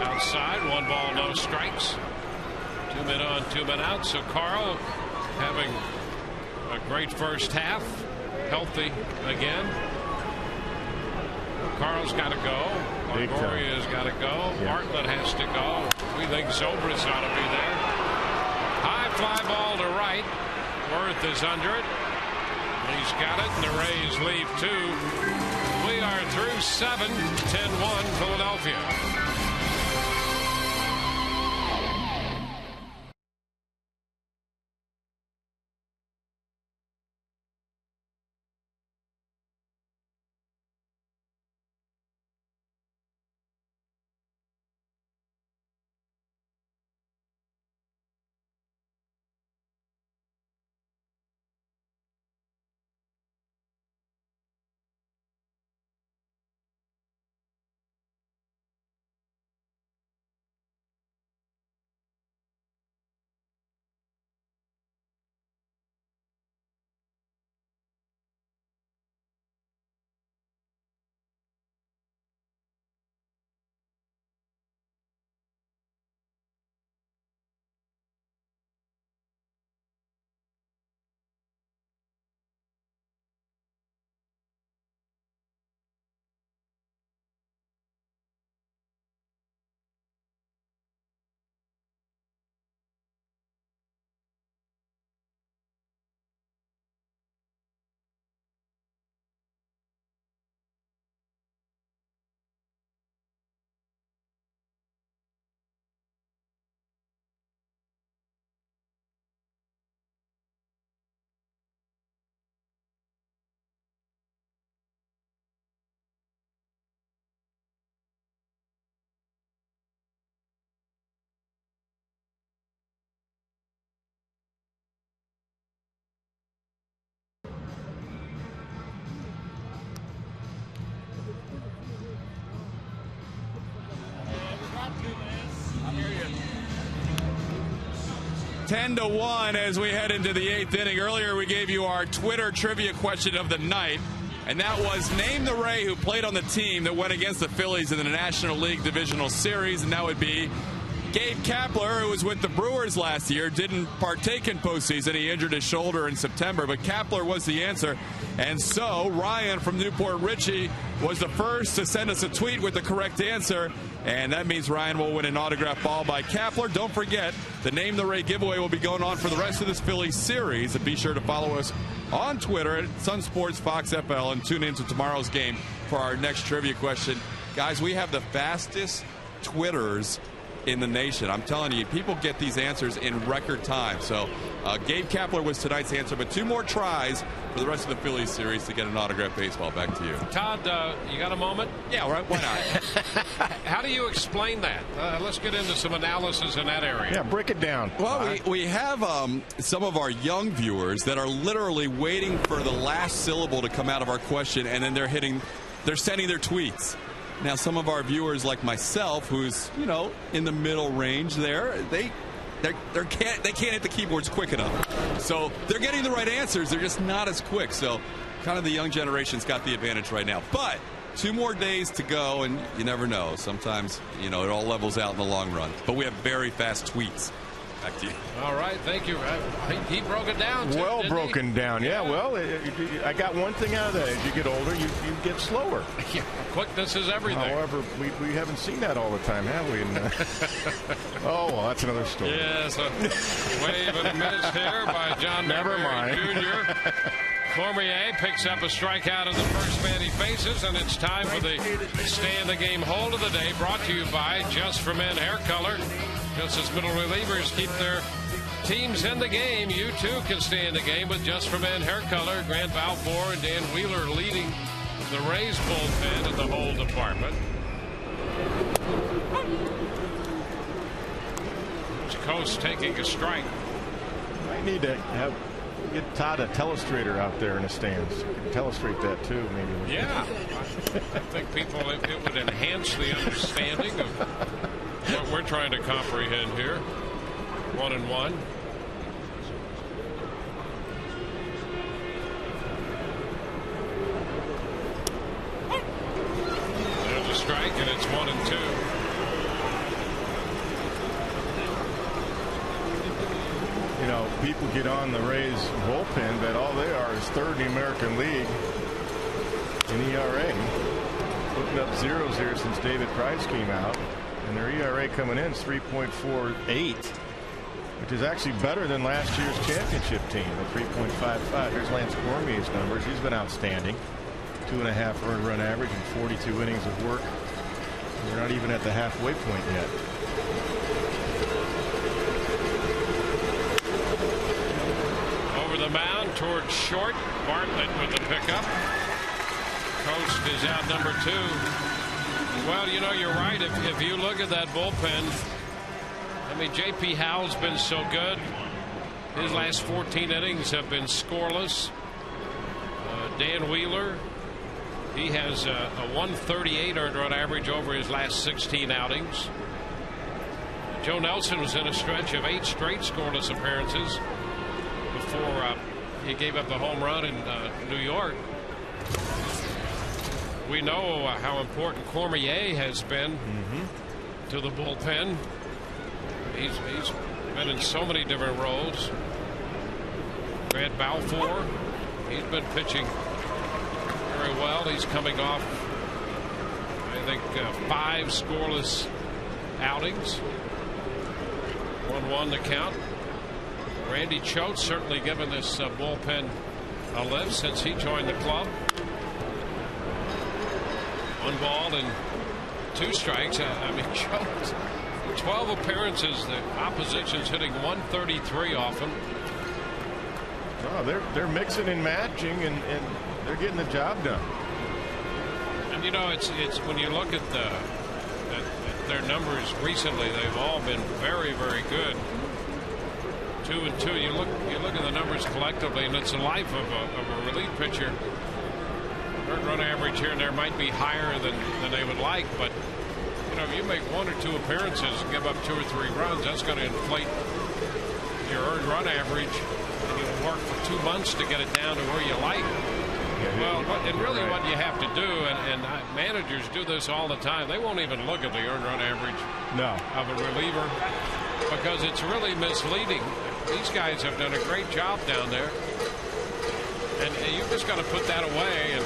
outside. 1 ball, no strikes. 2 men on, 2 men out. So Carl having a great first half. Healthy again. Carl's got to go. Longoria's got to go. Bartlett has to go. We think Zobrist ought to be there. High fly ball to right. Worth is under it. He's got it, and the Rays leave 2. We are through 7. 10-1 Philadelphia. Ten to 1 as we head into the 8th inning. Earlier we gave you our Twitter trivia question of the night, and that was name the Ray who played on the team that went against the Phillies in the National League Divisional Series, and that would be Gabe Kapler, who was with the Brewers last year, didn't partake in postseason. He injured his shoulder in September, but Kapler was the answer. And so Ryan from Newport Richie was the first to send us a tweet with the correct answer, and that means Ryan will win an autographed ball by Kapler. Don't forget, the Name the Ray giveaway will be going on for the rest of this Phillies series, and be sure to follow us on Twitter at Sun Sports Fox FL and tune in to tomorrow's game for our next trivia question. Guys, we have the fastest Twitters in the nation. I'm telling you, people get these answers in record time. So Gabe Kapler was tonight's answer, but 2 more tries for the rest of the Phillies series to get an autographed baseball. Back to you. Todd, you got a moment? Yeah, right. Why not? How do you explain that? Let's get into some analysis in that area. Yeah, break it down. Well, we have some of our young viewers that are literally waiting for the last syllable to come out of our question, and then they're sending their tweets. Now, some of our viewers, like myself, who's in the middle range there, they can't hit the keyboards quick enough. So they're getting the right answers. They're just not as quick. So kind of the young generation's got the advantage right now. But 2 more days to go, and you never know. Sometimes, it all levels out in the long run. But we have very fast tweets. Back to you. All right, thank you. He broke it down. Well broken down. Yeah, well, I got one thing out of that. As you get older, you get slower. Yeah, quickness is everything. However, we haven't seen that all the time, have we? Oh, well, that's another story. Yes, a wave and a miss here by John Never mind. Jr. Cormier picks up a strikeout in the first man he faces, and it's time for the stay in the game hold of the day, brought to you by Just for Men Hair Color. Just as middle relievers keep their teams in the game, you too can stay in the game with Just for Men Hair Color. Grant Balfour and Dan Wheeler leading the Rays bullpen in the hold department. Coast taking a strike. I need to get Todd a telestrator out there in the stands. You can telestrate that too, maybe. Yeah, I think it would enhance the understanding of what we're trying to comprehend here. 1-1. There's a strike, and it's 1-2. People get on the Rays bullpen, but all they are is 3rd in the American League in ERA. Putting up zeros here since David Price came out. And their ERA coming in is 3.48, which is actually better than last year's championship team at 3.55. Here's Lance Cormier's numbers. He's been outstanding. 2.5 earned run average and 42 innings of work. We're not even at the halfway point yet. Over the mound towards short. Bartlett with the pickup. Coast is out number 2. Well, you're right. If you look at that bullpen, I mean, J.P. Howell's been so good. His last 14 innings have been scoreless. Dan Wheeler, he has a 138 earned run average over his last 16 outings. Joe Nelson was in a stretch of 8 straight scoreless appearances before he gave up the home run in New York. We know how important Cormier has been to the bullpen. He's been in so many different roles. Grant Balfour, he's been pitching very well. He's coming off, I think, 5 scoreless outings. 1-1 the count. Randy Choate certainly given this bullpen a lift since he joined the club. 1 ball and 2 strikes. I mean, Choate, 12 appearances. The opposition's hitting 133 off him. Oh, they're mixing and matching, and they're getting the job done. And it's when you look at their numbers recently, they've all been very, very good. 2-2. You look at the numbers collectively, and it's the life of a relief pitcher. Earned run average here and there might be higher than they would like, but if you make 1 or 2 appearances and give up 2 or 3 runs, that's going to inflate your earned run average, and you'll work for 2 months to get it down to where you like. Well, what you have to do, and managers do this all the time, they won't even look at the earned run average of a reliever because it's really misleading. These guys have done a great job down there, and you've just got to put that away and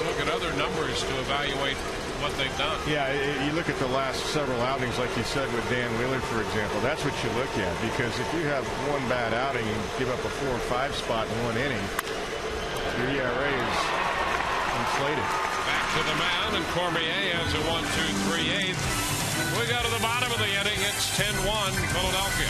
look at other numbers to evaluate what they've done. Yeah, you look at the last several outings, like you said with Dan Wheeler, for example. That's what you look at, because if you have 1 bad outing and give up a 4 or 5 spot in 1 inning, your ERA is inflated. Back to the mound, and Cormier has a 1-2-3-8. We go to the bottom of the inning. It's 10-1 Philadelphia.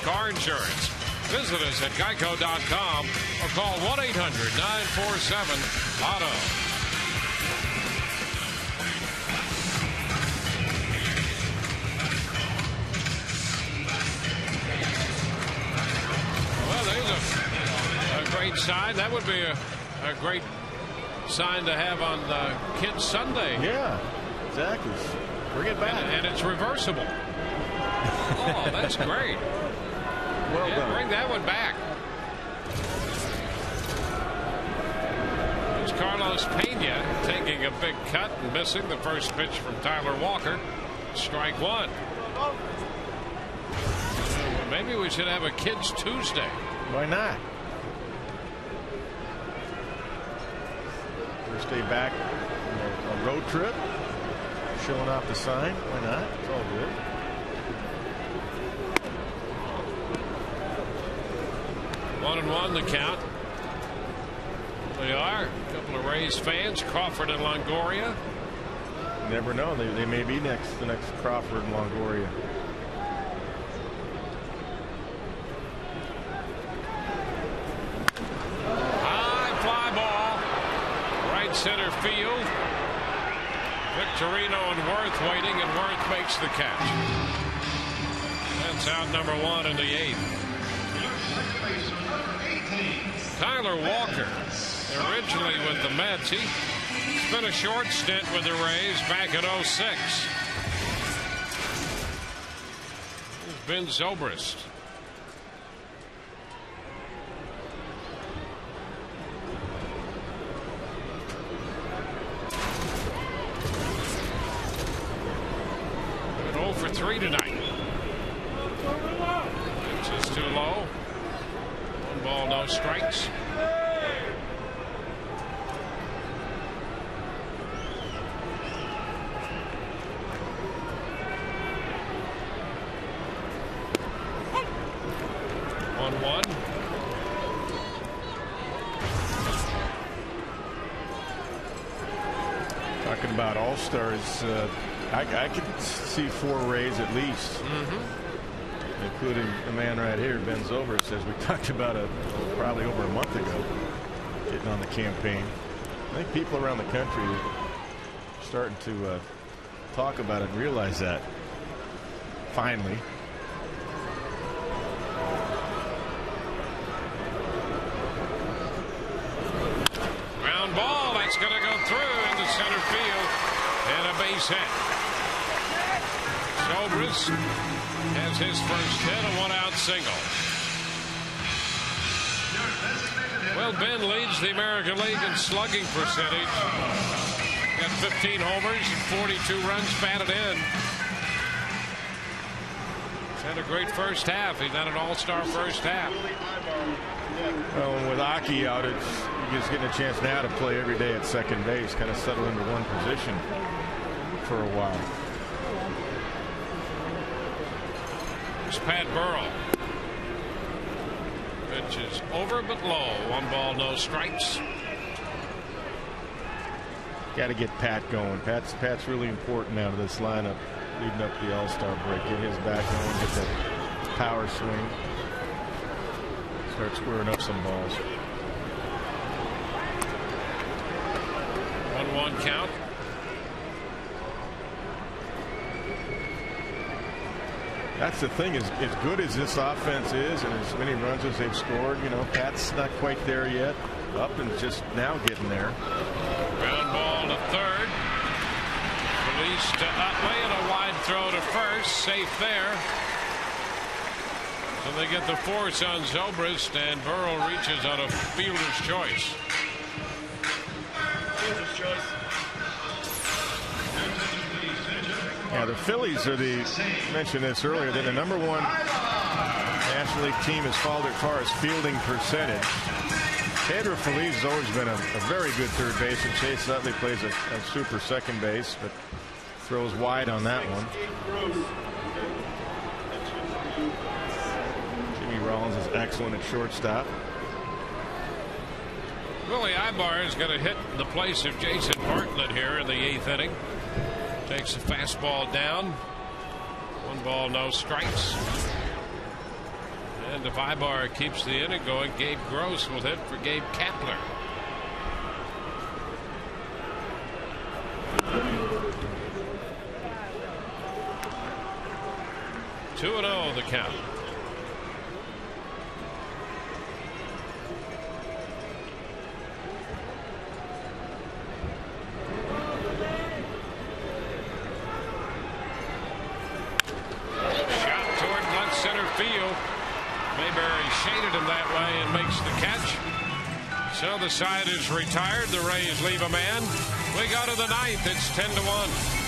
Car insurance. Visit us at geico.com or call 1-800-947-AUTO. Well, there's a great sign. That would be a great sign to have on Kids Sunday. Yeah, exactly. Bring it back. And it's reversible. Oh, that's great. Well done. Bring that one back. There's Carlos Pena taking a big cut and missing the first pitch from Tyler Walker. Strike one. Maybe we should have a Kids Tuesday. Why not? First day back on a road trip. Showing off the sign. Why not? It's all good. One and one the count. They are. A couple of Rays fans, Crawford and Longoria. You never know. They may be the next Crawford and Longoria. High fly ball. Right center field. Victorino and Worth waiting, and Worth makes the catch. That's out number one in the eighth. Tyler Walker, originally with the Mets. He spent a short stint with the Rays back in '06. Here's Ben Zobrist. And 0 for 3 tonight. Pitch is too low. One ball, no strikes. Talking about all-stars, I could see 4 Rays at least, including the man right here, Ben Zobrist, as we talked about probably over a month ago, getting on the campaign. I think people around the country are starting to talk about it and realize that finally. Ground ball, that's going to go through into center field, and a base hit. Zobrist has his first hit, a one-out single. Your designated Well, Ben leads the American League in slugging percentage. Got 15 homers and 42 runs batted in. He's had a great first half. He's had an all-star first half. Well, with Aki out, he's just getting a chance now to play every day at second base, kind of settle into one position for a while. It's Pat Burrell. Pitch is over but low. 1 ball, no strikes. Got to get Pat going. Pat's really important out of this lineup leading up to the All-Star break. Get his back going, get that power swing. Start squaring up some balls. 1-1 count. That's the thing, as good as this offense is and as many runs as they've scored, you know, Pat's not quite there yet. Up and just now getting there. Ground ball to third. Release to Utley and a wide throw to first. Safe there. So they get the force on Zobrist, and Burrow reaches on a fielder's choice. Fielder's choice. Yeah, the Phillies are mentioned this earlier, they're the #1 National League team as far as fielding percentage. Pedro Feliz has always been a very good third baseman. Chase Utley plays a super second base, but throws wide on that one. Jimmy Rollins is excellent at shortstop. Willie Ibar is going to hit in the place of Jason Bartlett here in the 8th inning. Takes the fastball down. 1 ball, no strikes. And if Ibar keeps the inning going, Gabe Gross will hit for Gabe Kapler. Two 2-0 the count. Field. Mayberry shaded him that way and makes the catch. So the side is retired. The Rays leave a man. We go to the 9th. It's 10-1.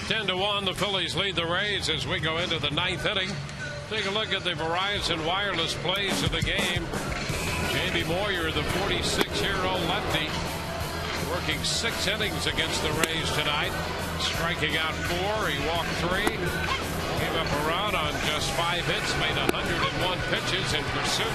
Ten to 1, the Phillies lead the Rays as we go into the 9th inning. Take a look at the Verizon Wireless plays of the game. Jamie Moyer, the 46-year-old lefty, working 6 innings against the Rays tonight. Striking out 4, he walked 3, gave up a run on just 5 hits, made 101 pitches in pursuit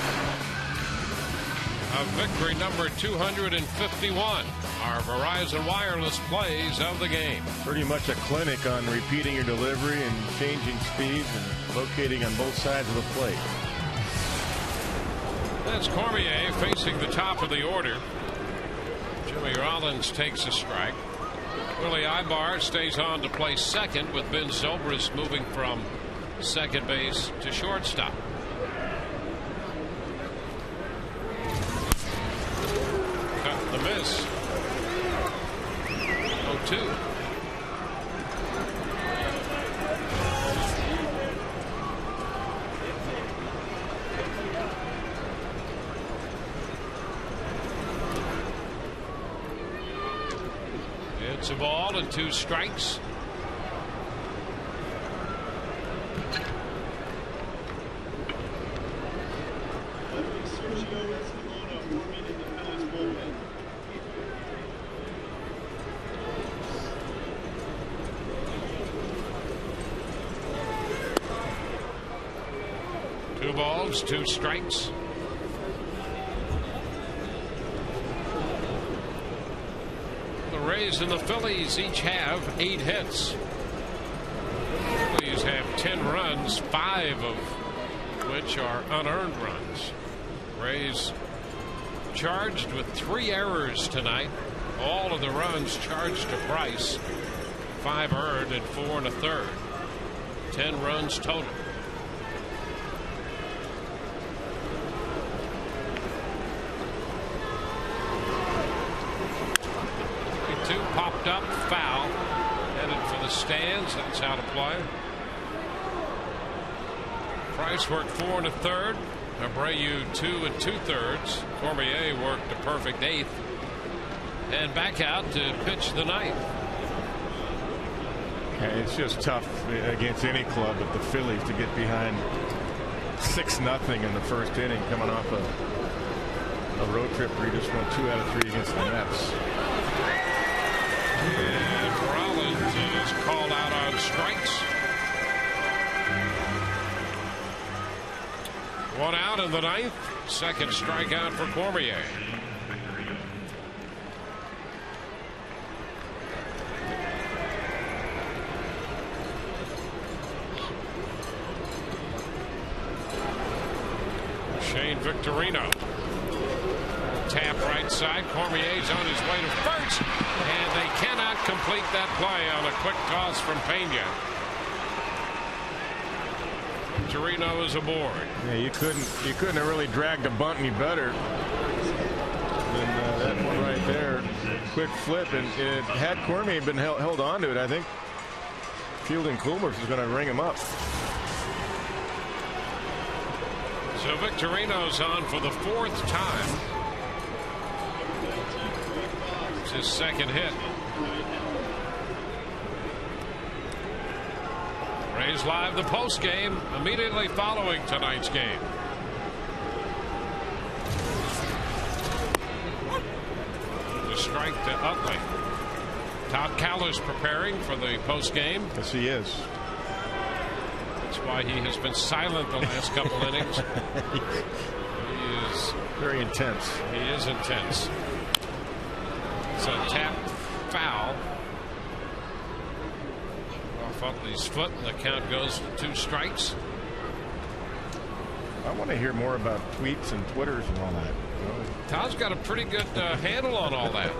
of victory number 251. Our Verizon Wireless plays of the game. Pretty much a clinic on repeating your delivery and changing speeds and locating on both sides of the plate. That's Cormier facing the top of the order. Jimmy Rollins takes a strike. Willie Ibar stays on to play second, with Ben Zobrist moving from second base to shortstop. Cut the miss. 0-2. It's a ball and 2 strikes. Two balls, 2 strikes. The Rays and the Phillies each have 8 hits. The Phillies have 10 runs, 5 of which are unearned runs. Rays charged with 3 errors tonight. All of the runs charged to Price. 5 earned and 4 1/3. 10 runs total. 2 popped up, foul, headed for the stands. That's how to play. Price worked 4 1/3. Abreu 2 2/3. Cormier worked a perfect 8th. And back out to pitch the 9th. It's just tough against any club but the Phillies to get behind 6-0 in the first inning, coming off a road trip where he just won 2 out of 3 against the Mets. And Rollins is called out on strikes. 1 out in the 9th. Second strikeout for Cormier. Shane Victorino. Tap right side. Cormier's on his way to first, and they cannot complete that play on a quick toss from Pena. Victorino is aboard. Yeah, you couldn't have really dragged the bunt any better than that one right there. Quick flip, and had Cormier been held on to it, I think fielding Coolmers is going to ring him up. So Victorino's on for the 4th time. It's his 2nd hit. Rays live the post game immediately following tonight's game. The strike to Utley. Todd Callis preparing for the post game. Yes, he is. That's why he has been silent the last couple innings. He is very intense. He is intense. It's a tap foul off Utley's foot, and the count goes to 2 strikes. I want to hear more about tweets and Twitters and all that. Todd's got a pretty good handle on all that.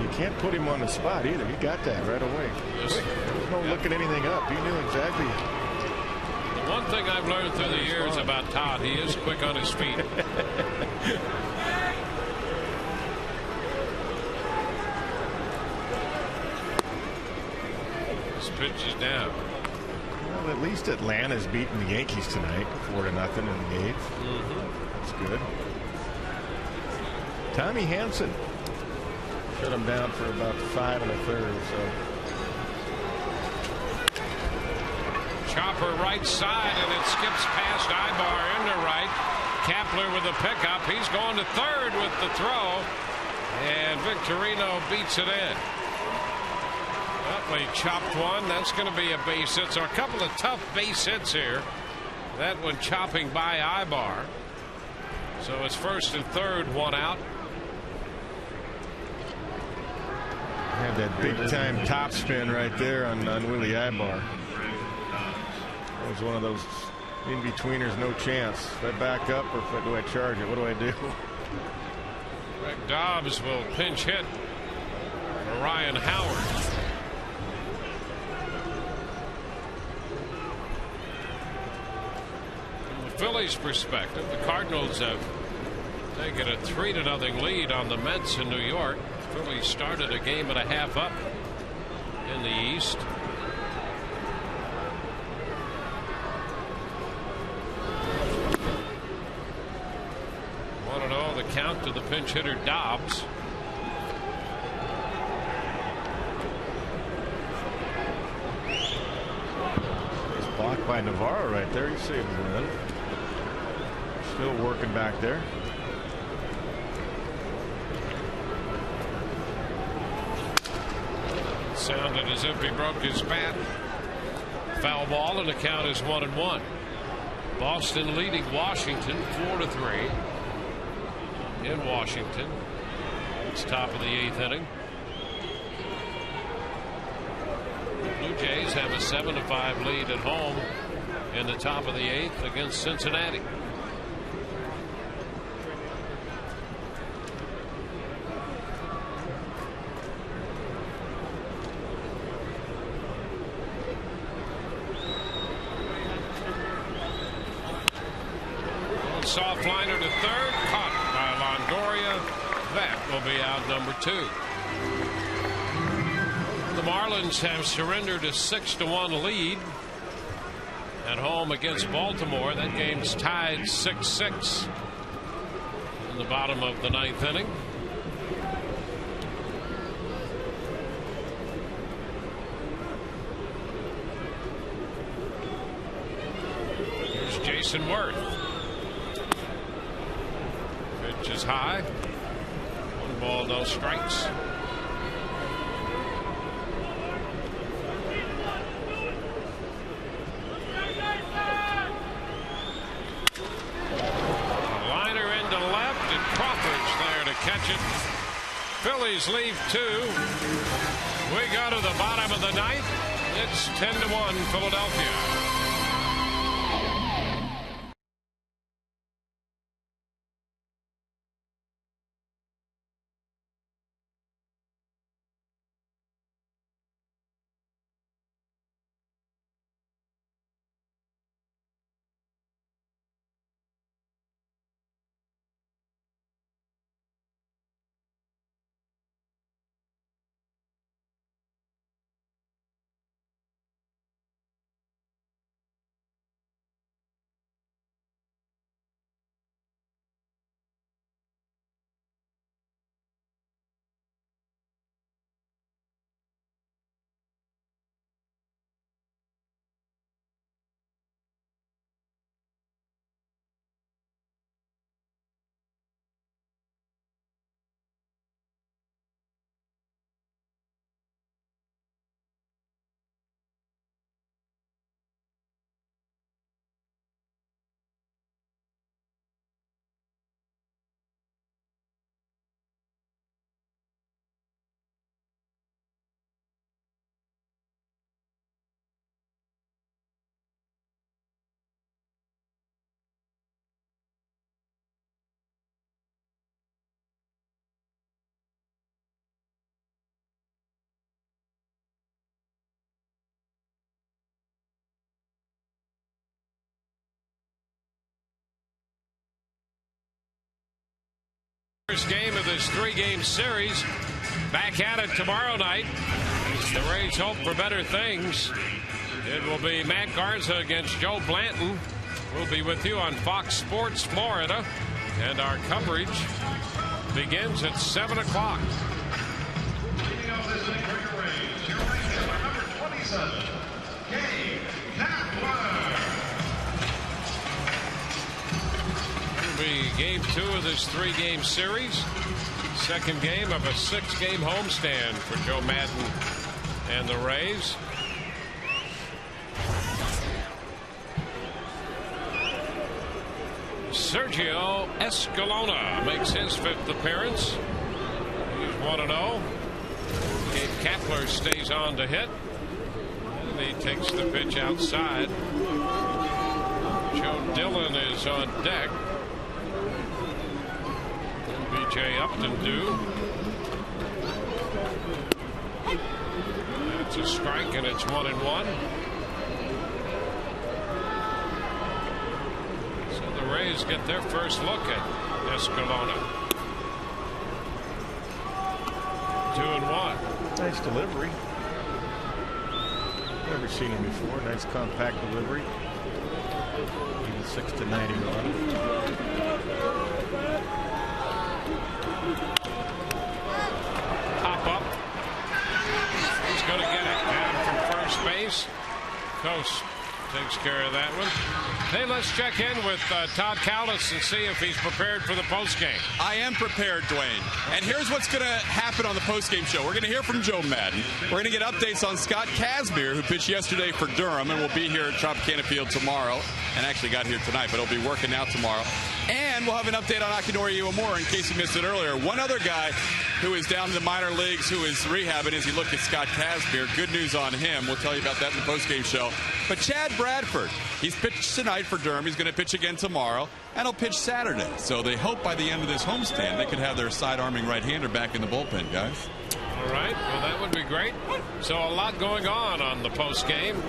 You can't put him on the spot either. He got that right away. Yes. There's no looking anything up. He knew exactly. The one thing I've learned through the years about Todd, he is quick on his feet. This pitch is down. Well, at least Atlanta's beating the Yankees tonight, 4-0 in the 8th. That's good. Tommy Hansen shut him down for about 5 1/3. So. Chopper right side, and it skips past Ibar into right. Kapler with a pickup. He's going to third with the throw, and Victorino beats it in. Utley chopped one. That's going to be a base hit. So a couple of tough base hits here. That one chopping by Ibar. So it's 1st and 3rd, 1 out. Had that big-time topspin right there on Willie Ibar. That was one of those in-betweeners, no chance. If I back up or do I charge it? What do I do? Greg Dobbs will pinch hit for Ryan Howard. From the Phillies' perspective, the Cardinals have taken a 3-0 lead on the Mets in New York. Phillies started a game and a half up in the East. The count to the pinch hitter Dobbs. It's blocked by Navarro right there. He saved the run. Still working back there. Sounded as if he broke his bat. Foul ball, and the count is 1-1. Boston leading Washington 4-3. In Washington. It's top of the 8th inning. The Blue Jays have a 7-5 lead at home in the top of the 8th against Cincinnati. Soft liner to third, caught by Longoria. That will be out number 2. The Marlins have surrendered a 6-1 lead at home against Baltimore. That game's tied 6-6 in the bottom of the 9th inning. Here's Jason Worth. Pitch is high. 1 ball, no strikes. Liner into left, and Crawford's there to catch it. Phillies leave 2. We go to the bottom of the 9th. It's 10-1 Philadelphia. First game of this 3-game series. Back at it tomorrow night. The Rays hope for better things. It will be Matt Garza against Joe Blanton. We'll be with you on Fox Sports Florida, and our coverage begins at 7 o'clock. Leading off this inning for your Rays, your Rays are number 27, Gabe Kapler. Be game 2 of this 3-game series. Second game of a 6-game homestand for Joe Madden and the Rays. Sergio Escalona makes his 5th appearance. He's 1-0. Gabe Kapler stays on to hit. And he takes the pitch outside. Joe Dillon is on deck. And B.J. Upton due. That's a strike, and it's 1-1. So the Rays get their first look at Escalona. 2-1. Nice delivery. Never seen him before. Nice compact delivery. 86 to 91. Pop up. He's going to get it. Down from first base. Coast takes care of that one. Hey, let's check in with Todd Callis and see if he's prepared for the postgame. I am prepared, Dwayne. And here's what's going to happen on the postgame show. We're going to hear from Joe Madden. We're going to get updates on Scott Kazmir, who pitched yesterday for Durham and will be here at Tropicana Field tomorrow. And actually got here tonight, but he'll be working out tomorrow. And we'll have an update on Akinori Iwamura in case you missed it earlier. One other guy who is down in the minor leagues who is rehabbing as he looked at Scott Kazmir. Good news on him. We'll tell you about that in the postgame show. But Chad Bradford, he's pitched tonight for Durham. He's going to pitch again tomorrow, and he'll pitch Saturday. So they hope by the end of this homestand they could have their side-arming right-hander back in the bullpen, guys. All right. Well, that would be great. So a lot going on the postgame.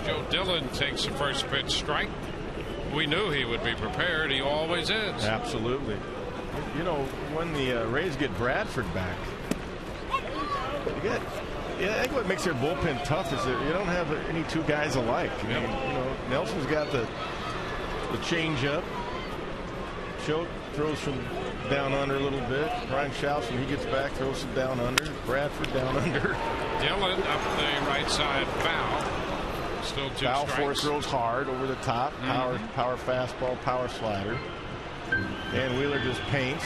Joe Dillon takes the first pitch strike. We knew he would be prepared. He always is. Absolutely. You know, when the Rays get Bradford back, I think what makes their bullpen tough is that you don't have any two guys alike. I mean, you know, Nelson's got the change-up. Choate throws from down under a little bit. Brian Schaus, when he gets back, throws some down under. Bradford down under. Dillon up the right side foul. Still two foul strikes. four throws hard over the top. Power fastball, power slider. And Wheeler just paints.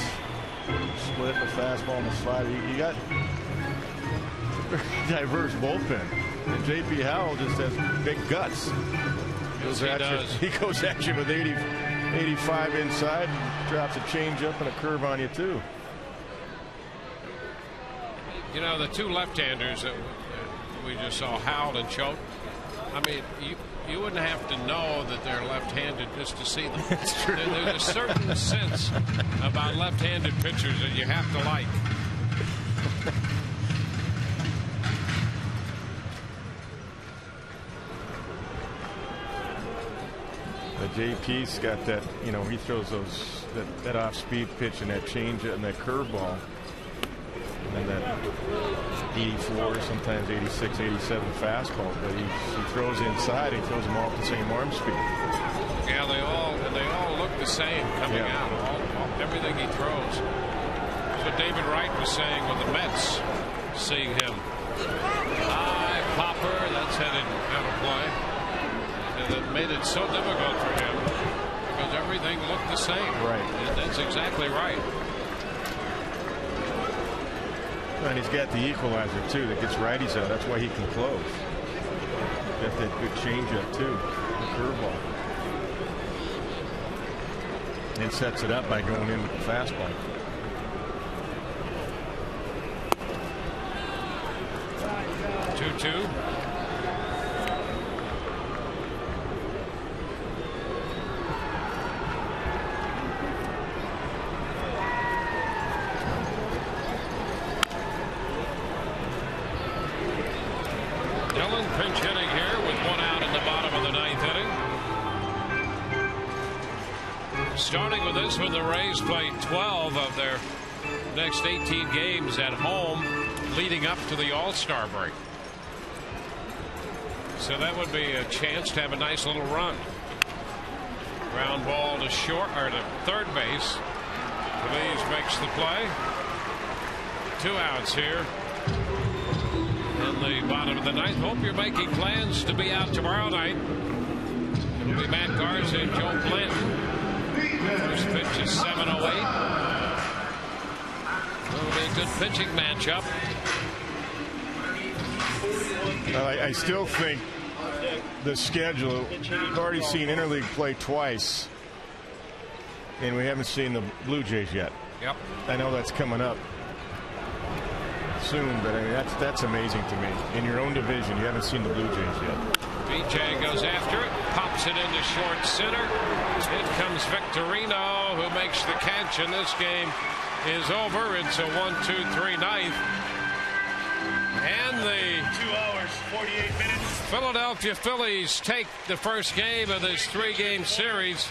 Split the fastball and the slider. You got a very diverse bullpen. And J.P. Howell just has big guts. He goes at you with 85 inside, drops a changeup and a curve on you too. You know, the two left-handers that we just saw, Howell and Choate. I mean, you wouldn't have to know that they're left-handed just to see them. That's true. There's a certain sense about left-handed pitchers that you have to like. JP's got that, you know, he throws that off-speed pitch and that change and that curveball. And that 84, sometimes 86, 87 fastball, but he throws inside. He throws them all at the same arm speed. Yeah, they all look the same coming out. Everything he throws. So David Wright was saying with the Mets, seeing him. High popper, that's headed out of play. And that made it so difficult for him because everything looked the same. Right. And that's exactly right. And he's got the equalizer too that gets righties out. That's why he can close. Got that good changeup too, the curveball. And sets it up by going in with the fastball. Two. Dillon pinch hitting here with one out in the bottom of the ninth inning. Starting with this one, the Rays played 12 of their next 18 games at home leading up to the All-Star break. So that would be a chance to have a nice little run. Ground ball to short or to third base. Feliz makes the play. 2 outs here in the bottom of the ninth. Hope you're making plans to be out tomorrow night. It'll be Matt Garza and Joe Blanton. First pitch is 7:08. It'll be a good pitching matchup. I still think the schedule, we've already seen interleague play twice, and we haven't seen the Blue Jays yet. Yep. I know that's coming up. soon, but I mean, that's amazing to me. In your own division, you haven't seen the Blue Jays yet. BJ goes after it, pops it into short center. In comes Victorino, who makes the catch, and this game is over. It's a 1-2-3 ninth. And the 2 hours, 48 minutes. Philadelphia Phillies take the first game of this 3-game series.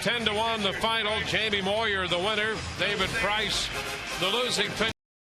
10-1 the final. Jamie Moyer the winner. David Price the losing pitcher.